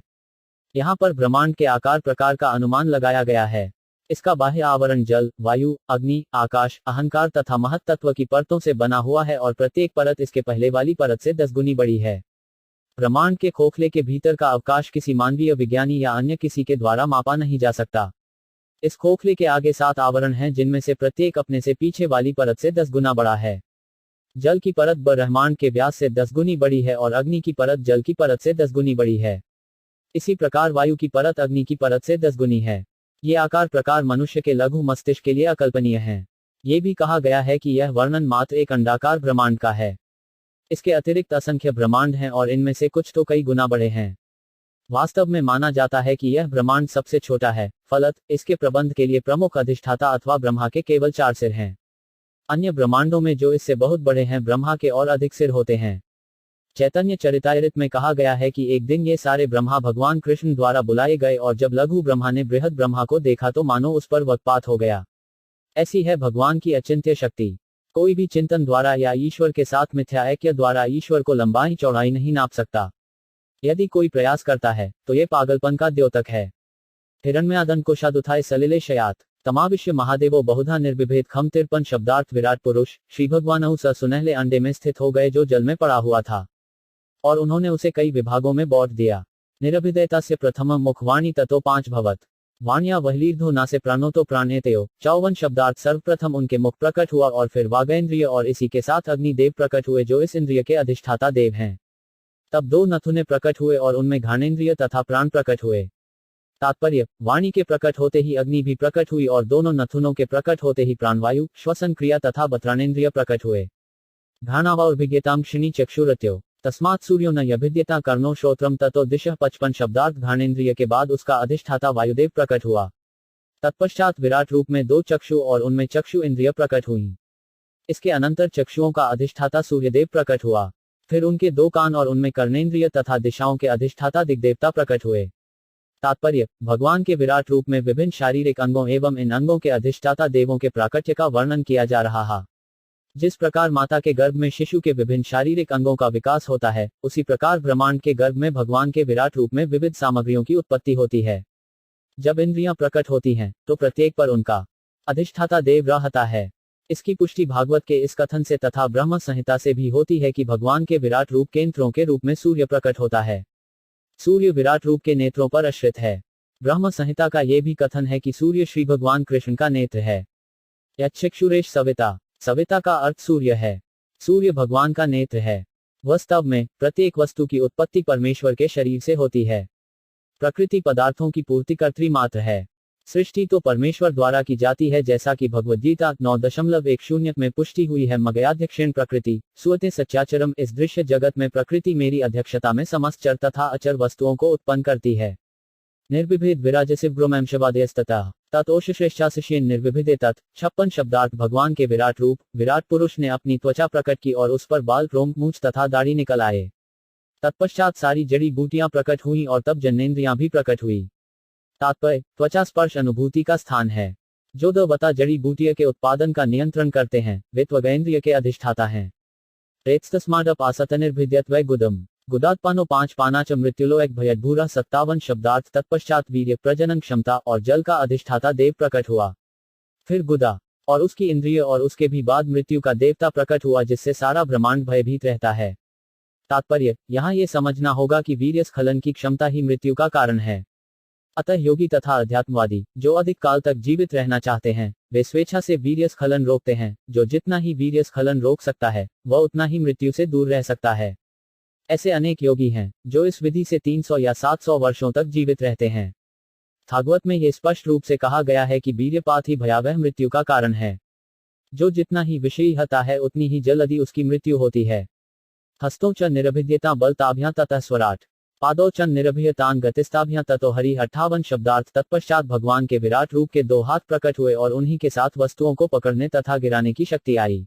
यहाँ पर ब्रह्मांड के आकार प्रकार का अनुमान लगाया गया है। इसका बाह्य आवरण जल, वायु, अग्नि, आकाश, अहंकार तथा महत तत्व की परतों से बना हुआ है और प्रत्येक परत इसके पहले वाली परत से 10 गुनी बड़ी है। ब्रह्मांड के खोखले के भीतर का अवकाश किसी मानवीय विज्ञानी या अन्य किसी के द्वारा मापा नहीं जा सकता। इस खोखले के आगे 7 आवरण हैं, जिनमें से प्रत्येक अपने से पीछे वाली परत से 10 गुना बड़ा है। जल की परत ब्रह्मांड के व्यास से 10 गुनी बड़ी है और अग्नि की परत जल की परत से 10 गुनी बड़ी है। इसी प्रकार वायु की परत अग्नि की परत से 10 गुनी है। ये आकार प्रकार मनुष्य के लघु मस्तिष्क के लिए अकल्पनीय हैं। ये भी कहा गया है कि यह वर्णन मात्र एक अंडाकार ब्रह्मांड का है। इसके अतिरिक्त असंख्य ब्रह्मांड हैं और इनमें से कुछ तो कई गुना बड़े हैं। वास्तव में माना जाता है कि यह ब्रह्मांड सबसे छोटा है, फलत इसके प्रबंध के लिए प्रमुख अधिष्ठाता अथवा ब्रह्मा के केवल 4 सिर हैं। अन्य ब्रह्मांडों में जो इससे बहुत बड़े हैं, ब्रह्मा के और अधिक सिर होते हैं। चैतन्य चरितामृत में कहा गया है कि एक दिन ये सारे ब्रह्मा भगवान कृष्ण द्वारा बुलाए गए और जब लघु ब्रह्मा ने बृहद ब्रह्मा को देखा तो मानो उस पर वक्पात हो गया। ऐसी है भगवान की अचिंत्य शक्ति। कोई भी चिंतन द्वारा या ईश्वर के साथ मिथ्या ऐक्य द्वारा ईश्वर को लंबाई चौड़ाई नहीं नाप सकता। यदि कोई प्रयास करता है तो ये पागलपन का द्योतक है। हिरण्मयादन कोशादुथाय सलिले शयात तमाविश्य महादेवो बहुधा निर्विभेद खम 53 शब्दार्थ विराट पुरुष श्री भगवान स सुनहले अंडे में स्थित हो गए जो जल में पड़ा हुआ था और उन्होंने उसे कई विभागों में बांट दिया। निरभिदयता से प्रथम मुखवाणी ततो 5 भवत वाण्या वहलीर्धो ना से प्राणो तो प्राणेतयो 54 शब्दार्थ सर्वप्रथम उनके मुख प्रकट हुआ और फिर वागेंद्रिय और इसी के साथ अग्निदेव प्रकट हुए जो इस इंद्रिय के अधिष्ठाता देव हैं। तब 2 नथुने प्रकट हुए और उनमें घानेन्द्रिय तथा प्राण प्रकट हुए। तात्पर्य, वाणी के प्रकट होते ही अग्नि भी प्रकट हुई और दोनों नथुनों के प्रकट होते ही प्राणवायु, श्वसन क्रिया तथा बत्राणेन्द्रिय प्रकट हुए। घानावाभिज्ञताम क्षिणी चक्षुरत्यो तस्मात् सूर्यो न यभिद्यता कर्णो श्रोत्रम ततो दिशः 55 शब्दार्थ घानेन्द्रिय के बाद उसका अधिष्ठाता वायुदेव प्रकट हुआ। तत्पश्चात विराट रूप में 2 चक्षु और उनमें चक्षु इंद्रिय प्रकट हुई। इसके अनंतर चक्षुओं का अधिष्ठाता सूर्यदेव प्रकट हुआ। फिर उनके 2 कान और उनमें कर्णेन्द्रिय तथा दिशाओं के अधिष्ठाता दिग्देवता प्रकट हुए। तात्पर्य, भगवान के विराट रूप में विभिन्न शारीरिक अंगों एवं इन अंगों के अधिष्ठाता देवों के प्राकट्य का वर्णन किया जा रहा है। जिस प्रकार माता के गर्भ में शिशु के विभिन्न शारीरिक अंगों का विकास होता है, उसी प्रकार ब्रह्मांड के गर्भ में भगवान के विराट रूप में विविध सामग्रियों की उत्पत्ति होती है। जब इंद्रियां प्रकट होती हैं, तो प्रत्येक पर उनका अधिष्ठाता देव रहता है। इसकी पुष्टि भागवत के इस कथन से तथा ब्रह्म संहिता से भी होती है कि भगवान के विराट रूप के नेत्रों के रूप में सूर्य प्रकट होता है। सूर्य विराट रूप के नेत्रों पर आश्रित है। ब्रह्म संहिता का यह भी कथन है कि सूर्य श्री भगवान कृष्ण का नेत्र है। यक्षुरेश सविता, सविता का अर्थ सूर्य है। सूर्य भगवान का नेत्र है। वास्तव में प्रत्येक वस्तु की उत्पत्ति परमेश्वर के शरीर से होती है। प्रकृति पदार्थों की पूर्तिकर्त्री मात्र है। सृष्टि तो परमेश्वर द्वारा की जाती है, जैसा कि भगवद गीता 9.10 में पुष्टि हुई है। मगयाध्यक्षेण प्रकृति सुअते सच्चाचरम, इस दृश्य जगत में प्रकृति मेरी अध्यक्षता में समस्त चर तथा अचर वस्तुओं को उत्पन्न करती है। निर्विभेद विराजसिव्रोमंशवादयस्तता ततोश्रेष्ठाशिष्येन निर्विभेदे तत् 56 शब्दार्थ भगवान के विराट रूप। विराट पुरुष ने अपनी त्वचा प्रकट की और उस पर बाल, रोम, मूंछ तथा दाढ़ी निकल आए। तत्पश्चात सारी जड़ी बूटियां प्रकट हुई और तब जन्नेन्द्रियां भी प्रकट हुई। तात्पर्य, त्वचा स्पर्श अनुभूति का स्थान है। जो 2 बता जड़ी बूटियों के उत्पादन का नियंत्रण करते हैं, वे त्वगेंद्रिय के अधिष्ठाता हैं। रेत्स्तस्मादप आसतनिर्भिद्यत्वै गुदम गुदात्पानो 5 पानाच मृत्युलो एक भयद्भूरा 57 शब्दार्थ। तत्पश्चात वीर्य, प्रजनन क्षमता और जल का अधिष्ठाता देव प्रकट हुआ। फिर गुदा और उसकी इंद्रिय और उसके भी बाद मृत्यु का देवता प्रकट हुआ, जिससे सारा ब्रह्मांड भयभीत रहता है। तात्पर्य, यहाँ ये समझना होगा कि वीर्य स्खलन की क्षमता ही मृत्यु का कारण है। अतः योगी तथा अध्यात्मवादी जो अधिक काल तक जीवित रहना चाहते हैं, वे स्वेच्छा से वीर्य स्खलन रोकते हैं। जो जितना ही वीर्य स्खलन रोक सकता है, वह उतना ही मृत्यु से दूर रह सकता है। ऐसे अनेक योगी हैं जो इस विधि से 300 या 700 वर्षों तक जीवित रहते हैं। भागवत में यह स्पष्ट रूप से कहा गया है कि वीर्यपात ही भयावह मृत्यु का कारण है। जो जितना ही विषयी होता है, उतनी ही जल्दी उसकी मृत्यु होती है। हस्तों च निरभिद्यता बलताभ्यां ततः स्वराट पादौ च निरभियतान गतिस्ताभ्यां ततो हरि 58 शब्दार्थ। तत्पश्चात भगवान के विराट रूप के 2 हाथ प्रकट हुए और उन्हीं के साथ वस्तुओं को पकड़ने तथा गिराने की शक्ति आई।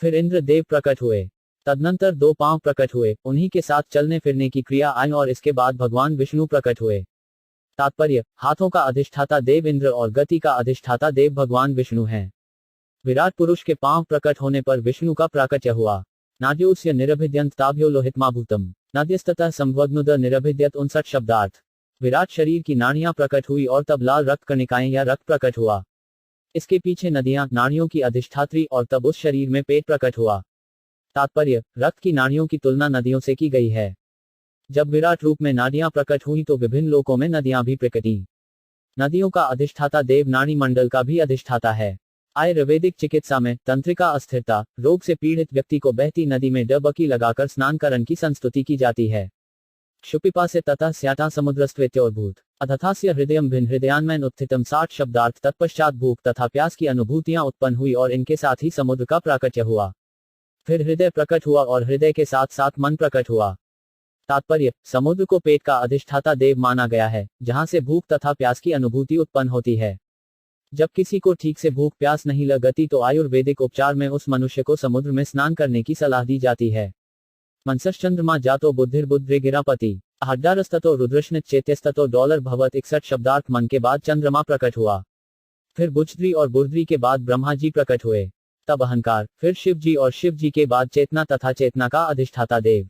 फिर इंद्र देव प्रकट हुए। तदनंतर 2 पांव प्रकट हुए, उन्हीं के साथ चलने फिरने की क्रिया आई और इसके बाद भगवान विष्णु प्रकट हुए। तात्पर्य, हाथों का अधिष्ठाता देव इंद्र और गति का अधिष्ठाता देव भगवान विष्णु हैं। विराट पुरुष के पांव प्रकट होने पर विष्णु का प्राकट्य हुआ। नाड्योस्य निरभिद्यंत ताभ्यो लोहितमाभूतम नाद्यस्ततः संवग्नुद निरभिद्यत 59 शब्दार्थ। विराट शरीर की नाड़ियां प्रकट हुई और तब लाल रक्त कणिकाएं या रक्त प्रकट हुआ। इसके पीछे नदियां नाड़ियों की अधिष्ठात्री और तब उस शरीर में पेट प्रकट हुआ। तात्पर्य, रक्त की नाड़ियों की तुलना नदियों से की गई है। जब विराट रूप में नाड़ियां प्रकट हुई तो विभिन्न लोकों में नदियां भी प्रकटी। नदियों का अधिष्ठाता देव नाड़ी मंडल का भी अधिष्ठाता है। आयुर्वेदिक चिकित्सा में तंत्रिका अस्थिरता रोग से पीड़ित व्यक्ति को बहती नदी में डुबकी लगाकर स्नानकरण की संस्तुति की जाती है। क्षुपिपा से ततः स्याता समुद्रस्त्वेत्योर्भूत अथथास्य हृदयम भिन्न हृदयान्मयन उत्थितम 60 शब्दार्थ। तत्पश्चात भूख तथा प्यास की अनुभूतियां उत्पन्न हुई और इनके साथ ही समुद्र का प्राकट्य हुआ। फिर हृदय प्रकट हुआ और हृदय के साथ साथ मन प्रकट हुआ। तात्पर्य, समुद्र को पेट का अधिष्ठाता देव माना गया है, जहां से भूख तथा प्यास की अनुभूति उत्पन्न होती है। जब किसी को ठीक से भूख प्यास नहीं लगती तो आयुर्वेदिक उपचार में उस मनुष्य को समुद्र में स्नान करने की सलाह दी जाती है। मनसश्चंद्रमा जातो बुद्धिर्बुद्धिर्गिरापति हड्डारस्ततो रुद्रश्नित चेत्यस्ततो डॉलर भवत 61 शब्दार्थ। मन के बाद चंद्रमा प्रकट हुआ। फिर बुज्द्री और बुर्द्री के बाद ब्रह्मा जी प्रकट हुए। तब अहंकार, फिर शिव जी और शिव जी के बाद चेतना तथा चेतना का अधिष्ठाता देव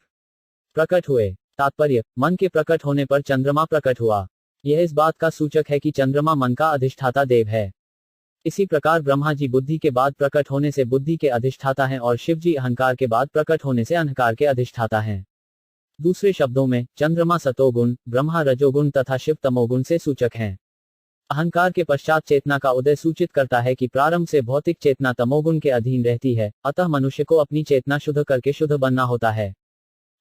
प्रकट हुए। तात्पर्य, मन के प्रकट होने पर चंद्रमा प्रकट हुआ। यह इस बात का सूचक है कि चंद्रमा मन का अधिष्ठाता देव है। इसी प्रकार ब्रह्मा जी बुद्धि के बाद प्रकट होने से बुद्धि के अधिष्ठाता हैं और शिव जी अहंकार के बाद प्रकट होने से अहंकार के अधिष्ठाता हैं। दूसरे शब्दों में चंद्रमा सतोगुण, ब्रह्मा रजोगुण तथा शिव तमोगुण से सूचक हैं। अहंकार के पश्चात चेतना का उदय सूचित करता है कि प्रारंभ से भौतिक चेतना तमोगुण के अधीन रहती है, अतः मनुष्य को अपनी चेतना शुद्ध करके शुद्ध बनना होता है।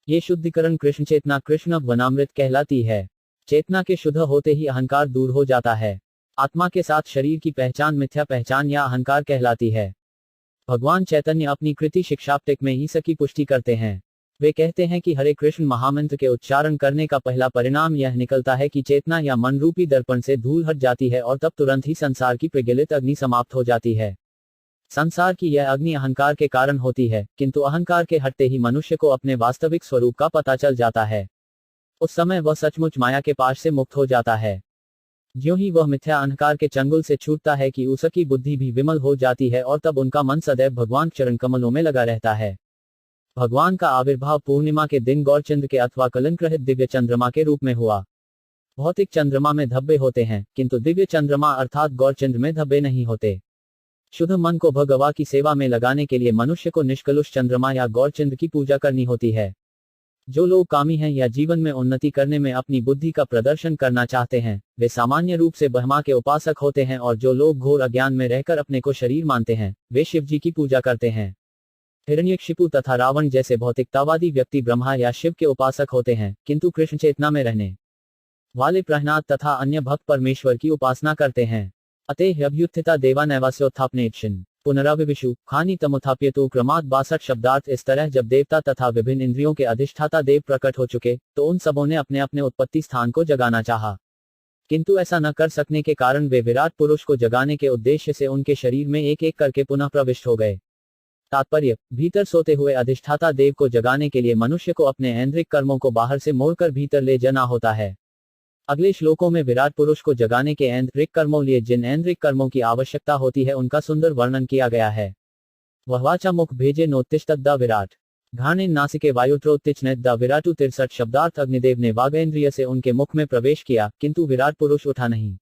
ये शुद्धिकरण कृष्ण चेतना कृष्ण वनामृत कहलाती है। चेतना के शुद्ध होते ही अहंकार दूर हो जाता है। आत्मा के साथ शरीर की पहचान मिथ्या पहचान या अहंकार कहलाती है। भगवान चैतन्य अपनी कृति शिक्षापटिक में इसकी पुष्टि करते हैं। वे कहते हैं कि हरे कृष्ण महामंत्र के उच्चारण करने का पहला परिणाम यह निकलता है कि चेतना या मन रूपी दर्पण से धूल हट जाती है और तब तुरंत ही संसार की प्रज्वलित अग्नि समाप्त हो जाती है। संसार की यह अग्नि अहंकार के कारण होती है, किंतु अहंकार के हटते ही मनुष्य को अपने वास्तविक स्वरूप का पता चल जाता है। उस समय वह सचमुच माया के पाश से मुक्त हो जाता है। ज्यों ही वह मिथ्या अहंकार के चंगुल से छूटता है कि उसकी बुद्धि भी विमल हो जाती है और तब उनका मन सदैव भगवान चरण कमलों में लगा रहता है। भगवान का आविर्भाव पूर्णिमा के दिन गौरचंद्र के अथवा कलंकृत दिव्य चंद्रमा के रूप में हुआ। भौतिक चंद्रमा में धब्बे होते हैं, किंतु दिव्य चंद्रमा अर्थात गौरचंद्र में धब्बे नहीं होते। शुद्ध मन को भगवा की सेवा में लगाने के लिए मनुष्य को निष्कलुष चंद्रमा या गौरचंद्र की पूजा करनी होती है। जो लोग कामी हैं या जीवन में उन्नति करने में अपनी बुद्धि का प्रदर्शन करना चाहते हैं, वे सामान्य रूप से ब्रह्मा के उपासक होते हैं, और जो लोग घोर अज्ञान में रहकर अपने को शरीर मानते हैं, वे शिव जी की पूजा करते हैं। हिरण्यकशिपु तथा रावण जैसे भौतिकतावादी व्यक्ति ब्रह्मा या शिव के उपासक होते हैं, किंतु कृष्ण चेतना में रहने वाले प्रहलाद तथा अन्य भक्त परमेश्वर की उपासना करते हैं। अतः अभ्युत्थिता देवानैवास्योत्थापनेक्षण पुनराविविशु खानी तमुत्थाप्यतु क्रमात् 62 शब्दार्थ। इस तरह जब देवता तथा विभिन्न इंद्रियों के अधिष्ठाता देव प्रकट हो चुके, तो उन सबों ने अपने अपने उत्पत्ति स्थान को जगाना चाहा, किंतु ऐसा न कर सकने के कारण वे विराट पुरुष को जगाने के उद्देश्य से उनके शरीर में एक एक करके पुनः प्रविष्ट हो गए। तात्पर्य, भीतर सोते हुए अधिष्ठाता देव को जगाने के लिए मनुष्य को अपने ऐन्द्रिक कर्मों को बाहर से मोड़कर भीतर ले जाना होता है। अगले श्लोकों में विराट पुरुष को जगाने के ऐन्द्रिक कर्मों लिए जिन ऐन्द्रिक कर्मों की आवश्यकता होती है उनका सुंदर वर्णन किया गया है। वहवाचा मुख भेजे नोत्तिष्ठत विराट घाणे नासिके वायुत्रोत्तिष्ठत द विराटु 63 शब्दार्थ। अग्निदेव ने वागेंद्रिय से उनके मुख में प्रवेश किया, किंतु विराट पुरुष उठा नहीं।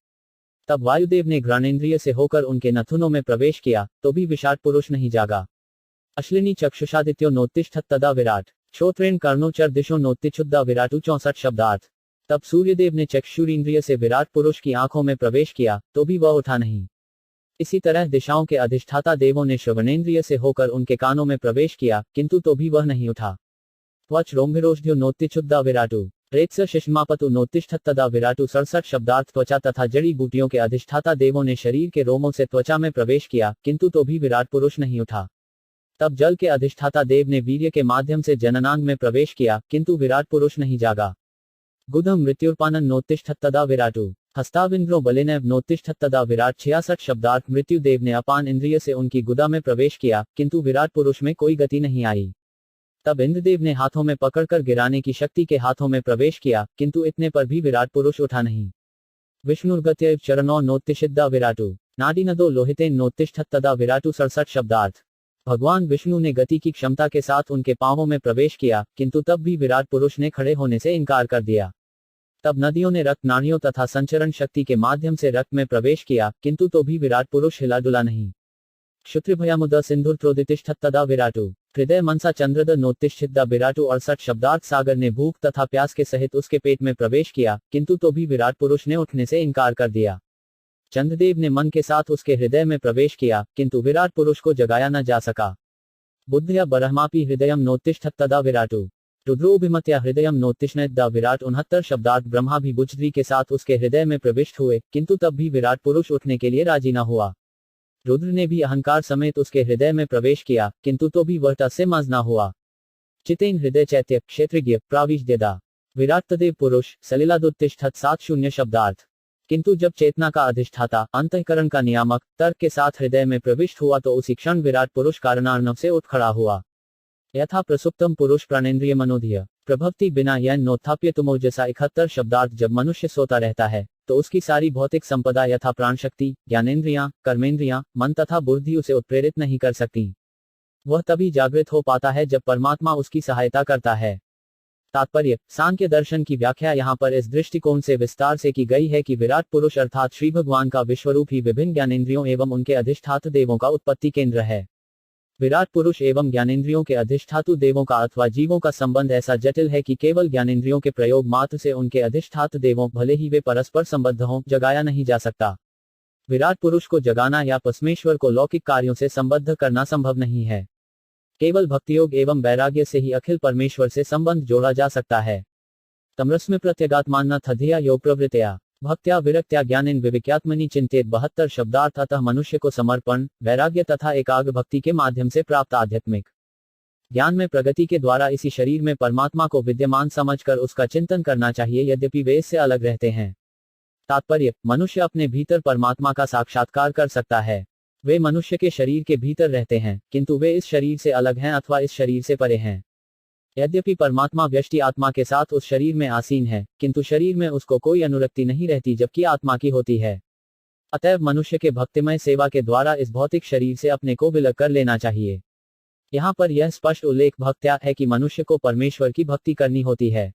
तब वायुदेव ने घ्राणेन्द्रिय से होकर उनके नथुनों में प्रवेश किया, तो भी विराट पुरुष नहीं जागा। अश्लिनी चक्षुषादित्यो नोत्तिष्ठत तदा विराट श्रोत्रेण कर्णोचर दिशो नोत्तिष्ठुत विराटु 64 शब्दार्थ। तब सूर्यदेव ने चक्षुरेंद्रिय से विराट पुरुष की आंखों में प्रवेश किया, तो भी वह उठा नहीं। इसी तरह दिशाओं के अधिष्ठाता देवों ने श्रवणेन्द्रिय से होकर उनके कानों में प्रवेश किया, किंतु तो भी वह नहीं उठा। त्वच रोमभिरोष्ढ्यो नोत्तिष्ठुत विराटु रेत्स शिष्मापतु नोत्तिष्ठत तदा विराटु 67 शब्दार्थ। त्वचा तथा जड़ी बूटियों के अधिष्ठाता देवों ने शरीर के रोमों से त्वचा में प्रवेश किया, किंतु तो भी विराट पुरुष नहीं उठा। तब जल के अधिष्ठाता देव ने वीर्य के माध्यम से जननांग में प्रवेश किया, किंतु विराट पुरुष नहीं जागा। गुदम मृत्युर्पानन नोत्तिष्ठत तदा विराटु हस्ताविंद्रो बलेनैव नोत्तिष्ठत तदा विराट 66 शब्दार्थ। मृत्युदेव ने अपान इंद्रिय से उनकी गुदा में प्रवेश किया, किंतु विराट पुरुष में कोई गति नहीं आई। तब इंद्रदेव ने हाथों में पकड़कर गिराने की शक्ति के हाथों में प्रवेश किया, किंतु इतने पर भी विराट पुरुष उठा नहीं। विष्णुर्गत्यैव चरणो नोत्तिष्ठत विराटु नाडीनदो लोहितेन नोत्तिष्ठत् तदा विराटु 67 शब्दार्थ। भगवान विष्णु ने गति की क्षमता के साथ उनके पांवों में प्रवेश किया, किंतु तब भी विराट पुरुष ने खड़े होने से इनकार कर दिया। तब नदियों ने रक्त नाड़ियों तथा संचरण शक्ति के माध्यम से रक्त में प्रवेश किया, किंतु तो भी विराट पुरुष हिला डुला नहीं। क्षुत्रिभयामुद सिंधुर्त्रोदितिष्ठत् तदा विराटु। हृदय मनसा चंद्रद नोत्तिष्ठित द विराटु 68 शब्दार्थ। सागर ने भूख तथा प्यास के सहित उसके पेट में प्रवेश किया, किंतु तो भी विराट पुरुष ने उठने से इनकार कर दिया। चंद्रदेव ने मन के साथ उसके हृदय में प्रवेश किया, किंतु विराट पुरुष को जगाया न जा सका। बुद्धया बरहमापि हृदयम नोत्तिष्ठत् तदा विराटु। रुद्रोभिमत्या हृदयम नोत्तिष्ठत् द विराट 69 शब्दार्थ। ब्रह्मा भी बुद्धि के साथ उसके हृदय में प्रविष्ट हुए, किंतु तब भी विराट पुरुष उठने के लिए राजी न हुआ। रुद्र ने भी अहंकार समेत उसके हृदय में प्रवेश किया, किंतु तो भी वह तस्य मज न हुआ। चितेन हृदय चैत्य क्षेत्रज्ञ प्राविष्यदा। विराट तदेव पुरुष सलिलादुत्तिष्ठत् 70 शब्दार्थ। किंतु जब चेतना का अधिष्ठाता, अंतःकरण का नियामक, तर्क के साथ हृदय में प्रविष्ट हुआ तो उसी क्षण विराट पुरुष कारणार्णव से उठ खड़ा हुआ। यथा प्रसुप्तम पुरुष प्राणेन्द्रिय मनोधिय प्रभवती बिना यह नोत्थाप्य तुमो जैसा 71 शब्दार्थ। जब मनुष्य सोता रहता है तो उसकी सारी भौतिक संपदा यथा प्राण शक्ति, ज्ञानेन्द्रियां, कर्मेंद्रियां, मन तथा बुद्धि उसे उत्प्रेरित नहीं कर सकती। वह तभी जागृत हो पाता है जब परमात्मा उसकी सहायता करता है। तात्पर्य: सांख्य दर्शन की व्याख्या यहाँ पर इस दृष्टिकोण से विस्तार से की गई है कि विराट पुरुष अर्थात श्री भगवान का विश्वरूप ही विभिन्न ज्ञानेंद्रियों एवं उनके अधिष्ठातु देवों का उत्पत्ति केंद्र है। विराट पुरुष एवं ज्ञानेंद्रियों के अधिष्ठातु देवों का अथवा जीवों का संबंध ऐसा जटिल है कि केवल ज्ञानेंद्रियों के प्रयोग मात्र से उनके अधिष्ठातु देवों, भले ही वे परस्पर संबद्ध हों, जगाया नहीं जा सकता। विराट पुरुष को जगाना या परमेश्वर को लौकिक कार्यों से संबद्ध करना संभव नहीं है। केवल भक्तियोग एवं वैराग्य से ही अखिल परमेश्वर से संबंध जोड़ा जा सकता है। तमरस्मि प्रत्यगात्मान्न थधिया योग प्रवृत्या भक्त्या विरक्त्या ज्ञानेन विविक्यात्मनि चिंतेत 72 शब्दार्थ। अतः मनुष्य को समर्पण, वैराग्य तथा एकाग्र भक्ति के माध्यम से प्राप्त आध्यात्मिक ज्ञान में प्रगति के द्वारा इसी शरीर में परमात्मा को विद्यमान समझकर उसका चिंतन करना चाहिए, यद्यपि वे इससे अलग रहते हैं। तात्पर्य: मनुष्य अपने भीतर परमात्मा का साक्षात्कार कर सकता है। वे मनुष्य के शरीर के भीतर रहते हैं, किंतु वे इस शरीर से अलग हैं अथवा इस शरीर से परे हैं। यद्यपि परमात्मा व्यष्टि आत्मा के साथ उस शरीर में आसीन है, किंतु शरीर में उसको कोई अनुरक्ति नहीं रहती, जबकि आत्मा की होती है। अतएव मनुष्य के भक्तिमय सेवा के द्वारा इस भौतिक शरीर से अपने को विलग कर लेना चाहिए। यहाँ पर यह स्पष्ट उल्लेख भक्त्या है कि मनुष्य को परमेश्वर की भक्ति करनी होती है।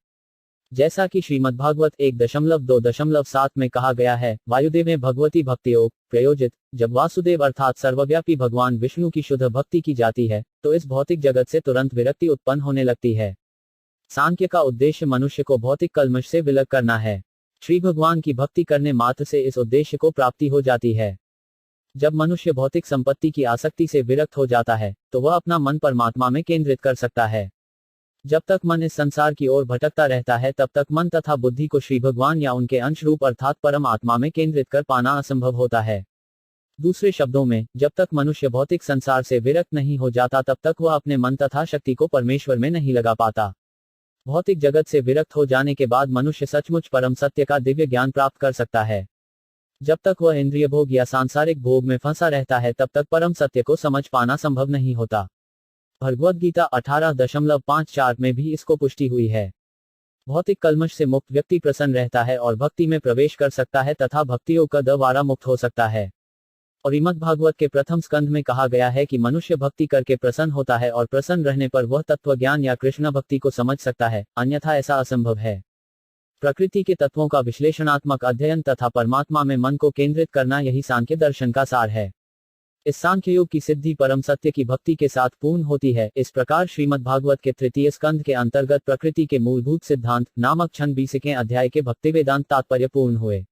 जैसा कि श्रीमद्भागवत 1.2.7 में कहा गया है, वायुदेव में भगवती भक्तियोग प्रयोजित। जब वासुदेव अर्थात सर्वव्यापी भगवान विष्णु की शुद्ध भक्ति की जाती है तो इस भौतिक जगत से तुरंत विरक्ति उत्पन्न होने लगती है। सांख्य का उद्देश्य मनुष्य को भौतिक कल्मश से विलग करना है। श्री भगवान की भक्ति करने मात्र से इस उद्देश्य को प्राप्ति हो जाती है। जब मनुष्य भौतिक संपत्ति की आसक्ति से विरक्त हो जाता है तो वह अपना मन परमात्मा में केंद्रित कर सकता है। जब तक मन इस संसार की ओर भटकता रहता है तब तक मन तथा बुद्धि को श्री भगवान या उनके अंश रूप अर्थात परम आत्मा में केंद्रित कर पाना असंभव होता है। दूसरे शब्दों में, जब तक मनुष्य भौतिक संसार से विरक्त नहीं हो जाता तब तक वह अपने मन तथा शक्ति को परमेश्वर में नहीं लगा पाता। भौतिक जगत से विरक्त हो जाने के बाद मनुष्य सचमुच परम सत्य का दिव्य ज्ञान प्राप्त कर सकता है। जब तक वह इंद्रिय भोग या सांसारिक भोग में फंसा रहता है तब तक परम सत्य को समझ पाना संभव नहीं होता। भगवद गीता 18.54 में भी इसको पुष्टि हुई है। भौतिक कल्मश से मुक्त व्यक्ति प्रसन्न रहता है और भक्ति में प्रवेश कर सकता है तथा भक्तियोग का द्वारा मुक्त हो सकता है। और श्रीमद्भागवत के प्रथम स्कंध में कहा गया है कि मनुष्य भक्ति करके प्रसन्न होता है और प्रसन्न रहने पर वह तत्व ज्ञान या कृष्ण भक्ति को समझ सकता है, अन्यथा ऐसा असंभव है। प्रकृति के तत्वों का विश्लेषणात्मक अध्ययन तथा परमात्मा में मन को केंद्रित करना, यही सांख्य दर्शन का सार है। इस सांख्य योग की सिद्धि परम सत्य की भक्ति के साथ पूर्ण होती है। इस प्रकार श्रीमद्भागवत के तृतीय स्कंध के अंतर्गत प्रकृति के मूलभूत सिद्धांत नामक 26वें अध्याय के भक्ति वेदांत तात्पर्य पूर्ण हुए।